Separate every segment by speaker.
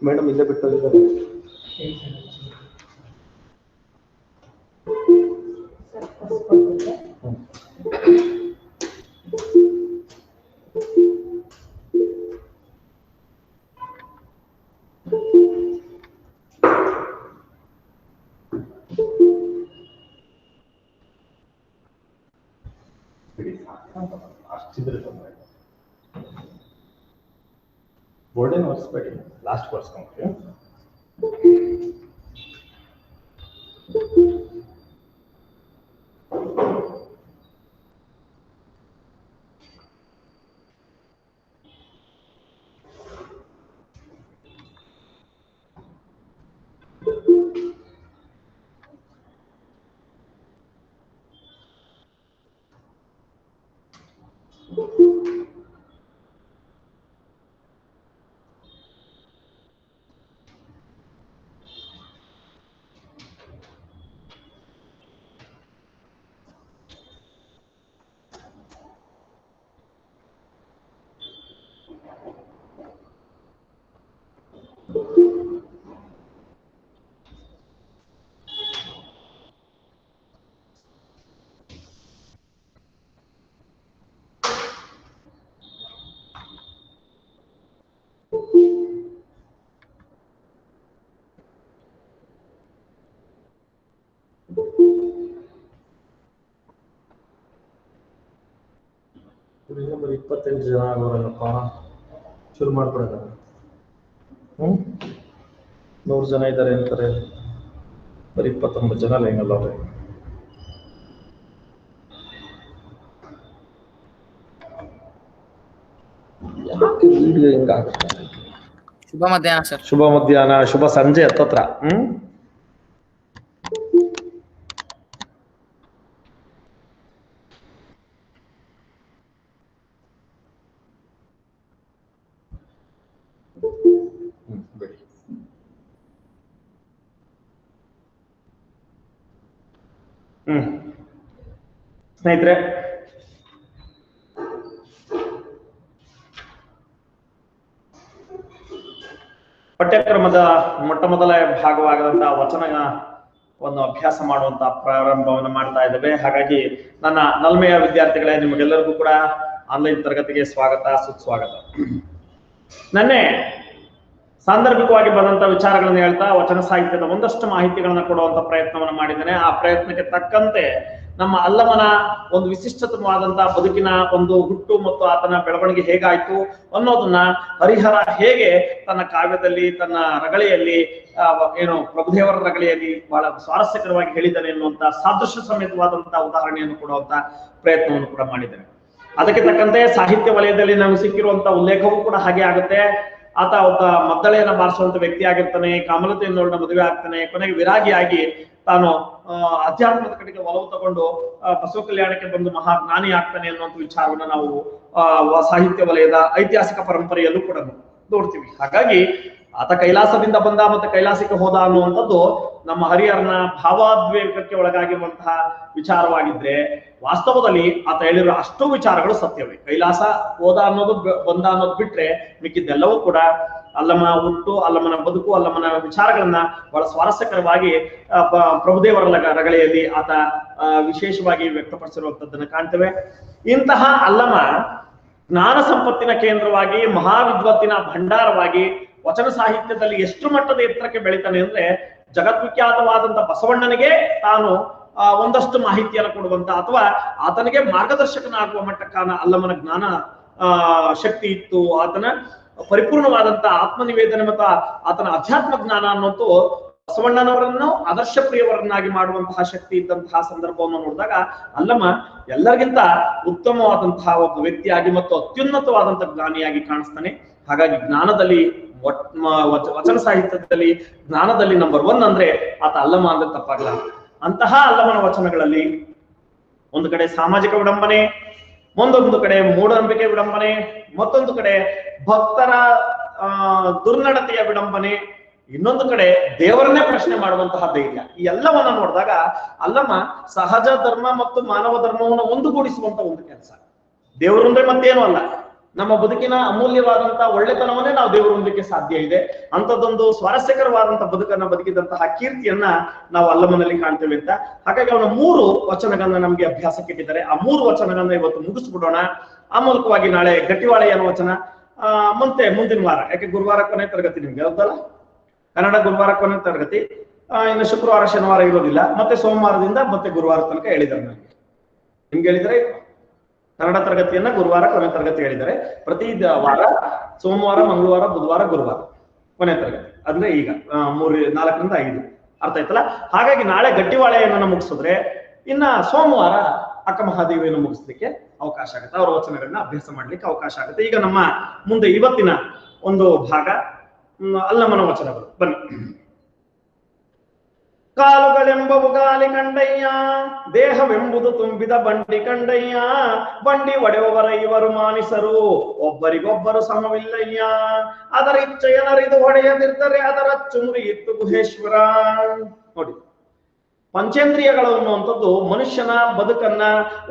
Speaker 1: Madam ಇಲ್ಲೇ ಬಿಟ್ಟು ಹೋಗಿದ್ದಾರೆ. ಅಷ್ಟಿದ್ರೆ ತೊಂದರೆ ಬೋರ್ಡೇನು ಒರೆಸ್ಬೇಡಿ, ಲಾಸ್ಟ್ ಒರೆಸ್ಕೊಂಡ್ರಿ. ಬರೀ 28 ಜನ ಆಗೋರಲ್ಲಪ್ಪ, ಶುರು ಮಾಡ್ಬಿಡೋಣ. 100 ಜನ ಇದ್ದಾರೆ ಅಂತಾರೆ, ಬರೀ 29 ಜನ ಲೈನಲ್ಲ ಅವ್ರೆ. ಯಾಕೆ ವಿಡಿಯೋ ಹಿಂಗಾಗುತ್ತೆ?
Speaker 2: ಶುಭ ಮಧ್ಯಾಹ್ನ ಸರ್.
Speaker 1: ಶುಭ ಮಧ್ಯಾಹ್ನ, ಶುಭ ಸಂಜೆ ಹತ್ತತ್ರ. ಬಿಡಿ. ಸ್ನೇಹಿತರೆ, ಪಠ್ಯಕ್ರಮದ ಮೊಟ್ಟ ಮೊದಲ ಭಾಗವಾದಂತಹ ವಚನ ಒಂದು ಅಭ್ಯಾಸ ಮಾಡುವಂತ ಪ್ರಾರಂಭವನ್ನು ಮಾಡ್ತಾ ಇದ್ದೇವೆ. ಹಾಗಾಗಿ ನನ್ನ ನಲ್ಮೆಯ ವಿದ್ಯಾರ್ಥಿಗಳೇ, ನಿಮಗೆಲ್ಲರಿಗೂ ಕೂಡ ಆನ್ಲೈನ್ ತರಗತಿಗೆ ಸ್ವಾಗತ, ಸುಸ್ವಾಗತ. ನನ್ನೆ ಸಾಂದರ್ಭಿಕವಾಗಿ ಬಂದಂತ ವಿಚಾರಗಳನ್ನು ಹೇಳ್ತಾ ವಚನ ಸಾಹಿತ್ಯದ ಒಂದಷ್ಟು ಮಾಹಿತಿಗಳನ್ನ ಕೊಡುವಂತ ಪ್ರಯತ್ನವನ್ನು ಮಾಡಿದ್ದೇನೆ. ಆ ಪ್ರಯತ್ನಕ್ಕೆ ತಕ್ಕಂತೆ ನಮ್ಮ ಅಲ್ಲಮನ ಒಂದು ವಿಶಿಷ್ಟತವಾದಂತಹ ಬದುಕಿನ ಒಂದು ಹುಟ್ಟು ಮತ್ತು ಆತನ ಬೆಳವಣಿಗೆ ಹೇಗಾಯ್ತು ಅನ್ನೋದನ್ನ ಹರಿಹರ ಹೇಗೆ ತನ್ನ ಕಾವ್ಯದಲ್ಲಿ, ತನ್ನ ರಗಳೆಯಲ್ಲಿ, ಏನು ಪ್ರಭುದೇವರ ರಗಳೆಯಲ್ಲಿ ಬಹಳ ಸ್ವಾರಸ್ಯಕರವಾಗಿ ಹೇಳಿದ್ದಾನೆ ಎನ್ನುವಂತ ಸಾದೃಶ್ಯ ಸಮೇತವಾದಂತಹ ಉದಾಹರಣೆಯನ್ನು ಕೊಡುವಂತ ಪ್ರಯತ್ನವನ್ನು ಕೂಡ ಮಾಡಿದ್ದೇನೆ. ಅದಕ್ಕೆ ತಕ್ಕಂತೆ ಸಾಹಿತ್ಯ ವಲಯದಲ್ಲಿ ನಮಗೆ ಸಿಕ್ಕಿರುವಂತಹ ಉಲ್ಲೇಖವೂ ಕೂಡ ಹಾಗೆ ಆಗುತ್ತೆ. ಆತ ಒಬ್ಬ ಮದ್ದಳೆಯನ್ನ ಬಾರಿಸುವಂತ ವ್ಯಕ್ತಿ ಆಗಿರ್ತಾನೆ, ಕಾಮಲತೆಯನ್ನೋಳನ್ನ ಮದುವೆ ಆಗ್ತಾನೆ, ಕೊನೆಗೆ ವಿರಾಗಿಯಾಗಿ ತಾನು ಅಧ್ಯಾತ್ಮದ ಕಡೆಗೆ ಒಲವು ತಗೊಂಡು ಬಸವ ಕಲ್ಯಾಣಕ್ಕೆ ಬಂದು ಮಹಾಜ್ಞಾನಿ ಆಗ್ತಾನೆ ಅನ್ನುವಂಥ ವಿಚಾರವನ್ನ ನಾವು ಸಾಹಿತ್ಯ ವಲಯದ ಐತಿಹಾಸಿಕ ಪರಂಪರೆಯಲ್ಲೂ ಕೂಡ ನೋಡ್ತೀವಿ. ಹಾಗಾಗಿ ಆತ ಕೈಲಾಸದಿಂದ ಬಂದ ಮತ್ತೆ ಕೈಲಾಸಕ್ಕೆ ಹೋದ ಅನ್ನುವಂಥದ್ದು ನಮ್ಮ ಹರಿಹರನ ಭಾವಾದ್ವೇಗಕ್ಕೆ ಒಳಗಾಗಿರುವಂತಹ ವಿಚಾರವಾಗಿದ್ರೆ, ವಾಸ್ತವದಲ್ಲಿ ಆತ ಹೇಳಿರೋ ಅಷ್ಟು ವಿಚಾರಗಳು ಸತ್ಯವೇ. ಕೈಲಾಸ ಹೋದ ಅನ್ನೋದು, ಬಂದ ಅನ್ನೋದು ಬಿಟ್ರೆ ಮಿಕ್ಕಿದ್ದೆಲ್ಲವೂ ಕೂಡ ಅಲ್ಲಮ ಹುಟ್ಟು, ಅಲ್ಲಮನ ಬದುಕು, ಅಲ್ಲಮನ ವಿಚಾರಗಳನ್ನ ಬಹಳ ಸ್ವಾರಸ್ಯಕರವಾಗಿ ಪ್ರಭುದೇವರ ರಗಳೆಯಲ್ಲಿ ಆತ ವಿಶೇಷವಾಗಿ ವ್ಯಕ್ತಪಡಿಸಿರುವಂತದ್ದನ್ನ ಕಾಣ್ತೇವೆ. ಇಂತಹ ಅಲ್ಲಮ ಜ್ಞಾನ ಸಂಪತ್ತಿನ ಕೇಂದ್ರವಾಗಿ, ಮಹಾವಿದ್ವತ್ತಿನ ಭಂಡಾರವಾಗಿ ವಚನ ಸಾಹಿತ್ಯದಲ್ಲಿ ಎಷ್ಟು ಮಟ್ಟದ ಎತ್ತರಕ್ಕೆ ಬೆಳಿತಾನೆ ಅಂದ್ರೆ, ಜಗದ್ವಿಖ್ಯಾತವಾದಂತ ಬಸವಣ್ಣನಿಗೆ ತಾನು ಒಂದಷ್ಟು ಮಾಹಿತಿಯನ್ನು ಕೊಡುವಂತ ಅಥವಾ ಆತನಿಗೆ ಮಾರ್ಗದರ್ಶಕನಾಗುವ ಮಟ್ಟಕ್ಕಾನ ಅಲ್ಲಮನ ಜ್ಞಾನ ಶಕ್ತಿ ಇತ್ತು. ಆತನ ಪರಿಪೂರ್ಣವಾದಂತ ಆತ್ಮನಿವೇದನೆ ಮತ್ತು ಆತನ ಅಧ್ಯಾತ್ಮ ಜ್ಞಾನ ಅನ್ನೋದು ಬಸವಣ್ಣನವರನ್ನು ಆದರ್ಶ ಪ್ರಿಯವರನ್ನಾಗಿ ಮಾಡುವಂತಹ ಶಕ್ತಿ ಇದ್ದಂತಹ ಸಂದರ್ಭವನ್ನು ನೋಡಿದಾಗ ಅಲ್ಲಮ ಎಲ್ಲರಿಗಿಂತ ಉತ್ತಮವಾದಂತಹ ಒಬ್ಬ ವ್ಯಕ್ತಿಯಾಗಿ ಮತ್ತು ಅತ್ಯುನ್ನತವಾದಂತಹ ಜ್ಞಾನಿಯಾಗಿ ಕಾಣಿಸ್ತಾನೆ. ಹಾಗಾಗಿ ಜ್ಞಾನದಲ್ಲಿ, ವಚನ ಸಾಹಿತ್ಯದಲ್ಲಿ ಜ್ಞಾನದಲ್ಲಿ ನಂಬರ್ 1 ಅಂದ್ರೆ ಆತ ಅಲ್ಲಮ ಅಂದ್ರೆ ತಪ್ಪಾಗಲ್ಲ. ಅಂತಹ ಅಲ್ಲಮನ ವಚನಗಳಲ್ಲಿ ಒಂದು ಕಡೆ ಸಾಮಾಜಿಕ ವಿಡಂಬನೆ, ಒಂದೊಂದು ಕಡೆ ಮೂಢನಂಬಿಕೆ ವಿಡಂಬನೆ, ಮತ್ತೊಂದು ಕಡೆ ಭಕ್ತರ ದುರ್ನಡತೆಯ ವಿಡಂಬನೆ, ಇನ್ನೊಂದು ಕಡೆ ದೇವರನ್ನೇ ಪ್ರಶ್ನೆ ಮಾಡುವಂತಹ ಧೈರ್ಯ. ಈ ಎಲ್ಲವನ್ನ ನೋಡಿದಾಗ ಅಲ್ಲಮ ಸಹಜ ಧರ್ಮ ಮತ್ತು ಮಾನವ ಧರ್ಮವನ್ನು ಒಂದುಗೂಡಿಸುವಂತ ಒಂದು ಕೆಲಸ. ದೇವರು ಅಂದ್ರೆ ಮತ್ತೇನು ಅಲ್ಲ, ನಮ್ಮ ಬದುಕಿನ ಅಮೂಲ್ಯವಾದಂತಹ ಒಳ್ಳೆತನವನ್ನೇ ನಾವು ದೇವರು ಹೊಂದಲಿಕ್ಕೆ ಸಾಧ್ಯ ಇದೆ. ಅಂತದೊಂದು ಸ್ವಾರಸ್ಯಕರವಾದಂತಹ ಬದುಕನ್ನ ಬದುಕಿದಂತಹ ಕೀರ್ತಿಯನ್ನ ನಾವು ಅಲ್ಲಮನಲ್ಲಿ ಕಾಣ್ತೇವೆ ಅಂತ. ಹಾಗಾಗಿ ಅವನ 3 ವಚನಗಳನ್ನ ನಮ್ಗೆ ಅಭ್ಯಾಸಕ್ಕೆ ಇಟ್ಟಿದ್ದಾರೆ. ಆ 3 ವಚನಗಳನ್ನ ಇವತ್ತು ಮುಗಿಸ್ಬಿಡೋಣ. ಆ ಮೂಲಕವಾಗಿ ನಾಳೆ ಗಟ್ಟಿವಾಳೆಯನ ವಚನ ಮತ್ತೆ ಮುಂದಿನ ವಾರ, ಯಾಕೆ ಗುರುವಾರ ಕೊನೆ ತರಗತಿ ನಿಮ್ಗೆ ಹೌದಲ್ಲ, ಕನ್ನಡ ಗುರುವಾರ ಕೊನೆ ತರಗತಿ, ಇನ್ನು ಶುಕ್ರವಾರ ಶನಿವಾರ ಇರೋದಿಲ್ಲ, ಮತ್ತೆ ಸೋಮವಾರದಿಂದ ಮತ್ತೆ ಗುರುವಾರ ತನಕ ಹೇಳಿದ್ದಾರೆ ನಿಮ್ಗೆ ಹೇಳಿದರೆ ಕನ್ನಡ ತರಗತಿಯನ್ನ ಗುರುವಾರ ಕೊನೆ ತರಗತಿ ಹೇಳಿದ್ದಾರೆ. ಪ್ರತಿ ವಾರ ಸೋಮವಾರ, ಮಂಗಳವಾರ, ಬುಧವಾರ, ಗುರುವಾರ ಕೊನೆ ತರಗತಿ, ಅಂದ್ರೆ ಈಗ 4ರಿಂದ 5 ಅರ್ಥ ಆಯ್ತಲ್ಲ. ಹಾಗಾಗಿ ನಾಳೆ ಗಟ್ಟಿವಾಳೆಯನ್ನ ಮುಗಿಸಿದ್ರೆ ಇನ್ನ ಸೋಮವಾರ ಅಕ್ಕ ಮಹಾದೇವಿಯನ್ನು ಮುಗಿಸ್ಲಿಕ್ಕೆ ಅವಕಾಶ ಆಗುತ್ತೆ, ಅವರ ವಚನಗಳನ್ನ ಅಭ್ಯಾಸ ಮಾಡ್ಲಿಕ್ಕೆ ಅವಕಾಶ ಆಗುತ್ತೆ. ಈಗ ನಮ್ಮ ಮುಂದೆ ಇವತ್ತಿನ ಒಂದು ಭಾಗ ಅಲ್ಲಮನ ವಚನಗಳು. ಬನ್ನಿ. ಕಾಲುಗಳೆಂಬವು ಗಾಲಿ ಕಂಡಯ್ಯ, ದೇಹವೆಂಬುದು ತುಂಬಿದ ಬಂಡಿ ಕಂಡಯ್ಯ, ಬಂಡಿ ಒಡೆಯುವವರ ಇವರು ಮಾನಿಸರು, ಒಬ್ಬರಿಗೊಬ್ಬರು ಸಮವಿಲ್ಲಯ್ಯ, ಅದರ ಇಚ್ಛೆಯನರಿದು ಹೊಡೆಯದಿರ್ತಾರೆ, ಅದರ ಚುಮುರಿಯಿತ್ತು ಗುಹೇಶ್ವರ. ನೋಡಿ, ಪಂಚೇಂದ್ರಿಯಗಳು ಅನ್ನುವಂಥದ್ದು ಮನುಷ್ಯನ ಬದುಕನ್ನ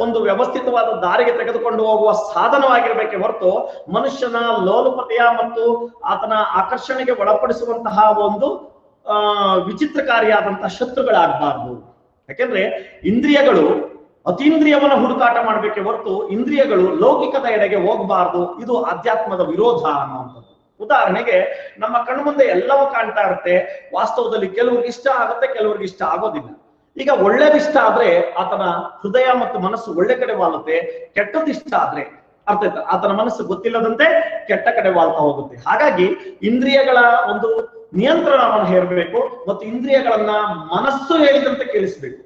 Speaker 1: ಒಂದು ವ್ಯವಸ್ಥಿತವಾದ ದಾರಿಗೆ ತೆಗೆದುಕೊಂಡು ಹೋಗುವ ಸಾಧನವಾಗಿರ್ಬೇಕೆ ಹೊರತು ಮನುಷ್ಯನ ಲೋಲುಪತೆಯ ಮತ್ತು ಆತನ ಆಕರ್ಷಣೆಗೆ ಒಳಪಡಿಸುವಂತಹ ಒಂದು ವಿಚಿತ್ರಕಾರಿಯಾದಂತಹ ಶತ್ರುಗಳಾಗಬಾರ್ದು. ಯಾಕೆಂದ್ರೆ ಇಂದ್ರಿಯಗಳು ಅತೀಂದ್ರಿಯವನ್ನ ಹುಡುಕಾಟ ಮಾಡ್ಬೇಕೆ ಹೊರತು ಇಂದ್ರಿಯಗಳು ಲೌಕಿಕದ ಎಡೆಗೆ ಹೋಗಬಾರ್ದು. ಇದು ಆಧ್ಯಾತ್ಮದ ವಿರೋಧ ಅನ್ನುವಂಥದ್ದು. ಉದಾಹರಣೆಗೆ ನಮ್ಮ ಕಣ್ಣು ಮುಂದೆ ಎಲ್ಲವೂ ಕಾಣ್ತಾ ಇರುತ್ತೆ, ವಾಸ್ತವದಲ್ಲಿ ಕೆಲವ್ರಿಗೆ ಇಷ್ಟ ಆಗುತ್ತೆ, ಕೆಲವ್ರಿಗೆ ಇಷ್ಟ ಆಗೋದಿಲ್ಲ. ಈಗ ಒಳ್ಳೇದಿಷ್ಟ ಆದ್ರೆ ಆತನ ಹೃದಯ ಮತ್ತು ಮನಸ್ಸು ಒಳ್ಳೆ ಕಡೆ ವಾಲುತ್ತೆ, ಕೆಟ್ಟದಿಷ್ಟ ಆದ್ರೆ ಅರ್ಥ ಆಯ್ತಾ ಆತನ ಮನಸ್ಸು ಗೊತ್ತಿಲ್ಲದಂತೆ ಕೆಟ್ಟ ಕಡೆ ವಾಲ್ತಾ ಹೋಗುತ್ತೆ. ಹಾಗಾಗಿ ಇಂದ್ರಿಯಗಳ ಒಂದು ನಿಯಂತ್ರಣವನ್ನು ಹೇರಬೇಕು ಮತ್ತು ಇಂದ್ರಿಯಗಳನ್ನ ಮನಸ್ಸು ಹೇಳಿದಂತೆ ಕೇಳಿಸ್ಬೇಕು.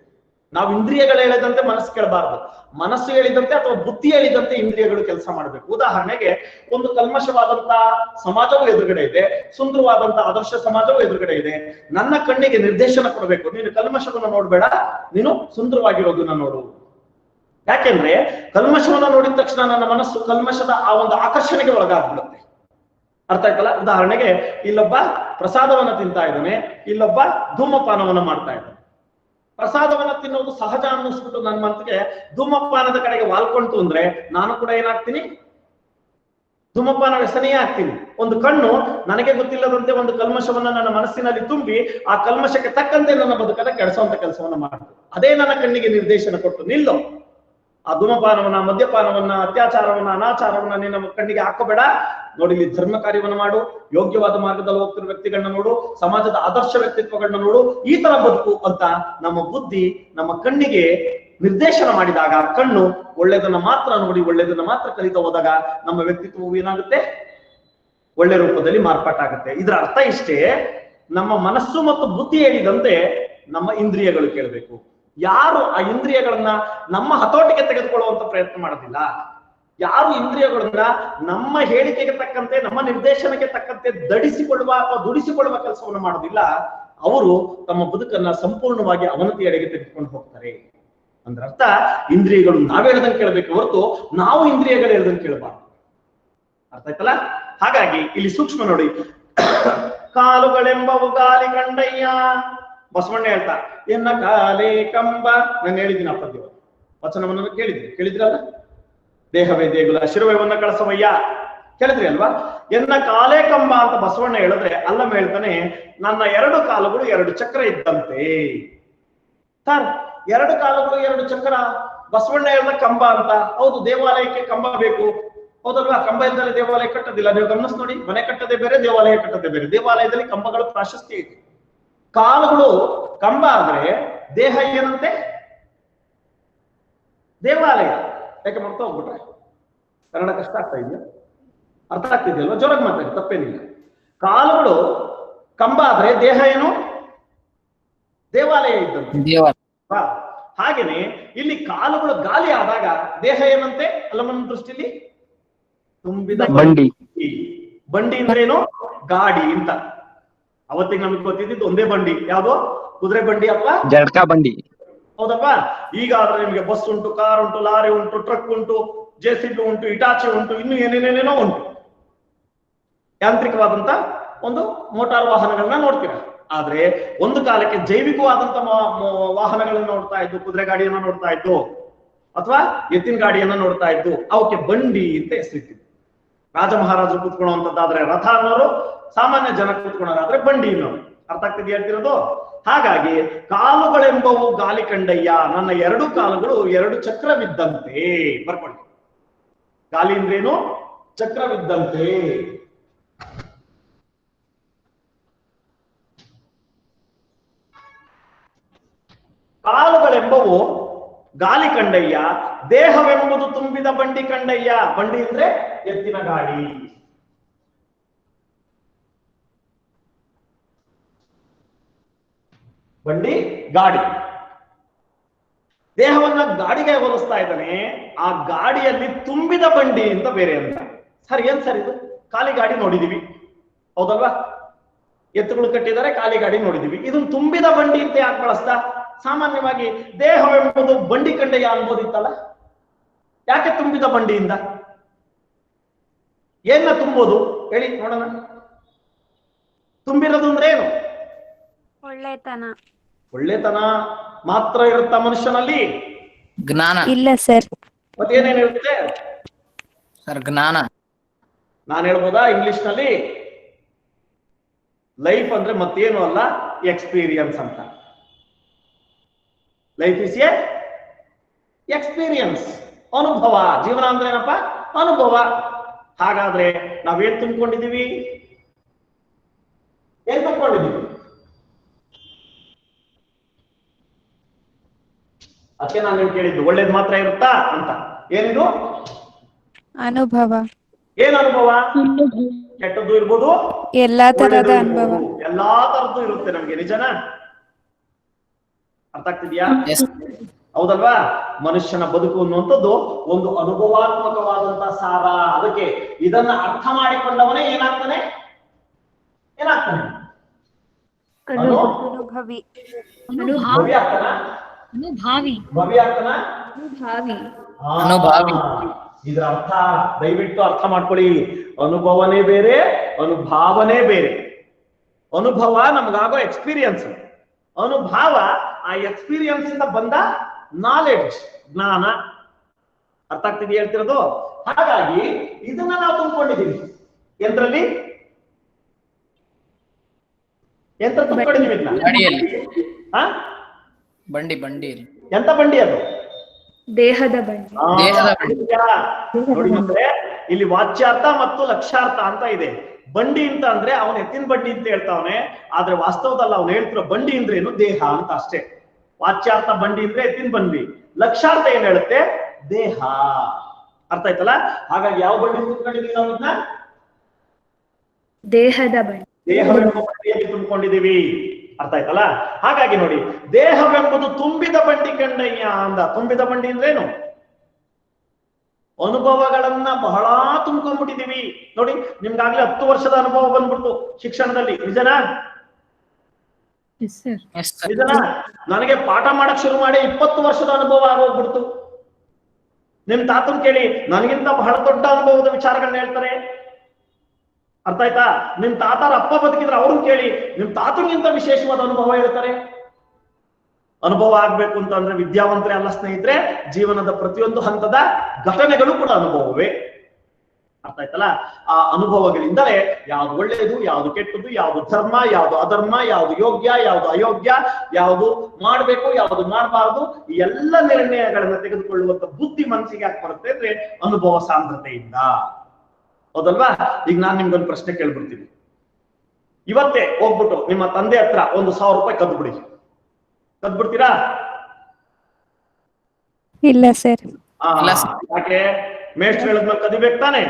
Speaker 1: ನಾವು ಇಂದ್ರಿಯಗಳು ಹೇಳಿದಂತೆ ಮನಸ್ಸು ಕೇಳಬಾರದು, ಮನಸ್ಸು ಹೇಳಿದಂತೆ ಅಥವಾ ಬುದ್ಧಿ ಹೇಳಿದಂತೆ ಇಂದ್ರಿಯಗಳು ಕೆಲಸ ಮಾಡಬೇಕು. ಉದಾಹರಣೆಗೆ ಒಂದು ಕಲ್ಮಶವಾದಂತಹ ಸಮಾಜವು ಎದುರುಗಡೆ ಇದೆ, ಸುಂದರವಾದಂತಹ ಆದರ್ಶ ಸಮಾಜವು ಎದುರುಗಡೆ ಇದೆ. ನನ್ನ ಕಣ್ಣಿಗೆ ನಿರ್ದೇಶನ ಕೊಡಬೇಕು, ನೀನು ಕಲ್ಮಶವನ್ನು ನೋಡ್ಬೇಡ, ನೀನು ಸುಂದರವಾಗಿರೋದನ್ನ ನೋಡು. ಯಾಕೆಂದ್ರೆ ಕಲ್ಮಶವನ್ನ ನೋಡಿದ ತಕ್ಷಣ ನನ್ನ ಮನಸ್ಸು ಕಲ್ಮಶದ ಆ ಒಂದು ಆಕರ್ಷಣೆಗೆ ಒಳಗಾಗ್ಬಿಡುತ್ತೆ. ಅರ್ಥ ಆಯ್ತಲ್ಲ. ಉದಾಹರಣೆಗೆ ಇಲ್ಲೊಬ್ಬ ಪ್ರಸಾದವನ್ನ ತಿಂತಾ ಇದ್ದಾನೆ, ಇಲ್ಲೊಬ್ಬ ಧೂಮಪಾನವನ್ನ ಮಾಡ್ತಾ ಇದ್ದಾನೆ. ಪ್ರಸಾದವನ್ನ ತಿನ್ನೋದು ಸಹಜ ಅನ್ನಿಸ್ಬಿಟ್ಟು ನನ್ನ ಮನಸ್ಸಿಗೆ ಧೂಮಪಾನದ ಕಡೆಗೆ ವಾಲ್ಕೊಂತು ಅಂದ್ರೆ ನಾನು ಕೂಡ ಏನಾಗ್ತೀನಿ, ಧೂಮಪಾನ ವ್ಯಸನಿಯೇ ಆಗ್ತೀನಿ. ಒಂದು ಕಣ್ಣು ನನಗೆ ಗೊತ್ತಿಲ್ಲದಂತೆ ಒಂದು ಕಲ್ಮಶವನ್ನ ನನ್ನ ಮನಸ್ಸಿನಲ್ಲಿ ತುಂಬಿ ಆ ಕಲ್ಮಶಕ್ಕೆ ತಕ್ಕಂತೆ ನನ್ನ ಬದುಕನ್ನ ಕೆಡಿಸುವಂತ ಕೆಲಸವನ್ನ ಮಾಡ್ತೀನಿ. ಅದೇ ನನ್ನ ಕಣ್ಣಿಗೆ ನಿರ್ದೇಶನ ಕೊಟ್ಟು ನಿಲ್ಲೋ, ಆ ಧೂಮಪಾನವನ್ನ, ಮದ್ಯಪಾನವನ್ನ, ಅತ್ಯಾಚಾರವನ್ನ, ಅನಾಚಾರವನ್ನ ನಿನ್ನ ಕಣ್ಣಿಗೆ ಹಾಕೋಬೇಡ, ನೋಡಿ ಇಲ್ಲಿ ಧರ್ಮ ಕಾರ್ಯವನ್ನ ಮಾಡು, ಯೋಗ್ಯವಾದ ಮಾರ್ಗದಲ್ಲಿ ಹೋಗ್ತಿರೋ ವ್ಯಕ್ತಿಗಳನ್ನ ನೋಡು, ಸಮಾಜದ ಆದರ್ಶ ವ್ಯಕ್ತಿತ್ವಗಳನ್ನ ನೋಡು, ಈ ತರ ಬದುಕು ಅಂತ ನಮ್ಮ ಬುದ್ಧಿ ನಮ್ಮ ಕಣ್ಣಿಗೆ ನಿರ್ದೇಶನ ಮಾಡಿದಾಗ ಕಣ್ಣು ಒಳ್ಳೆದನ್ನ ಮಾತ್ರ ನೋಡಿ, ಒಳ್ಳೆದನ್ನ ಮಾತ್ರ ಕಲಿತಾ ಹೋದಾಗ ನಮ್ಮ ವ್ಯಕ್ತಿತ್ವವು ಏನಾಗುತ್ತೆ, ಒಳ್ಳೆ ರೂಪದಲ್ಲಿ ಮಾರ್ಪಾಟಾಗುತ್ತೆ. ಇದರ ಅರ್ಥ ಇಷ್ಟೇ, ನಮ್ಮ ಮನಸ್ಸು ಮತ್ತು ಬುದ್ಧಿ ಹೇಳಿದಂತೆ ನಮ್ಮ ಇಂದ್ರಿಯಗಳು ಕೇಳಬೇಕು. ಯಾರು ಆ ಇಂದ್ರಿಯಗಳನ್ನ ನಮ್ಮ ಹತೋಟಿಗೆ ತೆಗೆದುಕೊಳ್ಳುವಂತ ಪ್ರಯತ್ನ ಮಾಡೋದಿಲ್ಲ, ಯಾರು ಇಂದ್ರಿಯಗಳನ್ನ ನಮ್ಮ ಹೇಳಿಕೆಗೆ ತಕ್ಕಂತೆ, ನಮ್ಮ ನಿರ್ದೇಶನಕ್ಕೆ ತಕ್ಕಂತೆ ದಡಿಸಿಕೊಳ್ಳುವ ಅಥವಾ ದುಡಿಸಿಕೊಳ್ಳುವ ಕೆಲಸವನ್ನು ಮಾಡೋದಿಲ್ಲ, ಅವರು ತಮ್ಮ ಬದುಕನ್ನ ಸಂಪೂರ್ಣವಾಗಿ ಅವನತಿಯೆಡೆಗೆ ತೆಗೆದುಕೊಂಡು ಹೋಗ್ತಾರೆ. ಅಂದ್ರೆ ಅರ್ಥ, ಇಂದ್ರಿಯಗಳು ನಾವ್ ಹೇಳ್ದಂಗೆ ಕೇಳಬೇಕು ಹೊರತು ನಾವು ಇಂದ್ರಿಯಗಳು ಹೇಳ್ದಂಗೆ ಕೇಳಬಾರ್ದು. ಅರ್ಥ ಆಯ್ತಲ್ಲ. ಹಾಗಾಗಿ ಇಲ್ಲಿ ಸೂಕ್ಷ್ಮ ನೋಡಿ, ಕಾಲುಗಳೆಂಬವು ಗಾಲಿ ಕಂಡಯ್ಯ, ಬಸವಣ್ಣ ಹೇಳ್ತಾ ಎನ್ನ ಕಾಲೇ ಕಂಬ. ನಾನು ಹೇಳಿದ್ದೀನಿ ಆ ಪದ್ಯ ವಚನವನ್ನು ಕೇಳಿದ್ರಲ್ಲ, ದೇಹವೇ ದೇಗುಲ ಶಿರವನ್ನ ಕಳಸವಯ್ಯ, ಕೇಳಿದ್ರಿ ಅಲ್ವಾ. ಎನ್ನ ಕಾಲೇ ಕಂಬ ಅಂತ ಬಸವಣ್ಣ ಹೇಳಿದ್ರೆ ಅಲ್ಲಮ್ಮ ಹೇಳ್ತಾನೆ, ನನ್ನ 2 ಕಾಲುಗಳು 2 ಚಕ್ರ ಇದ್ದಂತೆ. ಸರ್, 2 ಕಾಲುಗಳು 2 ಚಕ್ರ ಬಸವಣ್ಣ ಹೇಳಿದ ಕಂಬ ಅಂತ. ಹೌದು, ದೇವಾಲಯಕ್ಕೆ ಕಂಬ ಬೇಕು, ಹೌದಲ್ವಾ. ಕಂಬ ಇದ್ದಲ್ಲಿ ದೇವಾಲಯ ಕಟ್ಟೋದಿಲ್ಲ. ನೀವು ಗಮನಿಸಿ ನೋಡಿ, ಮನೆ ಕಟ್ಟದೆ ಬೇರೆ, ದೇವಾಲಯ ಕಟ್ಟದೆ ಬೇರೆ. ದೇವಾಲಯದಲ್ಲಿ ಕಂಬಗಳು ಪ್ರಾಶಸ್ತ್ಯ ಇದೆ. ಕಾಲುಗಳು ಕಂಬ ಆದ್ರೆ ದೇಹ ಏನಂತೆ, ದೇವಾಲಯ. ಯಾಕೆ ಮಾಡ್ತಾ ಹೋಗ್ಬಿಟ್ರೆ ಕನ್ನಡ ಕಷ್ಟ ಆಗ್ತಾ ಇದೆಯಾ, ಅರ್ಥ ಆಗ್ತಿದೆಯಲ್ವಾ? ಜೋರಾಗಿ ಮಾತಾಡಿ, ತಪ್ಪೇನಿಲ್ಲ. ಕಾಲುಗಳು ಕಂಬ ಆದ್ರೆ ದೇಹ ಏನು, ದೇವಾಲಯ ಇದ್ದಂತೆ. ಹಾಗೇನೆ ಇಲ್ಲಿ ಕಾಲುಗಳು ಗಾಲಿ ಆದಾಗ ದೇಹ ಏನಂತೆ, ಅಲ್ಲಮನ ದೃಷ್ಟಿಲಿ ತುಂಬಿದ ಬಂಡಿ. ಬಂಡಿ ಅಂದ್ರೇನು, ಗಾಡಿ ಅಂತ. ಅವತ್ತಿಗೆ ನಮ್ಗೆ ಗೊತ್ತಿದ್ದು ಒಂದೇ ಬಂಡಿ, ಯಾವ್ದು, ಕುದುರೆ ಬಂಡಿ ಅಪ್ಪ,
Speaker 2: ಜಡ್ಕಾ ಬಂಡಿ.
Speaker 1: ಹೌದಪ್ಪ. ಈಗ ಆದ್ರೆ ನಿಮ್ಗೆ ಬಸ್ ಉಂಟು, ಕಾರ್ ಉಂಟು, ಲಾರಿ ಉಂಟು, ಟ್ರಕ್ ಉಂಟು, ಜೆಸಿಬಿ ಉಂಟು, ಇಟಾಚಿ ಉಂಟು, ಇನ್ನು ಏನೇನೇನೇನೋ ಉಂಟು. ಯಾಂತ್ರಿಕವಾದಂತ ಒಂದು ಮೋಟಾರ್ ವಾಹನಗಳನ್ನ ನೋಡ್ತೀರಾ. ಆದ್ರೆ ಒಂದು ಕಾಲಕ್ಕೆ ಜೈವಿಕವಾದಂತ ವಾಹನಗಳನ್ನ ನೋಡ್ತಾ ಇದ್ದು, ಕುದುರೆ ಗಾಡಿಯನ್ನ ನೋಡ್ತಾ ಇದ್ದು, ಅಥವಾ ಎತ್ತಿನ ಗಾಡಿಯನ್ನ ನೋಡ್ತಾ ಇದ್ದು, ಅವಕ್ಕೆ ಬಂಡಿ ಅಂತ ಹೆಸರಿಟ್ಟಿದ್ದು. ರಾಜ ಮಹಾರಾಜರು ಕೂತ್ಕೊಳ್ಳುವಂತದ್ದಾದ್ರೆ ರಥ ಅನ್ನೋರು, ಸಾಮಾನ್ಯ ಜನ ಕೂತ್ಕೊಳ್ಳೋದಾದ್ರೆ ಬಂಡಿ ಅನ್ನೋರು. ಅರ್ಥ ಆಗ್ತಿದೆ ಹೇಳ್ತಿರೋದು? ಹಾಗಾಗಿ ಕಾಲುಗಳೆಂಬವು ಗಾಲಿ ಕಂಡಯ್ಯ, ನನ್ನ ಎರಡು ಕಾಲುಗಳು ಎರಡು ಚಕ್ರವಿದ್ದಂತೆ. ಬರ್ಕೊಳ್ಳಿ, ಗಾಲಿ ಅಂದ್ರೇನು? ಚಕ್ರವಿದ್ದಂತೆ. ಕಾಲುಗಳೆಂಬವು ಗಾಲಿ ಕಂಡಯ್ಯ, ದೇಹವೆಂಬುದು ತುಂಬಿದ ಬಂಡಿ ಕಂಡಯ್ಯ. ಬಂಡಿ ಅಂದ್ರೆ ಎತ್ತಿನ ಗಾಡಿ. ಬಂಡಿ ಗಾಡಿ. ದೇಹವನ್ನ ಗಾಡಿಗೆ ಹೋಲಿಸ್ತಾ ಇದ್ದಾನೆ. ಆ ಗಾಡಿಯಲ್ಲಿ ತುಂಬಿದ ಬಂಡಿ ಅಂತ ಬೇರೆ ಅಂತ. ಸರ್ ಏನ್ ಸರ್ ಇದು? ಖಾಲಿ ಗಾಡಿ ನೋಡಿದೀವಿ, ಹೌದಲ್ವಾ? ಎತ್ತುಗಳು ಕಟ್ಟಿದ್ದಾರೆ, ಖಾಲಿ ಗಾಡಿ ನೋಡಿದೀವಿ. ಇದನ್ನು ತುಂಬಿದ ಬಂಡಿ ಅಂತ ಯಾಕೆ ಬಳಸ್ತಾ? ಸಾಮಾನ್ಯವಾಗಿ ದೇಹವೆಂಬುದು ಬಂಡಿ ಕಂಡಯ್ಯ ಅನ್ಬೋದಿತ್ತಲ್ಲ, ಯಾಕೆ ತುಂಬಿದ ಬಂಡಿಯಿಂದ? ಏನ ತುಂಬೋದು ಹೇಳಿ ನೋಡೋಣ. ತುಂಬಿರೋದು ಅಂದ್ರೆ ಏನು?
Speaker 3: ಒಳ್ಳೆತನ.
Speaker 1: ಒಳ್ಳೆತನ ಮಾತ್ರ ಇರುತ್ತಾ ಮನುಷ್ಯನಲ್ಲಿ?
Speaker 2: ಜ್ಞಾನ
Speaker 3: ಇಲ್ಲ ಸರ್.
Speaker 1: ಮತ್ತೇನೇನು ಇರುತ್ತೆ
Speaker 2: ಸರ್? ಜ್ಞಾನ.
Speaker 1: ನಾನು ಹೇಳ್ಬೋದಾ ಇಂಗ್ಲಿಷ್ ನಲ್ಲಿ? ಲೈಫ್ ಅಂದ್ರೆ ಮತ್ತೇನು ಅಲ್ಲ, ಎಕ್ಸ್ಪೀರಿಯನ್ಸ್ ಅಂತ. ಲೈಫ್ ಇಸ್ ಎ ಎಕ್ಸ್ಪೀರಿಯನ್ಸ್, ಅನುಭವ. ಜೀವನ ಅಂದ್ರೆ ಏನಪ್ಪ? ಅನುಭವ. ಹಾಗಾದ್ರೆ ನಾವೇನ್ ತುಂಬಿಕೊಂಡಿದೀವಿ? ಏನ್ ತುಂಬಿಕೊಂಡಿದೀವಿ? ಅದಕ್ಕೆ ನಾನು ಕೇಳಿದ್ದು ಒಳ್ಳೇದು ಮಾತ್ರ ಇರುತ್ತಾ ಅಂತ. ಏನಿದು?
Speaker 3: ಅನುಭವ.
Speaker 1: ಏನ್ ಅನುಭವ? ಕೆಟ್ಟದ್ದು ಇರ್ಬೋದು,
Speaker 3: ಎಲ್ಲಾ ತರದ ಅನುಭವ,
Speaker 1: ಎಲ್ಲಾ ತರದ್ದು ಇರುತ್ತೆ ನಮ್ಗೆ. ನಿಜನಾ? ಅರ್ಥ ಆಗ್ತಿದ್ಯಾ? ಹೌದಲ್ವಾ? ಮನುಷ್ಯನ ಬದುಕು ಅನ್ನುವಂಥದ್ದು ಒಂದು ಅನುಭವಾತ್ಮಕವಾದಂತಹ ಸಾರ. ಅದಕ್ಕೆ ಇದನ್ನ ಅರ್ಥ ಮಾಡಿಕೊಂಡವನೇ ಏನಾಗ್ತಾನೆ?
Speaker 3: ಅನುಭವಿ.
Speaker 1: ಭವಿ ಆಗ್ತಾನ? ಭವಿ ಆಗ್ತಾನ?
Speaker 2: ಅನುಭಾವಿ.
Speaker 1: ಇದರ ಅರ್ಥ ದಯವಿಟ್ಟು ಅರ್ಥ ಮಾಡ್ಕೊಳ್ಳಿ. ಅನುಭವನೇ ಬೇರೆ, ಅನುಭಾವನೆ ಬೇರೆ. ಅನುಭವ ನಮ್ಗಾಗೋ ಎಕ್ಸ್ಪೀರಿಯನ್ಸ್, ಅನುಭಾವ ಆ ಎಕ್ಸ್ಪೀರಿಯನ್ಸ್ ಇಂದ ಬಂದ ನಾಲೆಡ್ಜ್, ಜ್ಞಾನ. ಅರ್ಥ ಆಗ್ತಿದೆಯಾ ಹೇಳ್ತಿರೋದು? ಹಾಗಾಗಿ ಇದನ್ನ ನಾವು ತುಂಬಿಕೊಂಡಿದ್ದೀವಿ. ಎಂದ್ರಲ್ಲಿ? ಎಂತ ತುಂಬಿಕೊಂಡಿದ್ದೀವಿ?
Speaker 2: ಗಾಡಿಯಲ್ಲಿ.
Speaker 1: ಬಂಡಿ.
Speaker 2: ಎಂತ
Speaker 1: ಬಂಡಿ ಅದು?
Speaker 3: ದೇಹದ ಬಂಡಿ.
Speaker 1: ನೋಡಿ ಅಂದ್ರೆ ಇಲ್ಲಿ ವಾಚ್ಯಾರ್ಥ ಮತ್ತು ಲಕ್ಷ್ಯಾರ್ಥ ಅಂತ ಇದೆ. ಬಂಡಿ ಅಂತ ಅಂದ್ರೆ ಅವನ ಎತ್ತಿನ ಬಂಡಿ ಅಂತ ಹೇಳ್ತಾವನೆ, ಆದ್ರೆ ವಾಸ್ತವದಲ್ಲಿ ಅವನು ಹೇಳ್ತಿರೋ ಬಂಡಿ ಅಂದ್ರೆ ಏನು? ದೇಹ ಅಂತ ಅಷ್ಟೇ. ವಾಚ್ಯಾರ್ಥ ಬಂಡಿ ಅಂದ್ರೆ ಎತ್ತಿನ ಬಂಡಿ, ಲಕ್ಷ್ಯಾರ್ಥ ಏನ್ ಹೇಳುತ್ತೆ? ದೇಹ. ಅರ್ಥ ಆಯ್ತಲ್ಲ? ಹಾಗಾಗಿ ಯಾವ ಬಂಡಿ ತುಂಬಿಕೊಂಡಿದೀವಿ ನಾವು? ಇದನ್ನ
Speaker 3: ದೇಹದ ಬಂಡಿ,
Speaker 1: ದೇಹವೆಂಬ ಬಂಡಿಯಲ್ಲಿ ತುಂಬಿಕೊಂಡಿದೀವಿ. ಅರ್ಥ ಆಯ್ತಲ್ಲ? ಹಾಗಾಗಿ ನೋಡಿ, ದೇಹವೆಂಬುದು ತುಂಬಿದ ಬಂಡಿ ಕಂಡಯ್ಯ ಅಂದ. ತುಂಬಿದ ಬಂಡಿ ಅಂದ್ರೇನು? ಅನುಭವಗಳನ್ನ ಬಹಳ ತುಂಬ್ಕೊಂಡ್ಬಿಟ್ಟಿದೀವಿ. ನೋಡಿ, ನಿಮ್ಗಾಗ್ಲೇ 10 ವರ್ಷದ ಅನುಭವ ಬಂದ್ಬಿಡ್ತು ಶಿಕ್ಷಣದಲ್ಲಿ. ನಿಜನಾ? ನಿಜನಾ? ನನಗೆ ಪಾಠ ಮಾಡಕ್ ಶುರು ಮಾಡಿ 20 ವರ್ಷದ ಅನುಭವ ಆಗೋಗ್ಬಿಡ್ತು. ನಿಮ್ ತಾತನ್ ಕೇಳಿ, ನನಗಿಂತ ಬಹಳ ದೊಡ್ಡ ಅನುಭವದ ವಿಚಾರಗಳನ್ನ ಹೇಳ್ತಾರೆ. ಅರ್ಥ ಆಯ್ತಾ? ನಿಮ್ ತಾತಾರ ಅಪ್ಪ ಬದುಕಿದ್ರೆ ಅವ್ರನ್ನ ಕೇಳಿ, ನಿಮ್ ತಾತನಿಗಿಂತ ವಿಶೇಷವಾದ ಅನುಭವ ಹೇಳ್ತಾರೆ. ಅನುಭವ ಆಗ್ಬೇಕು ಅಂತಂದ್ರೆ ವಿದ್ಯಾವಂತರೇ ಅಲ್ಲ ಸ್ನೇಹಿತರೆ, ಜೀವನದ ಪ್ರತಿಯೊಂದು ಹಂತದ ಘಟನೆಗಳು ಕೂಡ ಅನುಭವವೇ. ಅರ್ಥ ಆಯ್ತಲ್ಲ? ಆ ಅನುಭವಗಳಿಂದಲೇ ಯಾವ್ದು ಒಳ್ಳೆಯದು, ಯಾವ್ದು ಕೆಟ್ಟದ್ದು, ಯಾವ್ದು ಧರ್ಮ, ಯಾವ್ದು ಅಧರ್ಮ, ಯಾವ್ದು ಯೋಗ್ಯ, ಯಾವ್ದು ಅಯೋಗ್ಯ, ಯಾವ್ದು ಮಾಡ್ಬೇಕು, ಯಾವ್ದು ಮಾಡಬಾರ್ದು, ಈ ಎಲ್ಲ ನಿರ್ಣಯಗಳನ್ನ ತೆಗೆದುಕೊಳ್ಳುವಂತ ಬುದ್ಧಿ ಮನಸ್ಸಿಗೆ ಯಾಕೆ ಬರುತ್ತೆ ಅಂದ್ರೆ ಅನುಭವ ಸಾಂದ್ರತೆಯಿಂದ. ಹೌದಲ್ವಾ? ಈಗ ನಾನ್ ನಿಮ್ಗೊಂದು ಪ್ರಶ್ನೆ ಕೇಳ್ಬಿಡ್ತೀನಿ. ಇವತ್ತೇ ಹೋಗ್ಬಿಟ್ಟು ನಿಮ್ಮ ತಂದೆ ಹತ್ರ 1,000 ರೂಪಾಯಿ ಕದ್ಬಿಡಿ, ಕದ್ಬಿಡ್ತೀರಾ?
Speaker 3: ಇಲ್ಲ ಸರ್.
Speaker 1: ಯಾಕೆ? ಮೇಷ್ಟ್ರು ಹೇಳಿದ್ಮೇಲೆ ಕದಿಬೇಕು ತಾನೆ?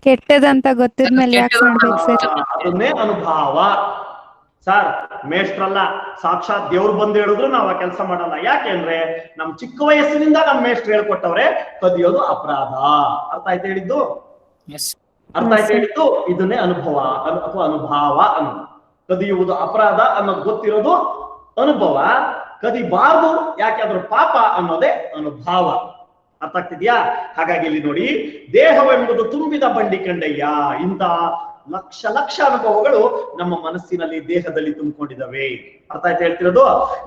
Speaker 3: ಕೆಟ್ಟದಂತ ಗೊತ್ತಿದ್ಮೇಲೆ ಯಾಕೆ ಮಾಡ್ಬೇಕು ಸರ್?
Speaker 1: ಅದನ್ನೇ ಅನುಭವ. ಸರ್, ಮೇಷ್ಟ್ರಲ್ಲ, ಸಾಕ್ಷಾತ್ ದೇವ್ರು ಬಂದು ಹೇಳಿದ್ರು ನಾವು ಆ ಕೆಲಸ ಮಾಡಲ್ಲ. ಯಾಕೆಂದ್ರೆ ನಮ್ ಚಿಕ್ಕ ವಯಸ್ಸಿನಿಂದ ನಮ್ ಮೇಷ್ಟ್ರು ಹೇಳ್ಕೊಟ್ಟವ್ರೆ ಕದಿಯೋದು ಅಪರಾಧ. ಅರ್ಥ ಆಯ್ತು ಹೇಳಿದ್ದು? ಅರ್ಥ ಆಯ್ತು ಹೇಳಿದ್ದು? ಇದನ್ನೇ ಅನುಭವ ಅಥವಾ ಅನುಭವ ಅನ್ನೋದು. ಕದಿಯುವುದು ಅಪರಾಧ ಅನ್ನೋದು ಗೊತ್ತಿರೋದು ಅನುಭವ. ಕದಿಬಾರ್ದು ಯಾಕೆ ಅದ್ರ ಪಾಪ ಅನ್ನೋದೇ ಅನುಭವ. ಅರ್ಥ ಆಗ್ತಿದ್ಯಾ? ಹಾಗಾಗಿ ಇಲ್ಲಿ ನೋಡಿ, ದೇಹವೆಂಬುದು ತುಂಬಿದ ಬಂಡಿ ಕಂಡಯ್ಯ. ಇಂಥ ಲಕ್ಷ ಅನುಭವಗಳು ನಮ್ಮ ಮನಸ್ಸಿನಲ್ಲಿ, ದೇಹದಲ್ಲಿ ತುಂಬಿಕೊಂಡಿದ್ದಾವೆ. ಅರ್ಥ ಆಯ್ತು ಹೇಳ್ತಿರೋದು?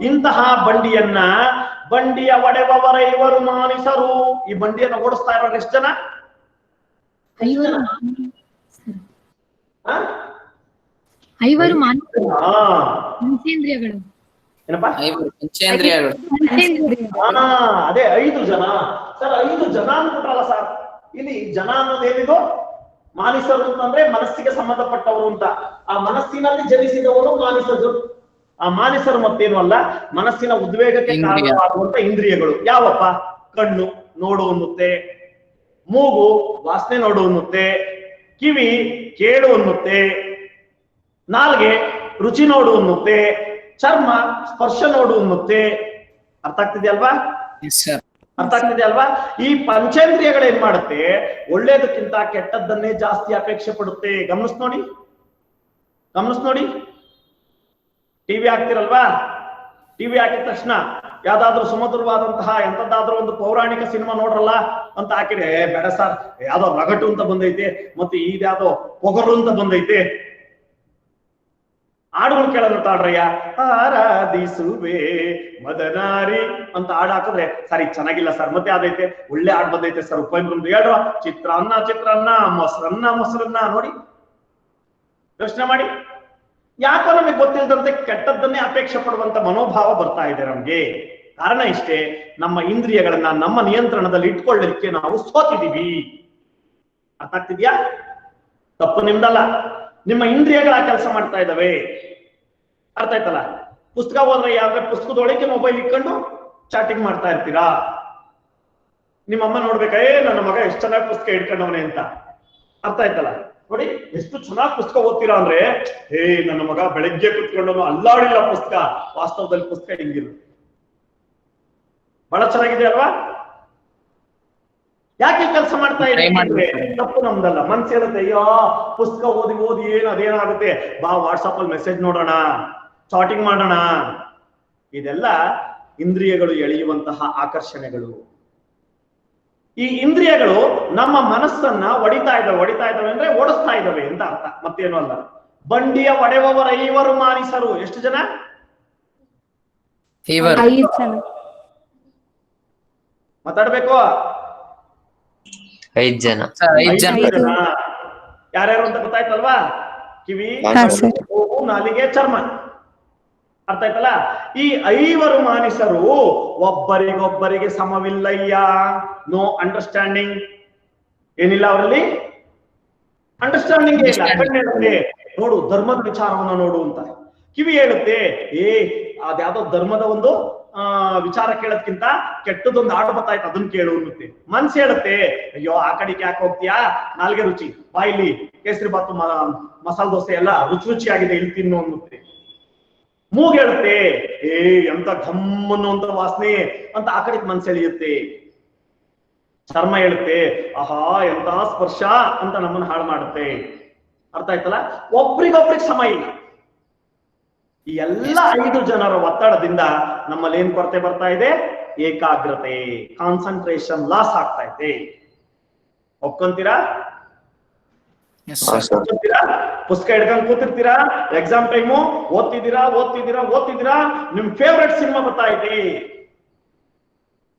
Speaker 1: ಇಂತಹ ಬಂಡಿಯ ಒಡೆಬವರ ಇವರು ಮಾನಿಸರು. ಈ ಬಂಡಿಯನ್ನು ಓಡಿಸ್ತಾ ಇರೋರು ಎಷ್ಟು ಜನ?
Speaker 4: ಐವರು
Speaker 1: ಆ?
Speaker 4: ಐವರು
Speaker 1: ಹಾ
Speaker 4: ಪಂಚೇಂದ್ರಿಯಗಳು.
Speaker 1: ಏನಪ್ಪಾ
Speaker 2: ಐವರು ಪಂಚೇಂದ್ರಿಯಗಳು.
Speaker 1: ಹಾ ಅದೇ 5 ಜನ ಸರ್. 5 ಜನ ಅಂದ್ಬಿಟ್ರಲ್ಲ ಸರ್. ಇಲ್ಲಿ ಜನ ಅನ್ನೋದೇನಿದು ಮಾನಿಸರು ಅಂತಂದ್ರೆ ಮನಸ್ಸಿಗೆ ಸಂಬಂಧಪಟ್ಟವರು ಅಂತ. ಆ ಮನಸ್ಸಿನಲ್ಲಿ ಜನಿಸಿದವರು ಮಾನಿಸರು. ಆ ಮಾನಿಸರು ಮತ್ತೇನು ಅಲ್ಲ, ಮನಸ್ಸಿನ ಉದ್ವೇಗಕ್ಕೆ ಕಾರಣವಾಗುವಂತ ಇಂದ್ರಿಯಗಳು. ಯಾವಪ್ಪ? ಕಣ್ಣು ನೋಡು ಅನ್ನುತ್ತೆ, ಮೂಗು ವಾಸನೆ ನೋಡು ಅನ್ನುತ್ತೆ, ಕಿವಿ ಕೇಳು ಅನ್ನುತ್ತೆ, ನಾಲ್ಗೆ ರುಚಿ ನೋಡು ಅನ್ನುತ್ತೆ, ಚರ್ಮ ಸ್ಪರ್ಶ ನೋಡು ಅನ್ನುತ್ತೆ. ಅರ್ಥ ಆಗ್ತಿದೆಯಲ್ವಾ? ಅರ್ಥ ಆಗ್ತಿದೆ ಅಲ್ವಾ? ಈ ಪಂಚೇಂದ್ರಿಯಗಳು ಏನ್ ಮಾಡುತ್ತೆ? ಒಳ್ಳೇದಕ್ಕಿಂತ ಕೆಟ್ಟದ್ದನ್ನೇ ಜಾಸ್ತಿ ಅಪೇಕ್ಷೆ ಪಡುತ್ತೆ. ಗಮನಿಸ್ ನೋಡಿ. ಟಿವಿ ಹಾಕ್ತಿರಲ್ವಾ? ಟಿವಿ ಹಾಕಿದ ತಕ್ಷಣ ಯಾವ್ದಾದ್ರು ಸುಮಧುರವಾದಂತಹ ಎಂತದ್ದಾದ್ರೂ ಒಂದು ಪೌರಾಣಿಕ ಸಿನಿಮಾ ನೋಡ್ರಲ್ಲ ಅಂತ ಹಾಕಿದ್ರೆ, ಬೇಡ ಸರ್, ಯಾವ್ದೋ ರಗಟು ಅಂತ ಬಂದೈತೆ, ಮತ್ತೆ ಇದ್ಯಾವ್ದೋ ಪೊಗರು ಅಂತ ಬಂದೈತೆ, ಹಾಡುಗಳು ಕೇಳೋದು ತಾಡ್ರಯ್ಯ, ಆರಾಧಿಸುವೆ ಮದನಾರಿ ಅಂತ ಹಾಡು ಹಾಕಿದ್ರೆ ಸರಿ ಚೆನ್ನಾಗಿಲ್ಲ ಸರ್. ಮತ್ತೆ ಯಾವ್ದೈತೆ? ಒಳ್ಳೆ ಹಾಡು ಬಂದೈತೆ ಸರ್, ಉಪೇಂದ್ರ ಹೇಳ್ರ, ಚಿತ್ರಾನ್ನ ಮೊಸರನ್ನ ನೋಡಿ. ಯೋಚನೆ ಮಾಡಿ. ಯಾಕೋ ನಮಗೆ ಗೊತ್ತಿಲ್ಲದಂತೆ ಕೆಟ್ಟದ್ದನ್ನೇ ಅಪೇಕ್ಷೆ ಪಡುವಂತ ಮನೋಭಾವ ಬರ್ತಾ ಇದೆ ನಮ್ಗೆ. ಕಾರಣ ಇಷ್ಟೇ, ನಮ್ಮ ಇಂದ್ರಿಯಗಳನ್ನ ನಮ್ಮ ನಿಯಂತ್ರಣದಲ್ಲಿ ಇಟ್ಕೊಳ್ಳಲಿಕ್ಕೆ ನಾವು ಸೋತಿದೀವಿ. ಅರ್ಥ ಆಗ್ತಿದ್ಯಾ? ತಪ್ಪು ನಿಮ್ದಲ್ಲ, ನಿಮ್ಮ ಇಂದ್ರಿಯಗಳ ಕೆಲಸ ಮಾಡ್ತಾ ಇದ್ದಾವೆ. ಅರ್ಥ ಆಯ್ತಲ್ಲ? ಪುಸ್ತಕ ಹೋದ್ರೆ ಯಾವ್ದು ಪುಸ್ತಕದೊಳಗೆ ಮೊಬೈಲ್ ಇಟ್ಕೊಂಡು ಚಾಟಿಂಗ್ ಮಾಡ್ತಾ ಇರ್ತೀರಾ. ನಿಮ್ಮಮ್ಮ ನೋಡ್ಬೇಕಾ, ನನ್ನ ಮಗ ಎಷ್ಟು ಚೆನ್ನಾಗಿ ಪುಸ್ತಕ ಇಟ್ಕೊಂಡವನೆ ಅಂತ. ಅರ್ಥ ಆಯ್ತಲ್ಲ? ನೋಡಿ ಎಷ್ಟು ಚೆನ್ನಾಗಿ ಪುಸ್ತಕ ಓದ್ತೀರಾ ಅಂದ್ರೆ, ನನ್ನ ಮಗ ಬೆಳಗ್ಗೆ ಕುತ್ಕೊಂಡವನು ಅಲ್ಲಾಡಿಲ್ಲ ಪುಸ್ತಕ. ವಾಸ್ತವದಲ್ಲಿ ಪುಸ್ತಕ ಹಿಂಗಿಲ್ಲ. ಬಹಳ ಚೆನ್ನಾಗಿದೆ ಅಲ್ವಾ? ಯಾಕೆ ಕೆಲಸ ಮಾಡ್ತಾ ಇದ್ದೀವಿ? ತಪ್ಪು ನಮ್ದಲ್ಲ. ಮನ್ಸು ಹೇಳುತ್ತೆ, ಅಯ್ಯೋ ಪುಸ್ತಕ ಓದಿ ಅದೇನಾಗುತ್ತೆ, ಬಾ ವಾಟ್ಸಪ್ ಅಲ್ಲಿ ಮೆಸೇಜ್ ನೋಡೋಣ, ಚಾಟಿಂಗ್ ಮಾಡೋಣ. ಇದೆಲ್ಲ ಇಂದ್ರಿಯಗಳು ಎಳೆಯುವಂತಹ ಆಕರ್ಷಣೆಗಳು. ಈ ಇಂದ್ರಿಯಗಳು ನಮ್ಮ ಮನಸ್ಸನ್ನ ಹೊಡಿತಾ ಇದ್ದಾವೆ ಅಂದ್ರೆ ಓಡಿಸ್ತಾ ಇದ್ದಾವೆ ಅಂತ ಅರ್ಥ, ಮತ್ತೇನು ಅಲ್ಲ. ಬಂಡಿಯ ಒಡೆಯುವವರ 5 ಮಾನಿಸರು. ಎಷ್ಟು ಜನ?
Speaker 3: 5 ಜನ.
Speaker 1: ಮಾತಾಡ್ಬೇಕು.
Speaker 5: 5 ಜನ.
Speaker 2: 5 ಜನ.
Speaker 1: ಯಾರ್ಯಾರು ಅಂತ ಗೊತ್ತಾಯ್ತಲ್ವಾ? ಕಿವಿ, ಮೂಗು, ನಾಲಿಗೆ, ಚರ್ಮ. ಅರ್ಥ ಆಯ್ತಲ್ಲ? ಈ 5 ಮಾನಿಸರು ಒಬ್ಬರಿಗೊಬ್ಬರಿಗೆ ಸಮವಿಲ್ಲಯ್ಯ. No understanding. ಏನಿಲ್ಲ ಅವರಲ್ಲಿ ಅಂಡರ್ಸ್ಟ್ಯಾಂಡಿಂಗ್ ಇಲ್ಲ. ಕಣ್ಣು ಹೇಳುತ್ತೆ, ನೋಡು ಧರ್ಮದ ವಿಚಾರವನ್ನ ನೋಡು ಅಂತ. ಕಿವಿ ಹೇಳುತ್ತೆ, ಅದ್ಯಾವುದೋ ಧರ್ಮದ ಒಂದು ವಿಚಾರ ಕೇಳೋದ್ಕಿಂತ ಕೆಟ್ಟದೊಂದು ಹಾಡು ಬರ್ತಾಯ್ತು, ಅದನ್ನ ಕೇಳು ಅನ್ನುತ್ತೆ. ಮನ್ಸು ಹೇಳುತ್ತೆ, ಅಯ್ಯೋ ಆ ಕಡೆಗೆ ಯಾಕೆ ಹೋಗ್ತೀಯಾ, ನಾಲ್ಗೆ ರುಚಿ, ಬಾಯಿಲಿ ಕೇಸರಿ ಬಾತು ಮಸಾಲೆ ದೋಸೆ ಎಲ್ಲ ರುಚಿಯಾಗಿದೆ, ಇಲ್ಲಿ ತಿನ್ನು ಅನ್ನುತ್ತೆ. ಮೂಗ್ ಹೇಳುತ್ತೆ, ಎಂತ ಘಮ್ಮನ್ನುವಂತ ವಾಸನೆ ಅಂತ ಆ ಕಡೆಗೆ ಮನ್ಸು ಎಳೆಯುತ್ತೆ. ಚರ್ಮ ಹೇಳುತ್ತೆ, ಆಹಾ ಎಂತ ಸ್ಪರ್ಶ ಅಂತ ನಮ್ಮನ್ನ ಹಾಳು ಮಾಡುತ್ತೆ. ಅರ್ಥ ಆಯ್ತಲ್ಲ? ಒಬ್ರಿಗೊಬ್ರಿಗೆ ಸಮ ಇಲ್ಲ. ಈ ಎಲ್ಲ 5 ಜನರ ಒತ್ತಡದಿಂದ ನಮ್ಮಲ್ಲಿ ಏನ್ ಕೊರತೆ ಬರ್ತಾ ಇದೆ? ಏಕಾಗ್ರತೆ, ಕಾನ್ಸಂಟ್ರೇಷನ್ ಲಾಸ್ ಆಗ್ತಾ ಇದೆ. ಒಪ್ಕೊಂತೀರಾ? ಪುಸ್ತಕ ಹಿಡ್ಕೊಂಡು ಕೂತಿರ್ತೀರಾ, ಎಕ್ಸಾಮ್ ಟೈಮು ಓದ್ತಿದ್ದೀರಾ, ನಿಮ್ ಫೇವ್ರೆಟ್ ಸಿನಿಮಾ ಬರ್ತಾ ಇದೆ,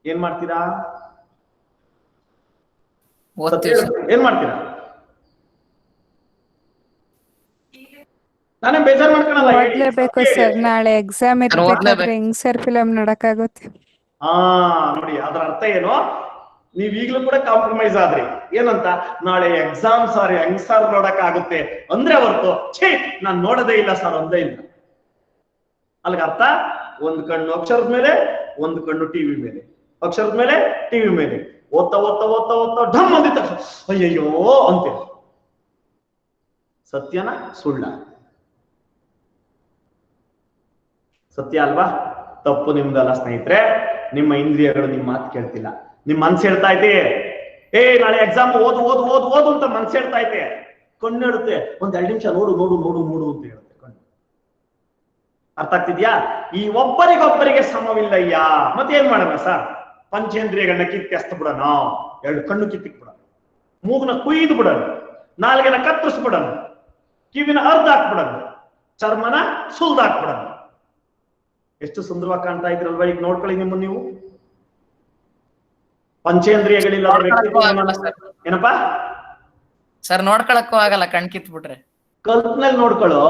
Speaker 1: ಏನ್ ಮಾಡ್ತೀರಾ? ಏನ್ ಮಾಡ್ತೀರಾ? ನಾನೇ ಬೇಜಾರ್ ಮಾಡ್ಕೊಳಲ್ಲ.
Speaker 3: ಓದ್ಲೇಬೇಕು ಸರ್, ನಾಳೆ ಎಕ್ಸಾಮ್ ಇರ್ಬೇಕಾದ್ರೆ ಹೆಂಗ್ ಸರ್ ಫಿಲಂ ನೋಡಕ್ಕಾಗುತ್ತೆ?
Speaker 1: ನೋಡಿ ಅದರ ಅರ್ಥ ಏನು? ನೀವ್ ಈಗ್ಲೂ ಕೂಡ ಕಾಂಪ್ರಮೈಸ್ ಆದ್ರಿ. ಏನಂತ? ನಾಳೆ ಎಕ್ಸಾಮ್ ಸಾರ್ ಹೆಂಗ್ ಸಾರ್ ನೋಡಕ್ ಆಗುತ್ತೆ ಅಂದ್ರೆ ಹೊರ್ತು ನಾನ್ ನೋಡೋದೇ ಇಲ್ಲ ಸರ್ ಒಂದೇ ಇಲ್ಲ. ಅಲ್ಗ ಅರ್ಥ? ಒಂದ್ ಕಣ್ಣು ಅಕ್ಷರದ ಮೇಲೆ, ಒಂದ್ ಕಣ್ಣು ಟಿವಿ ಮೇಲೆ, ಅಕ್ಷರದ ಮೇಲೆ ಟಿವಿ ಮೇಲೆ ಓದ್ತಾ ಢಮ್ ಅಂದಿದ ತಕ್ಷಣ ಅಯ್ಯಯ್ಯೋ ಅಂತೀರ. ಸತ್ಯನ ಸುಳ್ಳ? ಸತ್ಯ ಅಲ್ವಾ? ತಪ್ಪು ನಿಮ್ದಲ್ಲ ಸ್ನೇಹಿತರೆ. ನಿಮ್ಮ ಇಂದ್ರಿಯಗಳು ನಿಮ್ಮ ಮಾತು ಕೇಳ್ತಿಲ್ಲ. ನಿಮ್ ಮನ್ಸು ಹೇಳ್ತಾ ಐತೆ, ನಾಳೆ ಎಕ್ಸಾಮ್ ಓದು ಅಂತ ಮನ್ಸು ಹೇಳ್ತಾ ಐತೆ. ಕಣ್ಣು ಹೇಳುತ್ತೆ, ಒಂದ್ 2 ನಿಮಿಷ ನೋಡು ಅಂತ ಹೇಳುತ್ತೆ ಕಣ್ಣು. ಅರ್ಥ ಆಗ್ತಿದ್ಯಾ? ಈ ಒಬ್ಬರಿಗೊಬ್ಬರಿಗೆ ಸಮವಿಲ್ಲಯ್ಯ. ಮತ್ತೇನ್ ಮಾಡೋಣ ಸರ್? ಪಂಚೇಂದ್ರಿಯಗಳನ್ನ ಕಿತ್ತೆಸ್ತು ಬಿಡೋಣ, 2 ಕಣ್ಣು ಕಿತ್ತಿಕ್ ಬಿಡೋಣ, ಮೂಗನ ಕುಯ್ದು ಬಿಡೋಣ, ನಾಲ್ಗೆನ ಕತ್ತರಿಸ್ಬಿಡೋಣ, ಕಿವಿನ ಅರ್ಧ ಹಾಕ್ಬಿಡೋಣ, ಚರ್ಮನ ಸುಲ್ದಾಕ್ಬಿಡೋಣ. ಎಷ್ಟು ಸುಂದರವಾಗಿ ಕಾಣ್ತಾ ಇದ್ರಲ್ವಾ? ಈಗ ನೋಡ್ಕೊಳ್ಳಿ ನಿಮ್ಮ ನೀವು. ಪಂಚೇಂದ್ರಿಯಗಳಿಲ್ಲ ವ್ಯಕ್ತಿ ಏನಪ್ಪಾ?
Speaker 2: ಸರ್ ನೋಡ್ಕೊಳಕ್ಕೂ ಆಗಲ್ಲ ಕಣ್ ಕಿತ್ಬಿಟ್ರೆ.
Speaker 1: ಕಲ್ಪ್ನಲ್ಲಿ ನೋಡ್ಕೊಳ್ಳೋ.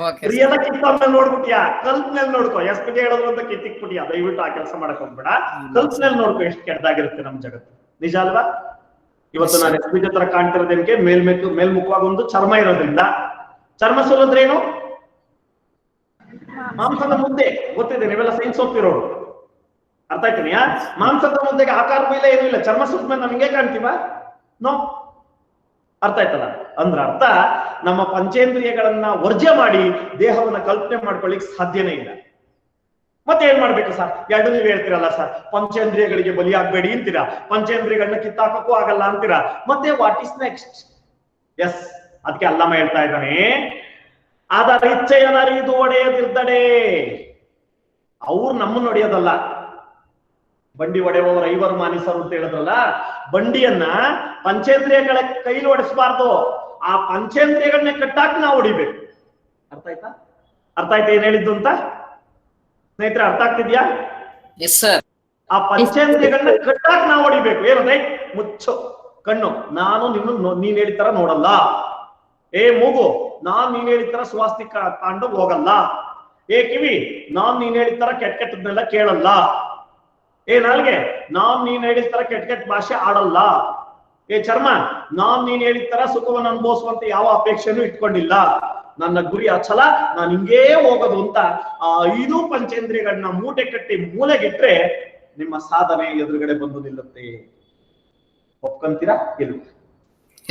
Speaker 2: ಓಕೆ
Speaker 1: ಪ್ರಿಯದ ಕಿತ್ತೊಮ್ಮೆ ನೋಡ್ಬಿಟ್ಯಾ, ಕಲ್ಪ್ನಲ್ಲಿ ನೋಡ್ಕೋ. ಎಸ್ ಹೇಳೋದು ಅಂತ ಕಿತ್ತಿಕ್ಬಿಟ್ಯಾ, ದಯವಿಟ್ಟು ಆ ಕೆಲಸ ಮಾಡಕ್ ಹೋಗ್ಬೇಡ. ಕಲ್ಪ್ನಲ್ಲಿ ನೋಡ್ಕೋ ಎಷ್ಟು ಕೆಟ್ಟದಾಗಿರುತ್ತೆ ನಮ್ ಜಗತ್ತು, ನಿಜ ಅಲ್ವಾ? ಇವತ್ತು ನಾನು ಎಸ್ ಪಿ ತರ ಕಾಣ್ತಿರೋದೇನಕ್ಕೆ, ಮೇಲ್ಮುಖವಾಗಿ ಒಂದು ಚರ್ಮ ಇರೋದ್ರಿಂದ. ಚರ್ಮ ಸುಲಿದ್ರೆ ಏನು? ಮಾಂಸದ ಮುದ್ದೆ, ಗೊತ್ತಿದೆ, ನೀವೆಲ್ಲ ಸೈನ್ಸ್ ಓದ್ತಿರೋರು, ಅರ್ಥ ಆಯ್ತೀನಿಯಾ? ಮಾಂಸದ ಮುದ್ದೆಗೆ ಆಕಾರ ಮೇಲೆ ಏನೂ ಇಲ್ಲ, ಚರ್ಮ ಸುತ್ತಮೇಲೆ ನಾವ್ ಹಿಂಗೆ ಕಾಣ್ತೀವ? ನೋ. ಅರ್ಥ ಆಯ್ತಲ್ಲ? ಅಂದ್ರ ಅರ್ಥ ನಮ್ಮ ಪಂಚೇಂದ್ರಿಯಗಳನ್ನ ವರ್ಜ್ಯ ಮಾಡಿ ದೇಹವನ್ನ ಕಲ್ಪನೆ ಮಾಡ್ಕೊಳ್ಳಿಕ್ ಸಾಧ್ಯನೇ ಇಲ್ಲ. ಮತ್ತೆ ಏನ್ ಮಾಡ್ಬೇಕು ಸರ್? ಎರಡು ನೀವು ಹೇಳ್ತೀರಲ್ಲ ಸರ್, ಪಂಚೇಂದ್ರಿಯಗಳಿಗೆ ಬಲಿಯಾಗಬೇಡಿ ಅಂತೀರಾ, ಪಂಚೇಂದ್ರಿಯಗಳನ್ನ ಕಿತ್ತಾಕಕ್ಕೂ ಆಗಲ್ಲ ಅಂತೀರಾ. ಮತ್ತೆ ವಾಟ್ ಇಸ್ ನೆಕ್ಸ್ಟ್? ಎಸ್, ಅದಕ್ಕೆ ಅಲ್ಲಮ್ಮ ಹೇಳ್ತಾ ಇದ್ದಾನೆ, ಅದರ ಇಚ್ಛೆಯನ್ನರಿದು ಒಡೆಯದಿರ್ದಡೆ. ಅವ್ರು ನಮ್ಮನ್ನ ಹೊಡೆಯೋದಲ್ಲ, ಬಂಡಿ ಒಡೆಯುವವರು ಐವರು ಮಾನಿಸರು ಅಂತ ಹೇಳಿದ್ರಲ್ಲ, ಬಂಡಿಯನ್ನ ಪಂಚೇಂದ್ರಿಯಗಳ ಕೈಲಿ ಹೊಡೆಸಬಾರ್ದು, ಆ ಪಂಚೇಂದ್ರಿಯಗಳನ್ನ ಕಟ್ಟಾಕ್ ನಾವು ಹೊಡಿಬೇಕು. ಅರ್ಥ ಆಯ್ತಾ? ಅರ್ಥ ಆಯ್ತಾ ಏನ್ ಹೇಳಿದ್ದು ಅಂತ ಸ್ನೇಹಿತರೆ? ಅರ್ಥ ಆಗ್ತಿದ್ಯಾ?
Speaker 2: Yes sir.
Speaker 1: ಆ ಪಂಚೇಂದ್ರಿಯಗಳನ್ನ ಕಟ್ಟಾಕ್ ನಾವು ಹೊಡಿಬೇಕು. ಏನು ರೈಟ್? ಮುಚ್ಚು ಕಣ್ಣು, ನಾನು ನಿನ್ನ ನೀನ್ ಹೇಳಿತರ ನೋಡಲ್ಲ. ಏ ಮೂಗು, ನಾನ್ ನೀನ್ ಹೇಳಿತರ ಸ್ವಾಸ್ತಿಕ ತಾಂಡು ಹೋಗಲ್ಲ. ಏ ಕಿವಿ, ನಾನ್ ನೀನ್ ಹೇಳಿತರ ಕೆಟ್ಟ ಕೆಟ್ಟದ್ನೆಲ್ಲ ಕೇಳಲ್ಲ. ಏ ನಾಲ್ಗೆ, ನಾನ್ ನೀನ್ ಹೇಳಿತರ ಕೆಟ್ಟ ಕೆಟ್ಟ ಭಾಷೆ ಆಡಲ್ಲ. ಏ ಚರ್ಮ, ನಾನ್ ನೀನ್ ಹೇಳಿತರ ಸುಖವನ್ನು ಅನುಭವಿಸುವಂತ ಯಾವ ಅಪೇಕ್ಷೆನೂ ಇಟ್ಕೊಂಡಿಲ್ಲ. ನನ್ನ ಗುರಿ ಅಚಲ, ನಾನು ಹಿಂಗೇ ಹೋಗೋದು ಅಂತ ಆ 5 ಪಂಚೇಂದ್ರಿಯಗಳನ್ನ ಮೂಟೆ ಕಟ್ಟಿ ಮೂಲೆಗಿಟ್ರೆ ನಿಮ್ಮ ಸಾಧನೆ ಎದುರುಗಡೆ ಬಂದು ನಿಲ್ಲುತ್ತೆ. ಒಪ್ಕೊಂತೀರಾ? ಇಲ್ಲ?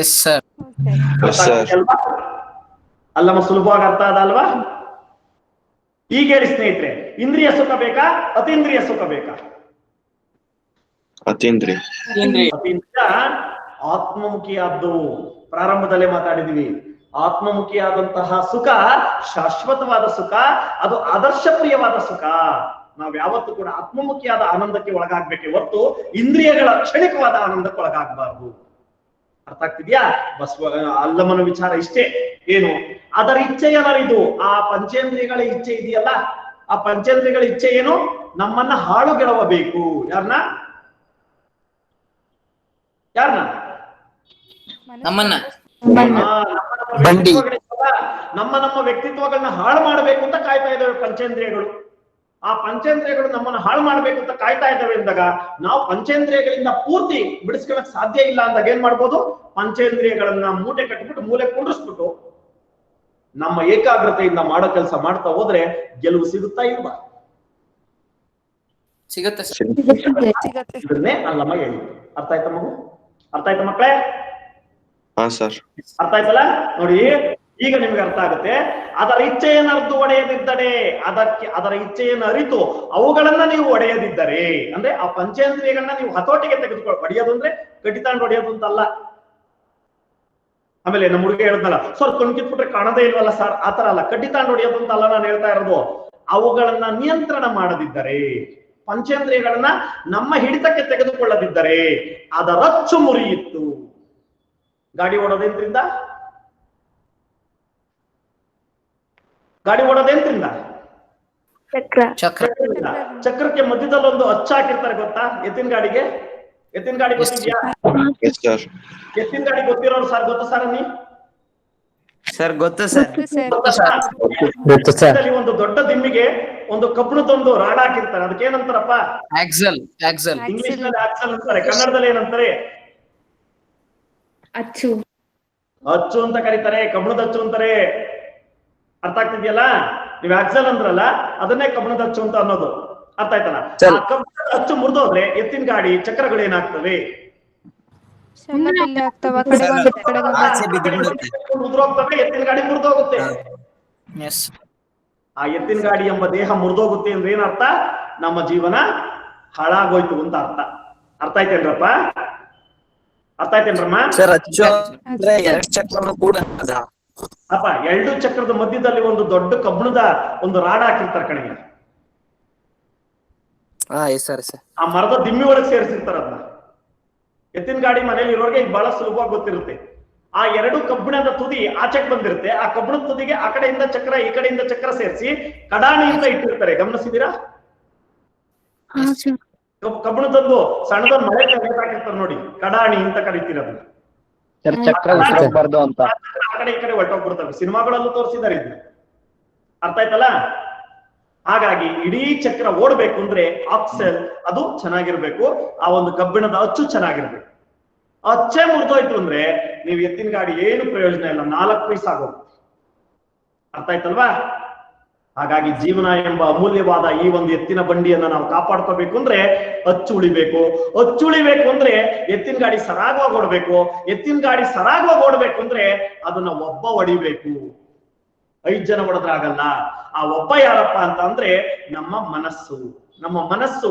Speaker 2: Yes sir.
Speaker 1: ಅಲ್ಲಮ್ಮ ಸುಲಭವಾಗಿ ಅರ್ಥ ಅದಲ್ವಾ? ಈಗ ಹೇಳಿ ಸ್ನೇಹಿತರೆ, ಇಂದ್ರಿಯ ಸುಖ ಬೇಕಾ ಅತೀಂದ್ರಿಯ ಸುಖ ಬೇಕಾ?
Speaker 5: ಅತೀಂದ್ರಿಯ.
Speaker 1: ಅತೀಂದ್ರಿಯ ಆತ್ಮಮುಖಿಯಾದ್ದು. ಪ್ರಾರಂಭದಲ್ಲೇ ಮಾತಾಡಿದೀವಿ, ಆತ್ಮಮುಖಿಯಾದಂತಹ ಸುಖ ಶಾಶ್ವತವಾದ ಸುಖ, ಅದು ಆದರ್ಶಪ್ರಿಯವಾದ ಸುಖ. ನಾವ್ ಯಾವತ್ತೂ ಕೂಡ ಆತ್ಮಮುಖಿಯಾದ ಆನಂದಕ್ಕೆ ಒಳಗಾಗ್ಬೇಕೆ ಹೊರತು ಇಂದ್ರಿಯಗಳ ಕ್ಷಣಿಕವಾದ ಆನಂದಕ್ಕೆ ಒಳಗಾಗಬಾರ್ದು. ಅರ್ಥ ಆಗ್ತಿದ್ಯಾ? ಅಲ್ಲಮ್ಮನ ವಿಚಾರ ಇಷ್ಟೇ. ಏನು? ಅದರ ಇಚ್ಛೆಯನ್ನರಿದು. ಆ ಪಂಚೇಂದ್ರಿಯಗಳ ಇಚ್ಛೆ ಇದೆಯಲ್ಲ, ಆ ಪಂಚೇಂದ್ರಿಯಗಳ ಇಚ್ಛೆ ಏನು? ನಮ್ಮನ್ನ ಹಾಳುಗೆಡವಬೇಕು. ಯಾರನ್ನ?
Speaker 2: ನಮ್ಮನ್ನ
Speaker 1: ನಮ್ಮ ವ್ಯಕ್ತಿತ್ವಗಳನ್ನ ಹಾಳು ಮಾಡ್ಬೇಕು ಅಂತ ಕಾಯ್ತಾ ಇದ್ದಾವೆ ಪಂಚೇಂದ್ರಿಯಗಳು. ಆ ಪಂಚೇಂದ್ರಿಯಗಳು ನಮ್ಮನ್ನ ಹಾಳು ಮಾಡ್ಬೇಕು ಅಂತ ಕಾಯ್ತಾ ಇದ್ದಾವೆ ಅಂದಾಗ ನಾವು ಪಂಚೇಂದ್ರಿಯಗಳಿಂದ ಪೂರ್ತಿ ಬಿಡಿಸ್ಕೊಳಕ್ ಸಾಧ್ಯ ಇಲ್ಲ ಅಂದಾಗ ಏನ್ ಮಾಡ್ಬೋದು? ಪಂಚೇಂದ್ರಿಯಗಳನ್ನ ಮೂಟೆ ಕಟ್ಬಿಟ್ಟು ಮೂಲೆ ಕುಂಡ್ರಿಸ್ಬಿಟ್ಟು ನಮ್ಮ ಏಕಾಗ್ರತೆಯಿಂದ ಮಾಡೋ ಕೆಲಸ ಮಾಡ್ತಾ ಹೋದ್ರೆ ಗೆಲುವು ಸಿಗುತ್ತಾ ಇಲ್ವಾ?
Speaker 2: ಸಿಗುತ್ತೆ ಸರ್.
Speaker 1: ಇದನ್ನೇ ಅಲ್ಲಮ್ಮ ಹೇಳಿ. ಅರ್ಥ ಆಯ್ತಾ ಮಗು? ಅರ್ಥ ಆಯ್ತಾ ಮಕ್ಕಳೇ?
Speaker 5: ಹಾ ಸರ್.
Speaker 1: ಅರ್ಥ ಆಯ್ತಲ್ಲ? ನೋಡಿ, ಈಗ ನಿಮ್ಗೆ ಅರ್ಥ ಆಗುತ್ತೆ. ಅದರ ಇಚ್ಛೆಯನ್ನು ಅರ್ದು ಒಡೆಯದಿದ್ದರೆ, ಅದರ ಇಚ್ಛೆಯನ್ನು ಅರಿತು ಅವುಗಳನ್ನ ನೀವು ಒಡೆಯದಿದ್ದರೆ, ಅಂದ್ರೆ ಆ ಪಂಚೇಂದ್ರಿಯಗಳನ್ನ ನೀವು ಹತೋಟಿಗೆ ತೆಗೆದುಕೊಳ್ಳಿ. ಹೊಡೆಯೋದು ಅಂದ್ರೆ ಕಟ್ಟಿತಾಂಡು ಹೊಡೆಯೋದು ಅಂತಲ್ಲ. ಆಮೇಲೆ ನಮ್ಮ ಹುಡುಗ ಹೇಳಿದ್ನಲ್ಲ ಸರ್, ಕಣ್ಕಿಟ್ಬಿಟ್ರೆ ಕಾಣದೇ ಇಲ್ವಲ್ಲ ಸರ್, ಆತರ ಅಲ್ಲ. ಕಟ್ಟಿತಾಂಡು ಹೊಡೆಯೋದು ಅಂತ ಅಲ್ಲ ನಾನು ಹೇಳ್ತಾ ಇರೋದು. ಅವುಗಳನ್ನ ನಿಯಂತ್ರಣ ಮಾಡದಿದ್ದರೆ, ಪಂಚೇಂದ್ರಿಯಗಳನ್ನ ನಮ್ಮ ಹಿಡಿತಕ್ಕೆ ತೆಗೆದುಕೊಳ್ಳದಿದ್ದರೆ ಅದರ ರಚ್ಚು ಮುರಿಯಿತ್ತು. ಗಾಡಿ ಓಡೋದೇಂದ್ರಿಂದ? ಗಾಡಿ ಓಡೋದೇಂದ್ರಿಂದ? ಚಕ್ರಕ್ಕೆ ಮಧ್ಯದಲ್ಲಿ ಒಂದು ಅಚ್ಚ ಹಾಕಿರ್ತಾರೆ, ಗೊತ್ತಾ? ಎತ್ತಿನ ಗಾಡಿಗೆ. ಎತ್ತಿನ ಗಾಡಿ ಗೊತ್ತಿದ್ಯಾ? ಎತ್ತಿನ ಗಾಡಿ ಗೊತ್ತಿರೋರು ಸರ್, ಗೊತ್ತಾ ಸರ್? ನೀ
Speaker 6: ಸರ್ ಗೊತ್ತು ಸರ್.
Speaker 1: ಒಂದು ದೊಡ್ಡ ದಿಮ್ಮಿಗೆ ಒಂದು ಕಬ್ಬಿಣದೊಂದು ರಾಡ್ ಹಾಕಿರ್ತಾರೆ, ಅದಕ್ಕೆ ಏನಂತಾರಪ್ಪ?
Speaker 2: ಆಕ್ಸಲ್.
Speaker 1: ಇಂಗ್ಲಿಷ್ ನಲ್ಲಿ ಆಕ್ಸಲ್ ಅಂತಾರೆ, ಕನ್ನಡದಲ್ಲಿ ಏನಂತಾರೆ?
Speaker 4: ಅಚ್ಚು.
Speaker 1: ಅಚ್ಚು ಅಂತ ಕರೀತಾರೆ, ಕಬ್ಬಿಣದ ಅಚ್ಚು ಅಂತಾರೆ. ಅರ್ಥ ಆಗ್ತಿದ್ಯಲ್ಲ? ನೀವ್ ಆಕ್ಸಲ್ ಅಂದ್ರಲ್ಲ, ಅದನ್ನೇ ಕಬ್ಬಿಣದ ಅಚ್ಚು ಅಂತ ಅನ್ನೋದು. ಅರ್ಥ ಆಯ್ತಲ್ಲ? ಆ ಕಬ್ಬಿಣದ ಅಚ್ಚು ಮುರಿದೋದ್ರೆ ಎತ್ತಿನ ಗಾಡಿ ಚಕ್ರಗಳು ಏನಾಗ್ತವೆ? ಮುರಿದೋಗ್ತವೆ, ಎತ್ತಿನ ಗಾಡಿ ಮುರಿದೋಗುತ್ತೆ. ಆ ಎತ್ತಿನ ಗಾಡಿ ಎಂಬ ದೇಹ ಮುರಿದೋಗುತ್ತೆ ಅಂದ್ರೆ ಏನರ್ಥ? ನಮ್ಮ ಜೀವನ ಹಾಳಾಗೋಯ್ತು ಅಂತ ಅರ್ಥ. ಅರ್ಥ ಆಯ್ತೇನ್ರಪ್ಪ? ಅರ್ಥ ಆಯ್ತೇನ್ರಮ್ಮ? ಅಪ್ಪ, 2 ಚಕ್ರದ ಮಧ್ಯದಲ್ಲಿ ಒಂದು ದೊಡ್ಡ ಕಬ್ಬಿಣದ ಒಂದು ರಾಡ್ ಹಾಕಿರ್ತಾರೆ ಕಣಿಗೆ. ಆ ಮರದ ದಿಮ್ಮಿ ಒಳಗೆ ಸೇರಿಸಿರ್ತಾರ ಅದನ್ನ. ಎತ್ತಿನ ಗಾಡಿ ಮನೇಲಿ ಇರೋರಿಗೆ ಇದು ಬಹಳ ಸುಲಭವಾಗಿ ಗೊತ್ತಿರುತ್ತೆ. ಆ 2 ಕಬ್ಬಿಣದ ತುದಿ ಆಚೆಗೆ ಬಂದಿರುತ್ತೆ. ಆ ಕಬ್ಬಿಣದ ತುದಿಗೆ ಆ ಕಡೆಯಿಂದ ಚಕ್ರ, ಈ ಕಡೆಯಿಂದ ಚಕ್ರ ಸೇರಿಸಿ ಕಡಾಣಿಯಿಂದ ಇಟ್ಟಿರ್ತಾರೆ. ಗಮನಿಸಿದೀರಾ? ಕಬ್ಬಿಣದೊಂದು ಸಣ್ಣದೊಂದು ಮಳೆ ಹಾಕಿರ್ತಾರೆ ನೋಡಿ, ಕಡಾಣಿ ಅಂತ ಕರಿತೀರ ಅದನ್ನ.
Speaker 7: ಚಕ್ರ ಉಸಿರೋಗ್ಬಾರ್ದು ಅಂತ.
Speaker 1: ಆ ಕಡೆ ಈ ಕಡೆ ಹೊರಟೋಗ್ಬಿಡ್ತವೆ. ಸಿನಿಮಾಗಳಲ್ಲೂ ತೋರಿಸಿದ್ದಾರೆ ಇದನ್ನ, ಅರ್ಥ ಆಯ್ತಲ್ಲ? ಹಾಗಾಗಿ ಇಡೀ ಚಕ್ರ ಓಡ್ಬೇಕು ಅಂದ್ರೆ ಆಕ್ಸೆಲ್ ಅದು ಚೆನ್ನಾಗಿರ್ಬೇಕು, ಆ ಒಂದು ಕಬ್ಬಿಣದ ಅಚ್ಚು ಚೆನ್ನಾಗಿರ್ಬೇಕು. ಅಚ್ಚೆ ಮುರಿದೋಯ್ತು ಅಂದ್ರೆ ನೀವು ಎತ್ತಿನ ಗಾಡಿ ಏನು ಪ್ರಯೋಜನ ಇಲ್ಲ, 4 ಪೈಸೆ ಆಗೋದು. ಅರ್ಥ ಆಯ್ತಲ್ವಾ? ಹಾಗಾಗಿ ಜೀವನ ಎಂಬ ಅಮೂಲ್ಯವಾದ ಈ ಒಂದು ಎತ್ತಿನ ಬಂಡಿಯನ್ನ ನಾವು ಕಾಪಾಡ್ಕೋಬೇಕು ಅಂದ್ರೆ ಅಚ್ಚು ಉಳಿಬೇಕು. ಅಚ್ಚು ಉಳಿಬೇಕು ಅಂದ್ರೆ ಎತ್ತಿನ ಗಾಡಿ ಸರಾಗವಾಗಿ ಓಡ್ಬೇಕು. ಎತ್ತಿನ ಗಾಡಿ ಸರಾಗವಾಗಿ ಓಡ್ಬೇಕು ಅಂದ್ರೆ ಅದನ್ನ ಒಬ್ಬ ಹೊಡಿಬೇಕು, 5 ಜನ ಹೊಡೆದ್ರಾಗಲ್ಲ. ಆ ಒಬ್ಬ ಯಾರಪ್ಪ ಅಂತ ಅಂದ್ರೆ ನಮ್ಮ ಮನಸ್ಸು. ನಮ್ಮ ಮನಸ್ಸು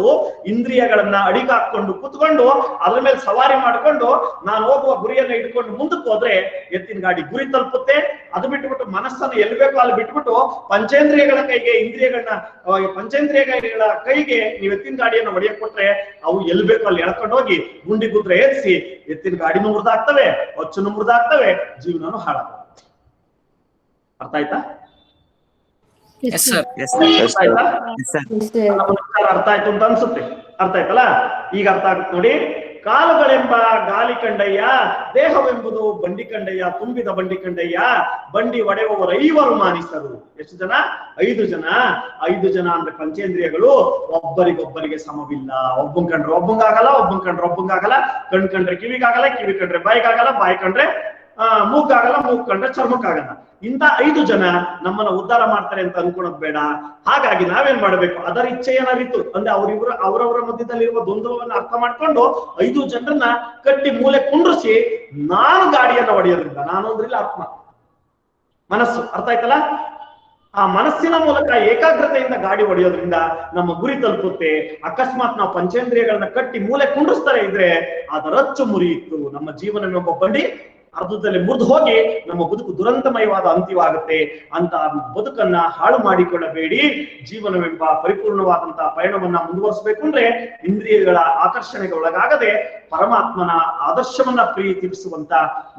Speaker 1: ಇಂದ್ರಿಯಗಳನ್ನ ಅಡಿಗಾಕೊಂಡು ಕೂತ್ಕೊಂಡು ಅದ್ರ ಮೇಲೆ ಸವಾರಿ ಮಾಡ್ಕೊಂಡು ನಾನು ಹೋಗುವ ಗುರಿಯನ್ನ ಇಟ್ಕೊಂಡು ಮುಂದಕ್ಕೆ ಹೋದ್ರೆ ಎತ್ತಿನ ಗಾಡಿ ಗುರಿ ತಲುಪುತ್ತೆ. ಅದು ಬಿಟ್ಬಿಟ್ಟು ಮನಸ್ಸನ್ನು ಎಲ್ಲಿ ಬೇಕೋ ಅಲ್ಲಿ ಬಿಟ್ಬಿಟ್ಟು ಪಂಚೇಂದ್ರಿಯಗಳ ಕೈಗೆ, ಪಂಚೇಂದ್ರಿಯಗಳ ಕೈಗೆ ನೀವು ಎತ್ತಿನ ಗಾಡಿಯನ್ನು ಹೊಡೆಯಕ್ ಕೊಟ್ರೆ ಅವು ಎಲ್ಲಿ ಬೇಕೋ ಅಲ್ಲಿ ಎಳ್ಕೊಂಡು ಹೋಗಿ ಗುಂಡಿ ಗುದ್ರೆ ಏರಿಸಿ ಎತ್ತಿನ ಗಾಡಿನೂ ಮುರಿದಾಗ್ತವೆ, ಅಚ್ಚನ್ನು ಮುರಿದಾಗ್ತವೆ, ಜೀವನನು ಹಾಳಾಗ್ತವೆ. ಅರ್ಥ ಆಯ್ತಾ? ಅರ್ಥ ಆಯ್ತು ಅಂತ ಅನ್ಸುತ್ತೆ. ಅರ್ಥ ಆಯ್ತಲ್ಲ? ಈಗ ಅರ್ಥ ಆಗುತ್ತೆ ನೋಡಿ. ಕಾಲುಗಳೆಂಬ ಗಾಲಿ ಕಂಡಯ್ಯ, ದೇಹವೆಂಬುದು ಬಂಡಿ ಕಂಡಯ್ಯ, ತುಂಬಿದ ಬಂಡಿ ಕಂಡಯ್ಯ, ಬಂಡಿ ಒಡೆಯುವವರು 5 ಮಾನಿಸರು. ಎಷ್ಟು ಜನ? 5 ಜನ. 5 ಜನ ಅಂದ್ರೆ ಪಂಚೇಂದ್ರಿಯಗಳು ಒಬ್ಬರಿಗೊಬ್ಬರಿಗೆ ಸಮವಿಲ್ಲ. ಒಬ್ಬನ್ ಕಂಡ್ರೆ ಒಬ್ಬಂಗಾಗಲ್ಲ, ಒಬ್ಬನ್ ಕಂಡ್ರೆ ಒಬ್ಬಂಗಾಗಲ್ಲ, ಕಣ್ ಕಂಡ್ರೆ ಕಿವಿಗಾಗಲ್ಲ, ಕಿವಿ ಕಂಡ್ರೆ ಬಾಯಿಗಾಗಲ್ಲ, ಬಾಯಿ ಕಂಡ್ರೆ ಮೂಗಾಗಲ್ಲ, ಮೂಗ್ ಕಂಡ್ರೆ ಚರ್ಮಕ್ಕಾಗಲ್ಲ. ಇಂಥ 5 ಜನ ನಮ್ಮನ್ನ ಉದ್ಧಾರ ಮಾಡ್ತಾರೆ ಅಂತ ಅನ್ಕೊಳೋದ್ ಬೇಡ. ಹಾಗಾಗಿ ನಾವೇನ್ ಮಾಡ್ಬೇಕು? ಅದರ ಇಚ್ಛೆಯನ್ನ ಅರಿತು ಅಂದ್ರೆ ಅವರವರ ಮಧ್ಯದಲ್ಲಿರುವ ದ್ವಂದ್ವವನ್ನ ಅರ್ಥ ಮಾಡ್ಕೊಂಡು 5 ಜನರನ್ನ ಕಟ್ಟಿ ಮೂಲೆ ಕುಂಡ್ರಿಸಿ ನಾನು ಗಾಡಿಯನ್ನ ಹೊಡೆಯೋದ್ರಿಂದ, ನಾನು ಅಂದ್ರಿಲ್ಲ ಆತ್ಮ, ಮನಸ್ಸು. ಅರ್ಥ ಆಯ್ತಲ್ಲ? ಆ ಮನಸ್ಸಿನ ಮೂಲಕ ಏಕಾಗ್ರತೆಯಿಂದ ಗಾಡಿ ಹೊಡೆಯೋದ್ರಿಂದ ನಮ್ಮ ಗುರಿ ತಲುಪುತ್ತೆ. ಅಕಸ್ಮಾತ್ ನಾವು ಪಂಚೇಂದ್ರಿಯಗಳನ್ನ ಕಟ್ಟಿ ಮೂಲೆ ಕುಂಡ್ರಿಸ್ತಾರೆ ಇದ್ರೆ ಅದರ ಅಚ್ಚು ಮುರಿಯಿತ್ತು. ನಮ್ಮ ಜೀವನವೆಂಬ ಬಂಡಿ ಅರ್ಧದಲ್ಲಿ ಮುರಿದು ಹೋಗಿ ನಮ್ಮ ಬದುಕು ದುರಂತಮಯವಾದ ಅಂತ್ಯವಾಗುತ್ತೆ. ಅಂತ ಬದುಕನ್ನ ಹಾಳು ಮಾಡಿಕೊಳ್ಳಬೇಡಿ. ಜೀವನವೆಂಬ ಪರಿಪೂರ್ಣವಾದಂತಹ ಪಯಣವನ್ನ ಮುಂದುವರಿಸಬೇಕು ಅಂದ್ರೆ ಇಂದ್ರಿಯಗಳ ಆಕರ್ಷಣೆಗೆ ಒಳಗಾಗದೆ ಪರಮಾತ್ಮನ ಆದರ್ಶವನ್ನ ಪ್ರೀತಿಸುವಂತ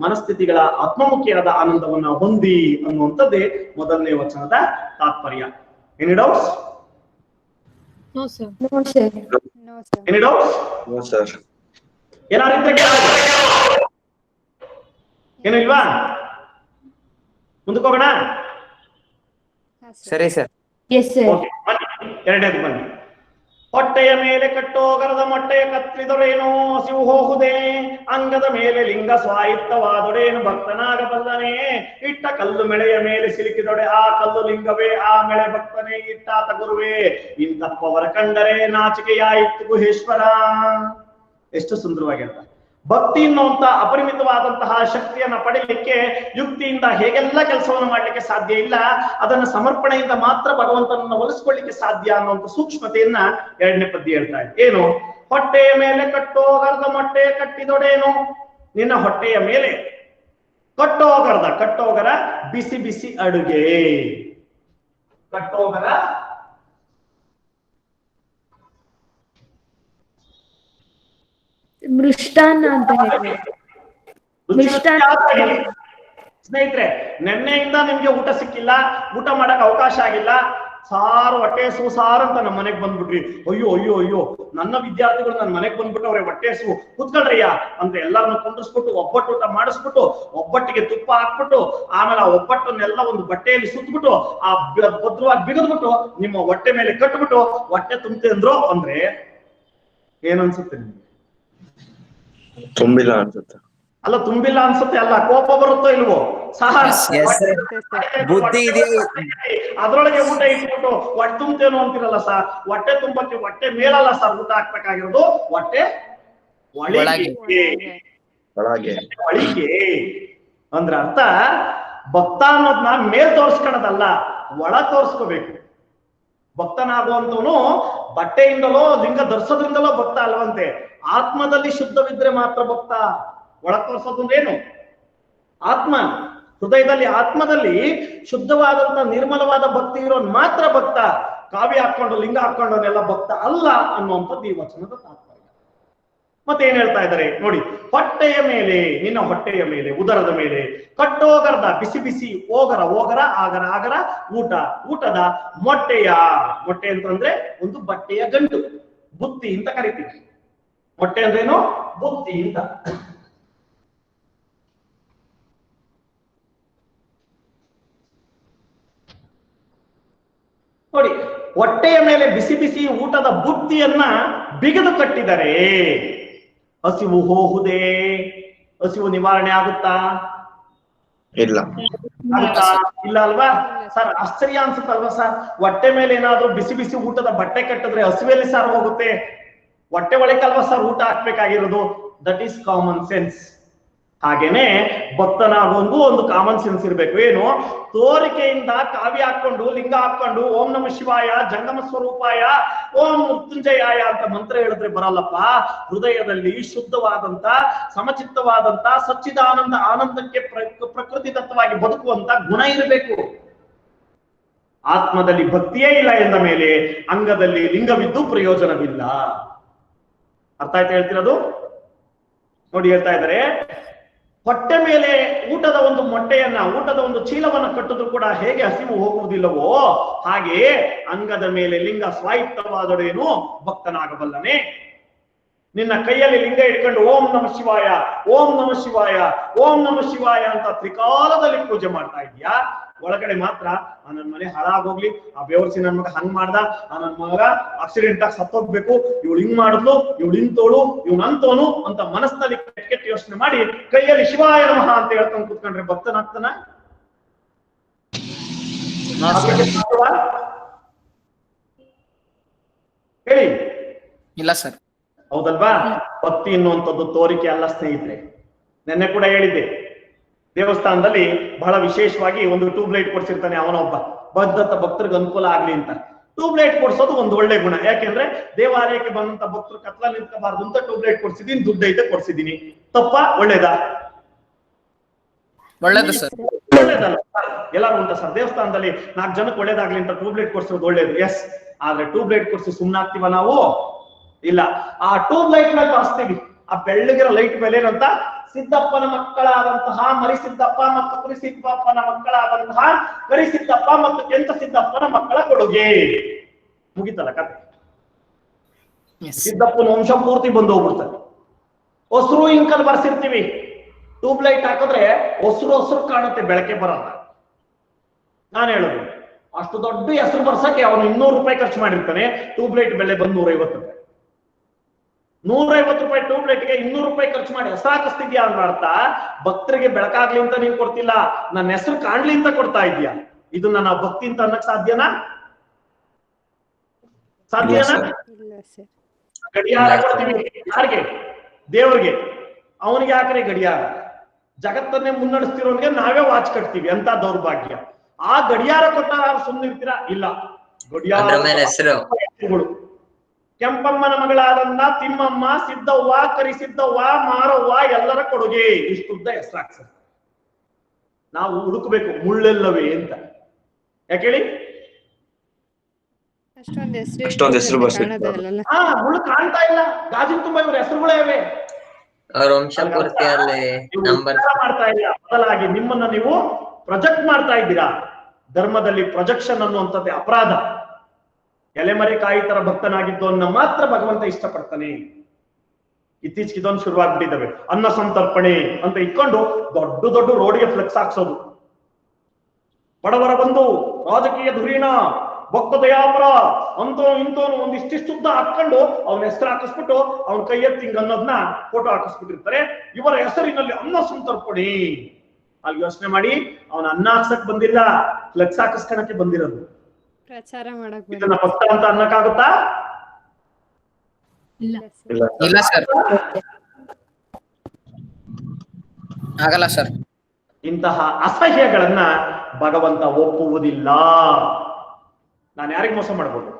Speaker 1: ಮನಸ್ಥಿತಿಗಳ ಆತ್ಮಮುಖಿಯಾದ ಆನಂದವನ್ನ ಹೊಂದಿ ಅನ್ನುವಂಥದ್ದೇ ಮೊದಲನೇ ವಚನದ ತಾತ್ಪರ್ಯ. Any doubts? Any doubts? ಏನಾದ್ರು ಏನು ಇಲ್ವಾ? ಮುಂದಕ್ಕೆ ಹೋಗೋಣ?
Speaker 6: ಸರಿ ಸರ್.
Speaker 1: ಎರಡನೇದು ಬನ್ನಿ. ಹೊಟ್ಟೆಯ ಮೇಲೆ ಕಟ್ಟೋಗರದ ಮೊಟ್ಟೆಯ ಕತ್ತರಿದೊಡೇನು ಹಸಿವು ಹೋಗುದೇ, ಅಂಗದ ಮೇಲೆ ಲಿಂಗ ಸ್ವಾಯಿತ್ತವಾದೊಡೇನು ಭಕ್ತನಾಗಬಲ್ಲನೆ, ಇಟ್ಟ ಕಲ್ಲು ಮೆಳೆಯ ಮೇಲೆ ಸಿಲುಕಿದೊಡೆ ಆ ಕಲ್ಲು ಲಿಂಗವೇ, ಆ ಮೆಳೆ ಭಕ್ತನೇ ಇಟ್ಟಾತ ಗುರುವೇ, ಇಂತಪ್ಪವರ ಕಂಡರೆ ನಾಚಿಕೆಯಾಯಿತು ಗುಹೇಶ್ವರ. ಎಷ್ಟು ಸುಂದರವಾಗಿ ಹೇಳ್ತಾರೆ. ಭಕ್ತಿ ಅನ್ನುವಂತ ಅಪರಿಮಿತವಾದಂತಹ ಶಕ್ತಿಯನ್ನ ಪಡೆಯಲಿಕ್ಕೆ ಯುಕ್ತಿಯಿಂದ ಹೇಗೆಲ್ಲ ಕೆಲಸವನ್ನು ಮಾಡ್ಲಿಕ್ಕೆ ಸಾಧ್ಯ ಇಲ್ಲ. ಅದನ್ನ ಸಮರ್ಪಣೆಯಿಂದ ಮಾತ್ರ ಭಗವಂತನನ್ನ ಒಲಿಸ್ಕೊಳ್ಳಿಕ್ಕೆ ಸಾಧ್ಯ ಅನ್ನುವಂತ ಸೂಕ್ಷ್ಮತೆಯನ್ನ 2ನೇ ಪದ್ಯ ಹೇಳ್ತಾ ಇದೆ. ಏನು? ಹೊಟ್ಟೆಯ ಮೇಲೆ ಕಟ್ಟೋಗರದ ಮೊಟ್ಟೆ ಕಟ್ಟಿದೊಡೇನು. ನಿನ್ನ ಹೊಟ್ಟೆಯ ಮೇಲೆ ಕಟ್ಟೋಗರ ಬಿಸಿ ಬಿಸಿ ಅಡುಗೆ. ಕಟ್ಟೋಗರ
Speaker 4: ಮೃಷ್ಟಾನ್ನ ಅಂತ ಹೇಳಿ.
Speaker 1: ಸ್ನೇಹಿತರೆ, ನೆನ್ನೆಯಿಂದ ನಿಮ್ಗೆ ಊಟ ಸಿಕ್ಕಿಲ್ಲ, ಊಟ ಮಾಡಕ್ ಅವಕಾಶ ಆಗಿಲ್ಲ, ಸಾರು ಹೊಟ್ಟೆ ಸಾರು ಅಂತ ನಮ್ಮ ಮನೆಗ್ ಬಂದ್ಬಿಟ್ರಿ. ಅಯ್ಯೋ ಅಯ್ಯೋ ಅಯ್ಯೋ, ನನ್ನ ವಿದ್ಯಾರ್ಥಿಗಳು ನನ್ನ ಮನೆಗ್ ಬಂದ್ಬಿಟ್ಟು ಅವ್ರೆ ಹೊಟ್ಟೆ ಕೂತ್ಕೊಳ್ರಯ್ಯ ಅಂತ ಎಲ್ಲರನ್ನ ಕುಂಡ್ರಿಸ್ಬಿಟ್ಟು ಒಬ್ಬಟ್ಟು ಊಟ ಮಾಡಿಸ್ಬಿಟ್ಟು ಒಬ್ಬಟ್ಟಿಗೆ ತುಪ್ಪ ಹಾಕ್ಬಿಟ್ಟು ಆಮೇಲೆ ಆ ಒಬ್ಬಟ್ಟನ್ನೆಲ್ಲ ಒಂದು ಬಟ್ಟೆಯಲ್ಲಿ ಸುತ್ತಬಿಟ್ಟು ಆ ಭದ್ರವಾಗಿ ಬಿಗಿದ್ಬಿಟ್ಟು ನಿಮ್ಮ ಹೊಟ್ಟೆ ಮೇಲೆ ಕಟ್ಬಿಟ್ಟು ಹೊಟ್ಟೆ ತುಂಬತೆ ಅಂದ್ರು ಅಂದ್ರೆ ಏನನ್ಸುತ್ತೆ ನಿಮ್ಗೆ?
Speaker 5: ತುಂಬಿಲ್ಲ ಅನ್ಸುತ್ತೆ.
Speaker 1: ಅಲ್ಲ, ತುಂಬಿಲ್ಲ ಅನ್ಸುತ್ತೆ ಅಲ್ಲ, ಕೋಪ ಬರುತ್ತೋ ಇಲ್ವೋ?
Speaker 6: ಬುದ್ಧಿ ಇದೆ.
Speaker 1: ಅದ್ರೊಳಗೆ ಊಟ ಇಟ್ಬಿಟ್ಟು ಹೊಟ್ಟೆ ತುಂಬತೇನೋ ಅಂತಿರಲ್ಲ ಸರ್. ಹೊಟ್ಟೆ ತುಂಬಕ್ಕೆ ಹೊಟ್ಟೆ ಮೇಲಲ್ಲ ಸರ್ ಊಟ ಹಾಕ್ಬೇಕಾಗಿರೋದು, ಹೊಟ್ಟೆ ಒಳಗೆ. ಅಂದ್ರ ಅರ್ಥ ಭಕ್ತ ಅನ್ನೋದ್ನ ಮೇಲ್ ತೋರ್ಸ್ಕೊಳದಲ್ಲ, ಒಳ ತೋರ್ಸ್ಕೋಬೇಕು. ಭಕ್ತನಾಗುವಂತವನು ಬಟ್ಟೆಯಿಂದಲೋ ಲಿಂಗ ಧರಿಸೋದ್ರಿಂದಲೋ ಭಕ್ತ ಅಲ್ವಂತೆ. ಆತ್ಮದಲ್ಲಿ ಶುದ್ಧವಿದ್ರೆ ಮಾತ್ರ ಭಕ್ತ. ಒಳಗ್ ತೋರ್ಸೋದು ಏನು? ಆತ್ಮ. ಹೃದಯದಲ್ಲಿ ಆತ್ಮದಲ್ಲಿ ಶುದ್ಧವಾದಂತ ನಿರ್ಮಲವಾದ ಭಕ್ತಿ ಇರೋನ್ ಮಾತ್ರ ಭಕ್ತ. ಕಾವ್ಯ ಹಾಕೊಂಡು ಲಿಂಗ ಹಾಕೊಂಡವನೆಲ್ಲ ಭಕ್ತ ಅಲ್ಲ ಅನ್ನುವಂಥದ್ದು ಈ ವಚನದ ತಾತ್ಪರ್ಯ. ಮತ್ತೆ ಏನ್ ಹೇಳ್ತಾ ಇದ್ದಾರೆ ನೋಡಿ. ಹೊಟ್ಟೆಯ ಮೇಲೆ, ನಿನ್ನ ಹೊಟ್ಟೆಯ ಮೇಲೆ, ಉದರದ ಮೇಲೆ ಕಟ್ಟೋಗರದ ಬಿಸಿ ಬಿಸಿ ಓಗರ ಆಗರ ಆಗರ ಊಟದ ಮೊಟ್ಟೆಯ. ಮೊಟ್ಟೆ ಅಂತಂದ್ರೆ ಒಂದು ಬಟ್ಟೆಯ ಗಂಟು, ಬುತ್ತಿ ಅಂತ ಕರಿತೀವಿ. ಮೊಟ್ಟೆ ಅಂದ್ರೇನು? ಬುತ್ತಿ ಅಂತ. ಹೊಟ್ಟೆಯ ಮೇಲೆ ಬಿಸಿ ಬಿಸಿ ಊಟದ ಬುತ್ತಿಯನ್ನ ಬಿಗಿದು ಕಟ್ಟಿದರೆ ಹಸಿವು ಹೋಗುದೇ? ಹಸಿವು ನಿವಾರಣೆ ಆಗುತ್ತಾ?
Speaker 5: ಇಲ್ಲ.
Speaker 1: ಆಗುತ್ತಾ? ಇಲ್ಲ ಅಲ್ವಾ ಸರ್? ಆಶ್ಚರ್ಯ ಅನ್ಸುತ್ತಲ್ವಾ ಸರ್? ಹೊಟ್ಟೆ ಮೇಲೆ ಏನಾದ್ರೂ ಬಿಸಿ ಬಿಸಿ ಊಟದ ಬಟ್ಟೆ ಕಟ್ಟಿದ್ರೆ ಹಸಿವೆಯಲ್ಲಿ ಸಾರು ಹೋಗುತ್ತೆ? ಹೊಟ್ಟೆ ಒಳಗಲ್ವಾ ಸರ್ ಊಟ ಹಾಕ್ಬೇಕಾಗಿರೋದು? That is common sense. ಹಾಗೇನೆ ಭಕ್ತನಾಗೊಂದು ಒಂದು ಕಾಮನ್ ಸೆನ್ಸ್ ಇರ್ಬೇಕು. ಏನು? ತೋರಿಕೆಯಿಂದ ಕಾವ್ಯ ಹಾಕೊಂಡು ಲಿಂಗ ಹಾಕೊಂಡು ಓಂ ನಮ ಶಿವಾಯ ಜಂಗಮ ಸ್ವರೂಪಾಯ ಓಂ ಮೃತ್ಯುಂಜಯಾಯ ಅಂತ ಮಂತ್ರ ಹೇಳಿದ್ರೆ ಬರಲ್ಲಪ್ಪ. ಹೃದಯದಲ್ಲಿ ಶುದ್ಧವಾದಂತ ಸಮಚಿತ್ತವಾದಂತ ಸಚ್ಚಿದಾನಂದ ಆನಂದಕ್ಕೆ ಪ್ರಕೃತಿ ದತ್ತವಾಗಿ ಬದುಕುವಂತ ಗುಣ ಇರಬೇಕು. ಆತ್ಮದಲ್ಲಿ ಭಕ್ತಿಯೇ ಇಲ್ಲ ಎಂದ ಮೇಲೆ ಅಂಗದಲ್ಲಿ ಲಿಂಗವಿದ್ದು ಪ್ರಯೋಜನವಿಲ್ಲ. ಅರ್ಥ ಆಯ್ತು ಹೇಳ್ತಿರೋದು? ನೋಡಿ ಹೇಳ್ತಾ ಇದ್ದಾರೆ, ಹೊಟ್ಟೆ ಮೇಲೆ ಊಟದ ಒಂದು ಮೊಟ್ಟೆಯನ್ನ ಊಟದ ಒಂದು ಚೀಲವನ್ನ ಕಟ್ಟಿದ್ರು ಕೂಡ ಹೇಗೆ ಹಸಿವು ಹೋಗುವುದಿಲ್ಲವೋ ಹಾಗೆ ಅಂಗದ ಮೇಲೆ ಲಿಂಗ ಸ್ವಾಯತ್ತವಾದಡೇನು ಭಕ್ತನಾಗಬಲ್ಲನೆ. ನಿನ್ನ ಕೈಯಲ್ಲಿ ಲಿಂಗ ಇಟ್ಕೊಂಡು ಓಂ ನಮ ಶಿವಾಯ ಓಂ ನಮ ಶಿವಾಯ ಓಂ ನಮ ಶಿವಾಯ ಅಂತ ತ್ರಿಕಾಲದಲ್ಲಿ ಪೂಜೆ ಮಾಡ್ತಾ ಇದೀಯಾ. ಒಳಗಡೆ ಮಾತ್ರ ನನ್ನ ಮನೆ ಹಾಳಾಗೋಗ್ಲಿ, ಆ ಬೇವರ್ಸಿ ನನ್ ಮಗ ಹಂಗ್ ಮಾಡ್ದ, ನನ್ನ ಮಗ ಆಕ್ಸಿಡೆಂಟ್ ಆಗಿ ಸತ್ತೋಗ್ಬೇಕು, ಇವಳು ಹಿಂಗ್ ಮಾಡಿದ್ಲು, ಇವಳು ಇಂತೋಳು, ಇವ್ನು ಅಂತೋನು ಅಂತ ಮನಸ್ಸಿನಲ್ಲಿ ಕೆಟ್ಟ ಯೋಚನೆ ಮಾಡಿ ಕೈಯಲ್ಲಿ ಶಿವಾಯ ನಮಃ ಅಂತ ಹೇಳ್ಕೊಂಡು ಕೂತ್ಕೊಂಡ್ರೆ ಭಕ್ತನಾಗ್ತಾನ? ಹೇಳಿ.
Speaker 2: ಇಲ್ಲ ಸರ್.
Speaker 1: ಹೌದಲ್ವಾ? ಭಕ್ತಿ ಎನ್ನುವಂಥದ್ದು ತೋರಿಕೆ ಅಲ್ಲ ಸ್ನೇಹಿತರೆ. ನೆನ್ನೆ ಕೂಡ ಹೇಳಿದ್ದೆ, ದೇವಸ್ಥಾನದಲ್ಲಿ ಬಹಳ ವಿಶೇಷವಾಗಿ ಒಂದು ಟ್ಯೂಬ್ ಲೈಟ್ ಕೊಡ್ಸಿರ್ತಾನೆ ಅವನೊಬ್ಬ, ಬದ್ಧತ ಭಕ್ತರಿಗೆ ಅನುಕೂಲ ಆಗ್ಲಿ ಅಂತ. ಟ್ಯೂಬ್ ಲೈಟ್ ಕೊಡ್ಸೋದು ಒಂದು ಒಳ್ಳೆ ಗುಣ. ಯಾಕೆಂದ್ರೆ ದೇವಾಲಯಕ್ಕೆ ಬಂದಂತ ಭಕ್ತರು ಕತ್ಲಲ್ಲಿ ನಿಂತ್ಕೋಬಾರ್ದು ಅಂತ ಟ್ಯೂಬ್ ಲೈಟ್ ಕೊಡ್ಸಿದೀನಿ, ದುಡ್ಡು ಐತೆ ಕೊಡ್ಸಿದೀನಿ. ತಪ್ಪಾ ಒಳ್ಳೇದಾ?
Speaker 2: ಒಳ್ಳೇದು ಸರ್.
Speaker 1: ಒಳ್ಳೇದಲ್ಲ? ಎಲ್ಲಾರು ಉಂಟಾ ಸರ್ ದೇವಸ್ಥಾನದಲ್ಲಿ 4 ಜನಕ್ಕೆ ಒಳ್ಳೇದಾಗ್ಲಿ ಅಂತ ಟ್ಯೂಬ್ ಲೈಟ್ ಕೊಡ್ಸೋದು ಒಳ್ಳೇದು? ಎಸ್. ಆದ್ರೆ ಟ್ಯೂಬ್ ಲೈಟ್ ಕೊಡ್ಸಿ ಸುಮ್ನಾಗ್ತೀವ ನಾವು? ಇಲ್ಲ. ಆ ಟ್ಯೂಬ್ ಲೈಟ್ ಮೇಲೆ ತೋರಿಸ್ತೀವಿ, ಆ ಬೆಳ್ಳಗಿರೋ ಲೈಟ್ ಮೇಲೆ ಏನಂತ, ಸಿದ್ದಪ್ಪನ ಮಕ್ಕಳಾದಂತಹ ಮರಿಸಿದ್ದಪ್ಪ ಮತ್ತು ಕುರಿಸಿದ್ದಪ್ಪನ ಮಕ್ಕಳಾದಂತಹ ಕರಿಸಿದ್ದಪ್ಪ ಮತ್ತು ಕೆಂಚ ಸಿದ್ದಪ್ಪನ ಮಕ್ಕಳ ಕೊಡುಗೆ. ಮುಗಿತಲ್ಲ ಕತೆ. ಸಿದ್ದಪ್ಪನ ವಂಶ ಪೂರ್ತಿ ಬಂದು ಹೋಗ್ಬಿಡ್ತಾರೆ. ಹೊಸರು ಇಂಕಲ್ ಬರ್ಸಿರ್ತೀವಿ, ಟ್ಯೂಬ್ ಲೈಟ್ ಹಾಕಿದ್ರೆ ಹೊಸರು ಕಾಣುತ್ತೆ, ಬೆಳಕೆ ಬರಲ್ಲ. ನಾನು ಹೇಳೋದು, ಅಷ್ಟು ದೊಡ್ಡ ಹೆಸರು ಬರ್ಸಕ್ಕೆ ಅವನು 200 ರೂಪಾಯಿ ಖರ್ಚು ಮಾಡಿರ್ತಾನೆ. ಟ್ಯೂಬ್ ಲೈಟ್ ಬೆಲೆ ಬಂದು 150 ರೂಪಾಯಿ. 150 ರೂಪಾಯಿ ಟ್ಯೂಬ್ ಲೈಟ್ಗೆ 200 ರೂಪಾಯಿ ಖರ್ಚು ಮಾಡಿ ಹೆಸರು ಹಾಕಿಸ್ತಿದ್ಯಾ ಅಂತ ಅರ್ಥ, ಭಕ್ತರಿಗೆ ಬೆಳಕಾಗ್ಲಿ ಅಂತ ನೀನ್ ಕೊಡ್ತಿಲ್ಲ, ನನ್ನ ಹೆಸರು ಕಾಣ್ಲಿ ಅಂತ ಕೊಡ್ತಾ ಇದೀಯಾ. ಇದು ನನ್ನ ಭಕ್ತಿ ಅಂತ ಅನ್ನಕ್ ಸಾಧ್ಯನಾ? ಸಾಧ್ಯನಾ? ಗಡಿಯಾರ ಕೊಡ್ತೀವಿ ಯಾರಿಗೆ? ದೇವ್ರಿಗೆ. ಅವನಿಗೆ ಯಾಕ್ರೆ ಗಡಿಯಾರ? ಜಗತ್ತನ್ನೇ ಮುನ್ನಡೆಸ್ತಿರೋನ್ಗೆ ನಾವೇ ವಾಚ್ ಕಟ್ತೀವಿ. ಅಂತ ದೌರ್ಭಾಗ್ಯ. ಆ ಗಡಿಯಾರ ಕೊಟ್ಟ ಸುಮ್ಮನಿರ್ತೀರಾ? ಇಲ್ಲ. ಗಡಿಯಾರ ಕೆಂಪಮ್ಮನ ಮಗಳಾದಂತ ತಿಮ್ಮಮ್ಮ, ಸಿದ್ದವ್ವ, ಕರಿಸಿದ್ದವ್ವ, ಮಾರವ್ವ ಎಲ್ಲರ ಕೊಡುಗೆ. ಇಷ್ಟುದ್ದ ಹೆಸರಾಗ್ಸ ನಾವು ಹುಡುಕಬೇಕು ಮುಳ್ಳೆಲ್ಲವೇ ಅಂತ. ಯಾಕೇಳಿ?
Speaker 5: ಅಷ್ಟೊಂದು ಹೆಸರು
Speaker 1: ಮುಳ್ಳು ಕಾಣ್ತಾ ಇಲ್ಲ, ಗಾಜಿನ ತುಂಬಾ ಇವ್ರ ಹೆಸರುಗಳೇ ಇವೆ. ಮಾಡ್ತಾ ಇಲ್ಲ, ಬದಲಾಗಿ ನಿಮ್ಮನ್ನ ನೀವು ಪ್ರೊಜೆಕ್ಟ್ ಮಾಡ್ತಾ ಇದ್ದೀರಾ. ಧರ್ಮದಲ್ಲಿ ಪ್ರೊಜೆಕ್ಷನ್ ಅನ್ನುವಂಥದ್ದೇ ಅಪರಾಧ. ಎಲೆಮರೆ ಕಾಯಿ ತರ ಭಕ್ತನಾಗಿದ್ದವನ್ನ ಮಾತ್ರ ಭಗವಂತ ಇಷ್ಟಪಡ್ತಾನೆ. ಇತ್ತೀಚೆಗೆ ಇದೊಂದು ಶುರುವಾಗ್ಬಿಟ್ಟಿದ್ದಾವೆ, ಅನ್ನ ಸಂತರ್ಪಣೆ ಅಂತ ಇಟ್ಕೊಂಡು ದೊಡ್ಡ ದೊಡ್ಡ ರೋಡ್ಗೆ ಫ್ಲೆಕ್ಸ್ ಹಾಕ್ಸೋದು. ಬಡವರ ಬಂಧು, ರಾಜಕೀಯ ಧುರೀಣ, ಭಕ್ತ ದಯಾಪರ ಅಂತೋನು ಇಂತೋನು ಒಂದಿಷ್ಟಿಷ್ಟುದ್ದ ಹಾಕೊಂಡು ಅವನ ಹೆಸರು ಹಾಕಿಸ್ಬಿಟ್ಟು ಅವನ ಕೈ ಎತ್ತಿ ಹಿಂಗ ಅನ್ನೋದನ್ನ ಫೋಟೋ ಹಾಕಿಸ್ಬಿಟ್ಟಿರ್ತಾರೆ. ಇವರ ಹೆಸರಿನಲ್ಲಿ ಅನ್ನ ಸಂತರ್ಪಣೆ. ಅಲ್ಲಿ ಯೋಚನೆ ಮಾಡಿ, ಅವನ ಅನ್ನ ಹಾಕ್ಸಕ್ ಬಂದಿಲ್ಲ, ಫ್ಲೆಕ್ಸ್ ಹಾಕಿಸ್ಕೊಳಕ್ಕೆ ಬಂದಿರೋದು.
Speaker 3: ಪ್ರಚಾರ ಮಾಡಕ್
Speaker 1: ಇದನ್ನ ಭಕ್ತ ಅಂತ ಅನ್ನಕ್ಕಾಗುತ್ತಾ?
Speaker 2: ಇಲ್ಲ ಸರ್, ಆಗಲ್ಲ ಸರ್.
Speaker 1: ಇಂತಹ ಅಸಹ್ಯಗಳನ್ನ ಭಗವಂತ ಒಪ್ಪುವುದಿಲ್ಲ. ನಾನು ಯಾರಿಗೆ ಮೋಸ ಮಾಡ್ಬೋದು?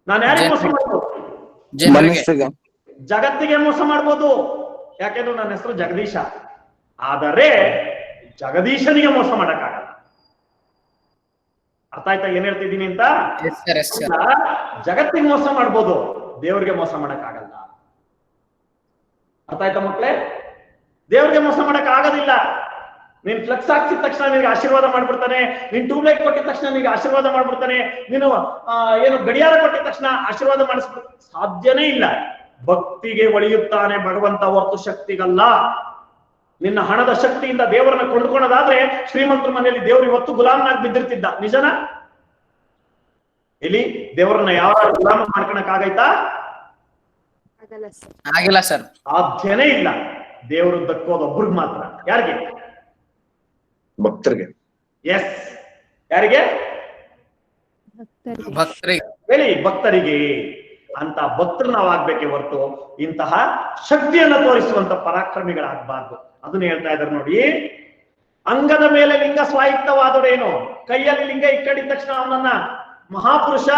Speaker 1: ನಾನು ಯಾರಿಗೆ ಮೋಸ ಮಾಡ್ಬೋದು? ಜಗತ್ತಿಗೆ ಮೋಸ ಮಾಡ್ಬೋದು. ಯಾಕೆಂದ್ರೆ ನನ್ನ ಹೆಸರು ಜಗದೀಶ. ಆದರೆ ಜಗದೀಶನಿಗೆ ಮೋಸ ಮಾಡಕ್ಕಾಗಲ್ಲ. ಅರ್ಥ ಆಯ್ತಾ ಏನ್ ಹೇಳ್ತಿದ್ದೀನಿ ಅಂತ? ಜಗತ್ತಿಗೆ ಮೋಸ ಮಾಡ್ಬೋದು, ದೇವ್ರಿಗೆ ಮೋಸ ಮಾಡಕ್ಕಾಗಲ್ಲ. ಅರ್ಥ ಆಯ್ತಾ ಮಕ್ಕಳೇ? ದೇವ್ರಿಗೆ ಮೋಸ ಮಾಡಕ್ ಆಗೋದಿಲ್ಲ. ನೀನ್ ಫ್ಲೆಕ್ಸ್ ಹಾಕ್ಸಿದ ತಕ್ಷಣ ನಿನಗೆ ಆಶೀರ್ವಾದ ಮಾಡ್ಬಿಡ್ತಾನೆ. ನೀನ್ ಟ್ಯೂಬ್ ಲೈಟ್ ಕೊಟ್ಟಿದ ತಕ್ಷಣ ನಿನಗೆ ಆಶೀರ್ವಾದ ಮಾಡ್ಬಿಡ್ತಾನೆ. ನೀನು ಏನು ಗಡಿಯಾರ ಕೊಟ್ಟಿದ ತಕ್ಷಣ ಆಶೀರ್ವಾದ ಮಾಡಿಸ್ಬಿಡ್ ಸಾಧ್ಯನೇ ಇಲ್ಲ. ಭಕ್ತಿಗೆ ಒಳೆಯುತ್ತಾನೆ ಭಗವಂತ, ಹೊರತು ಶಕ್ತಿಗಲ್ಲ. ನಿನ್ನ ಹಣದ ಶಕ್ತಿಯಿಂದ ದೇವರನ್ನ ಕೊಂಡ್ಕೊಳ್ಳೋದಾದ್ರೆ ಶ್ರೀಮಂತರ ಮನೆಯಲ್ಲಿ ದೇವರು ಇವತ್ತು ಗುಲಾಮನಾಗಿ ಬಿದ್ದಿರ್ತಿದ್ದ. ನಿಜನಾ? ಇಲ್ಲಿ ದೇವರನ್ನ ಯಾವ ಗುಲಾಮ ಮಾಡ್ಕೊಳಕ್ ಆಗೈತಾ?
Speaker 2: ಆಗಿಲ್ಲ ಸರ್.
Speaker 1: ಸಾಧ್ಯನೇ ಇಲ್ಲ. ದೇವರು ದಕ್ಕೋದು ಒಬ್ರಿಗೆ ಮಾತ್ರ. ಯಾರಿಗೆ?
Speaker 5: ಭಕ್ತರಿಗೆ.
Speaker 1: ಎಸ್, ಯಾರಿಗೆ?
Speaker 2: ಭಕ್ತರಿಗೆ.
Speaker 1: ಹೇಳಿ, ಭಕ್ತರಿಗೆ. ಅಂತ ಭಕ್ತರು ನಾವು ಆಗ್ಬೇಕೆ ಹೊರತು ಇಂತಹ ಶಕ್ತಿಯನ್ನ ತೋರಿಸುವಂತ ಪರಾಕ್ರಮಿಗಳಾಗಬಾರ್ದು. ಅದನ್ನ ಹೇಳ್ತಾ ಇದ್ದಾರೆ ನೋಡಿ. ಅಂಗದ ಮೇಲೆ ಲಿಂಗ ಸ್ವಾಯತ್ತವಾದರೇನು? ಕೈಯಲ್ಲಿ ಲಿಂಗ ಇಕ್ಕಡಿದ ತಕ್ಷಣ ಅವನನ್ನ ಮಹಾಪುರುಷ,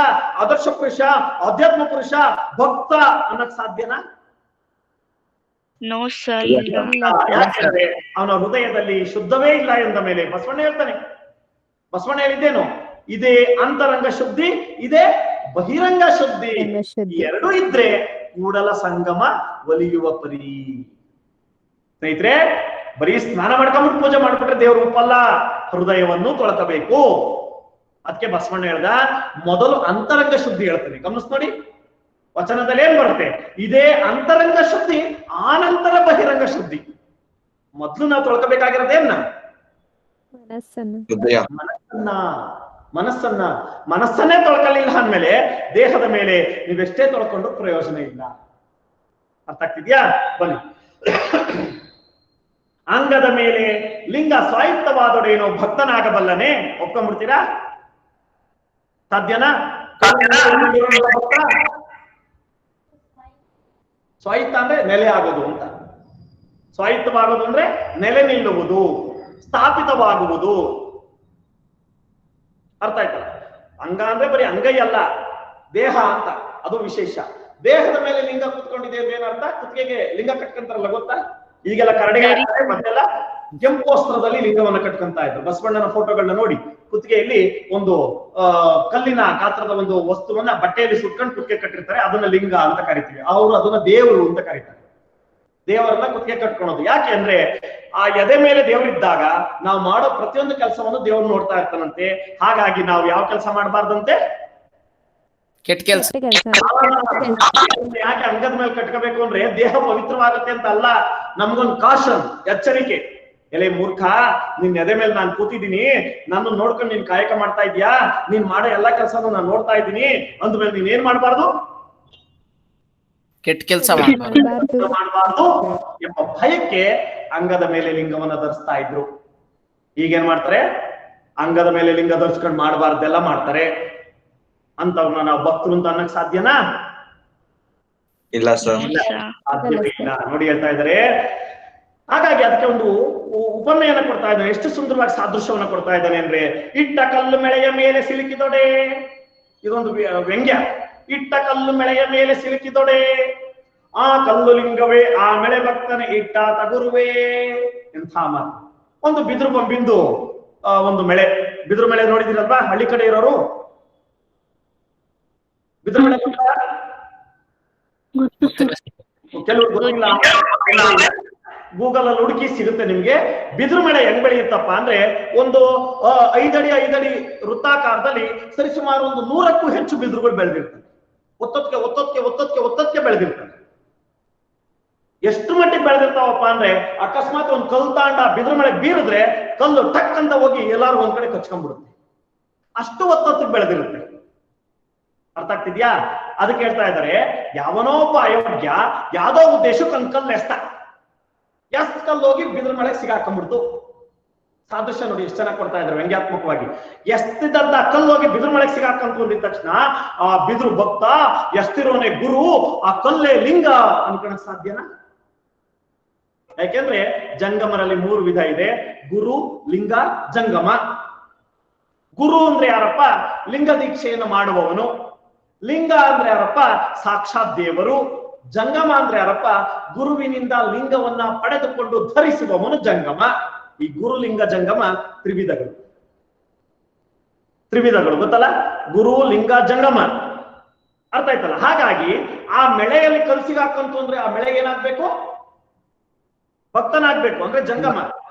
Speaker 1: ಆದರ್ಶ ಪುರುಷ, ಅಧ್ಯಾತ್ಮ ಪುರುಷ, ಭಕ್ತ ಅನ್ನಕ್ ಸಾಧ್ಯನಾ?
Speaker 8: No sir.
Speaker 1: ಯಾಕಂದ್ರೆ ಅವನ ಹೃದಯದಲ್ಲಿ ಶುದ್ಧವೇ ಇಲ್ಲ ಎಂದ ಮೇಲೆ ಬಸವಣ್ಣ ಹೇಳ್ತಾನೆ. ಬಸವಣ್ಣ ಹೇಳಿದ್ದೇನು? ಇದೇ ಅಂತರಂಗ ಶುದ್ಧಿ, ಇದೇ ಬಹಿರಂಗ ಶುದ್ಧಿ. ಈ ಎರಡೂ ಇದ್ರೆ ಕೂಡಲ ಸಂಗಮ ಒಲಿಯುವ ಪರಿ. ಸ್ನೇಹಿತರೆ, ಬರೀ ಸ್ನಾನ ಮಾಡ್ಕೊಂಡ್ಬಿಟ್ಟು ಪೂಜೆ ಮಾಡ್ಬಿಟ್ರೆ ದೇವ್ರ ರೂಪಲ್ಲ, ಹೃದಯವನ್ನು ತೊಳಕಬೇಕು. ಅದಕ್ಕೆ ಬಸವಣ್ಣ ಹೇಳ್ದ, ಮೊದಲು ಅಂತರಂಗ ಶುದ್ಧಿ ಹೇಳ್ತಾನೆ. ಗಮನಿಸ್ ನೋಡಿ, ವಚನದಲ್ಲಿ ಏನ್ ಬರುತ್ತೆ? ಇದೇ ಅಂತರಂಗ ಶುದ್ಧಿ, ಆನಂತರ ಬಹಿರಂಗ ಶುದ್ಧಿ. ಮೊದ್ಲು ನಾವು ತೊಳ್ಕಬೇಕಾಗಿರೋದೇನ? ಮನಸ್ಸನ್ನೇ ತೊಳ್ಕೊಳ್ಳಿಲ್ಲ ಅಂದ್ಮೇಲೆ ದೇಹದ ಮೇಲೆ ನೀವೆಷ್ಟೇ ತೊಳ್ಕೊಂಡ್ರು ಪ್ರಯೋಜನ ಇಲ್ಲ. ಅರ್ಥ ಆಗ್ತಿದ್ಯಾ? ಬನ್ನಿ. ಅಂಗದ ಮೇಲೆ ಲಿಂಗ ಸ್ವಾಯತ್ತವಾದೊಡೇನೋ ಭಕ್ತನಾಗಬಲ್ಲನೆ? ಒಪ್ಕೊಂಡ್ಬಿಡ್ತೀರಾ? ಸಾಧ್ಯನಾ? ಸ್ವಾಯತ್ತ ಅಂದ್ರೆ ನೆಲೆ ಆಗೋದು ಅಂತ. ಸ್ವಾಯತ್ತವಾಗೋದು ಅಂದ್ರೆ ನೆಲೆ ನಿಲ್ಲುವುದು, ಸ್ಥಾಪಿತವಾಗುವುದು. ಅರ್ಥ ಆಯ್ತಲ್ಲ? ಅಂಗ ಅಂದ್ರೆ ಬರೀ ಅಂಗೈ ಅಲ್ಲ, ದೇಹ ಅಂತ, ಅದು ವಿಶೇಷ. ದೇಹದ ಮೇಲೆ ಲಿಂಗ ಕುತ್ಕೊಂಡಿದೆ ಅಂದ್ರೆ ಏನರ್ಥ? ಕುತ್ತಿಗೆಗೆ ಲಿಂಗ ಕಟ್ಕೊಂತಾರಲ್ಲ, ಗೊತ್ತಾ? ಈಗೆಲ್ಲ ಕರಡಿಗೆ ಮೊದಲೆಲ್ಲ ಕೆಂಪು ವಸ್ತ್ರದಲ್ಲಿ ಲಿಂಗವನ್ನ ಕಟ್ಕೊಂತ ಇದ್ರು. ಬಸವಣ್ಣನ ಫೋಟೋಗಳನ್ನ ನೋಡಿ, ಕುತ್ತಿಗೆಯಲ್ಲಿ ಒಂದು ಕಲ್ಲಿನ ಗಾತ್ರದ ಒಂದು ವಸ್ತುವನ್ನ ಬಟ್ಟೆಯಲ್ಲಿ ಸುಟ್ಕೊಂಡು ಕುತ್ತಿಗೆ ಕಟ್ಟಿರ್ತಾರೆ. ಅದನ್ನ ಲಿಂಗ ಅಂತ ಕರಿತೀವಿ. ಅವರು ಅದನ್ನ ದೇವರು ಅಂತ ಕರೀತಾರೆ. ದೇವರನ್ನ ಕುತ್ತಿಗೆ ಕಟ್ಕೊಳೋದು ಯಾಕೆ ಅಂದ್ರೆ, ಆ ಎದೆ ಮೇಲೆ ದೇವರಿದ್ದಾಗ ನಾವು ಮಾಡೋ ಪ್ರತಿಯೊಂದು ಕೆಲಸವನ್ನು ದೇವ್ರು ನೋಡ್ತಾ ಇರ್ತಾನಂತೆ. ಹಾಗಾಗಿ ನಾವು ಯಾವ ಕೆಲಸ ಮಾಡಬಾರ್ದಂತೆ?
Speaker 2: ಕೆಟ್ಟ ಕೆಲಸ.
Speaker 1: ಯಾಕೆ ಅಂಗದ ಮೇಲೆ ಕಟ್ಕೋಬೇಕು ಅಂದ್ರೆ ದೇಹ ಪವಿತ್ರವಾಗುತ್ತೆ ಅಂತ ಅಲ್ಲ, ನಮ್ಗೊಂದು ಕಾಶನ್, ಎಚ್ಚರಿಕೆ. ಎಲೆ ಮೂರ್ಖ, ನಿನ್ ಎದೆ ಮೇಲೆ ನಾನು ಕೂತಿದ್ದೀನಿ, ನನ್ನ ನೋಡ್ಕೊಂಡು ನೀನ್ ಕಾಯಕ ಮಾಡ್ತಾ ಇದ್ಯಾ, ನೀನ್ ಮಾಡೋ ಎಲ್ಲಾ ಕೆಲಸನೂ ನಾನು ನೋಡ್ತಾ ಇದ್ದೀನಿ ಅಂದ್ಮೇಲೆ ನೀನ್ ಏನ್ ಮಾಡ್ಬಾರ್ದು?
Speaker 2: ಕೆಟ್ಟ ಕೆಲಸ
Speaker 1: ಮಾಡಬಾರ್ದು ಎಂಬ ಭಯಕ್ಕೆ ಅಂಗದ ಮೇಲೆ ಲಿಂಗವನ್ನ ಧರಿಸ್ತಾ ಇದ್ರು. ಈಗೇನ್ ಮಾಡ್ತಾರೆ? ಅಂಗದ ಮೇಲೆ ಲಿಂಗ ಧರಿಸ್ಕೊಂಡು ಮಾಡಬಾರ್ದೆಲ್ಲ ಮಾಡ್ತಾರೆ. ಅಂತವ್ರನ್ನ ನಾವು ಭಕ್ತರು ಅಂತ ಅನ್ನಕ್ ಸಾಧ್ಯನಾ?
Speaker 5: ಇಲ್ಲ ಸರ್.
Speaker 1: ಸಾಧ್ಯವೇ ಇಲ್ಲ. ನೋಡಿ ಹೇಳ್ತಾ ಇದ್ದಾರೆ. ಹಾಗಾಗಿ ಅದಕ್ಕೆ ಒಂದು ಉಪಮೆಯನ್ನ ಕೊಡ್ತಾ ಇದ್ದಾನೆ. ಎಷ್ಟು ಸುಂದರವಾಗಿ ಸಾದೃಶ್ಯವನ್ನ ಕೊಡ್ತಾ ಇದ್ದಾನೆ ಅಂದ್ರೆ, ಇಟ್ಟ ಕಲ್ಲು ಮೆಳೆಯ ಮೇಲೆ ಸಿಲುಕಿದೊಡೆ. ಇದೊಂದು ವ್ಯಂಗ್ಯ. ಇಟ್ಟ ಕಲ್ಲು ಮೆಳೆಯ ಮೇಲೆ ಸಿಲುಕಿದೊಡೆ, ಆ ಕಲ್ಲು ಲಿಂಗವೇ ಆ ಮೆಳೆ ಭಕ್ತನ ಇಟ್ಟ ತಗುರುವೆ. ಎಂಥ ಮಾತು! ಒಂದು ಬಿದಿರು ಬಿಂದು, ಒಂದು ಮೆಳೆ, ಬಿದಿರು ಮೆಳೆ ನೋಡಿದಿರಲ್ವಾ? ಹಳ್ಳಿ ಕಡೆ ಇರೋರು ಬಿದಿರು ಮೆಳೆ ಕೆಲವರು ಗೊತ್ತಿಲ್ಲ, ಗೂಗಲ್ ಅಲ್ಲಿ ಹುಡುಕಿ ಸಿಗುತ್ತೆ ನಿಮ್ಗೆ. ಬಿದಿರು ಮೆಳೆ ಹೆಂಗ್ ಬೆಳೆಯುತ್ತಪ್ಪ ಅಂದ್ರೆ, ಒಂದು 5 ಅಡಿ ವೃತ್ತಾಕಾರದಲ್ಲಿ ಸರಿಸುಮಾರು ಒಂದು 100ಕ್ಕೂ ಹೆಚ್ಚು ಬಿದಿರುಗಳು ಬೆಳೆದಿರ್ತವೆ. ಒತ್ತೊತ್ತಿಗೆ ಬೆಳೆದಿರ್ತವೆ. ಎಷ್ಟು ಮಟ್ಟಿಗೆ ಬೆಳೆದಿರ್ತಾವಪ್ಪ ಅಂದ್ರೆ, ಅಕಸ್ಮಾತ್ ಒಂದು ಕಲ್ಲು ತಾಂಡ ಬಿದಿರು ಮಳೆ ಬೀರಿದ್ರೆ ಕಲ್ಲು ಟಕ್ ಅಂತ ಹೋಗಿ ಎಲ್ಲಾರು ಒಂದ್ ಕಡೆ ಕಚ್ಕೊಂಡ್ಬಿಡುತ್ತೆ. ಅಷ್ಟು ಒತ್ತೊತ್ತಿಗೆ ಬೆಳೆದಿರುತ್ತೆ. ಅರ್ಥ ಆಗ್ತಿದ್ಯಾ? ಅದಕ್ಕೆ ಹೇಳ್ತಾ ಇದ್ದಾರೆ, ಯಾವನೋ ಒಬ್ಬ ಅಯೋಗ್ಯ ಯಾವ್ದೋ ಉದ್ದೇಶಕ್ಕೆ ಒಂದು ಕಲ್ಲು ಎಷ್ಟ್ ಕಲ್ಲು ಹೋಗಿ ಬಿದಿರು ಮಳೆಗೆ ಸಿಗಾಕೊಂಡ್ಬಿಡ್ತು. ಸಾದೃಶ್ಯ ನೋಡಿ ಎಷ್ಟು ಚೆನ್ನಾಗಿ ಕೊಡ್ತಾ ಇದ್ದಾರೆ ವ್ಯಂಗ್ಯಾತ್ಮಕವಾಗಿ. ಎಷ್ಟಿದ್ದಂತ ಕಲ್ಲು ಹೋಗಿ ಬಿದಿರು ಮಳೆಗೆ ಸಿಗಾಕೊಂಡ್ಕೊಂಡಿದ ತಕ್ಷಣ ಆ ಬಿದಿರು ಭಕ್ತ, ಎಷ್ಟಿರೋನೆ ಗುರು, ಆ ಕಲ್ಲೇ ಲಿಂಗ ಅನ್ಕೊಳಕ್ ಸಾಧ್ಯನಾ? ಯಾಕೆಂದ್ರೆ ಜಂಗಮರಲ್ಲಿ 3 ವಿಧ ಇದೆ: ಗುರು, ಲಿಂಗ, ಜಂಗಮ. ಗುರು ಅಂದ್ರೆ ಯಾರಪ್ಪ? ಲಿಂಗ ದೀಕ್ಷೆಯನ್ನು ಮಾಡುವವನು. ಲಿಂಗ ಅಂದ್ರೆ ಯಾರಪ್ಪ? ಸಾಕ್ಷಾತ್ ದೇವರು. ಜಂಗಮ ಅಂದ್ರೆ ಯಾರಪ್ಪ? ಗುರುವಿನಿಂದ ಲಿಂಗವನ್ನ ಪಡೆದುಕೊಂಡು ಧರಿಸುವವನು ಜಂಗಮ. ಈ ಗುರು, ಲಿಂಗ, ಜಂಗಮ ತ್ರಿವಿಧಗಳು ಗೊತ್ತಲ್ಲ? ಗುರು, ಲಿಂಗ, ಜಂಗಮ. ಅರ್ಥ ಆಯ್ತಲ್ಲ? ಹಾಗಾಗಿ ಆ ಮೆಳೆಯಲ್ಲಿ ಕಲ್ಸಿಗಾಕಂತು ಅಂದ್ರೆ ಆ ಮೆಳೆ ಏನಾಗ್ಬೇಕು? ಭಕ್ತನಾಗ್ಬೇಕು ಅಂದ್ರೆ ಜಂಗಮ.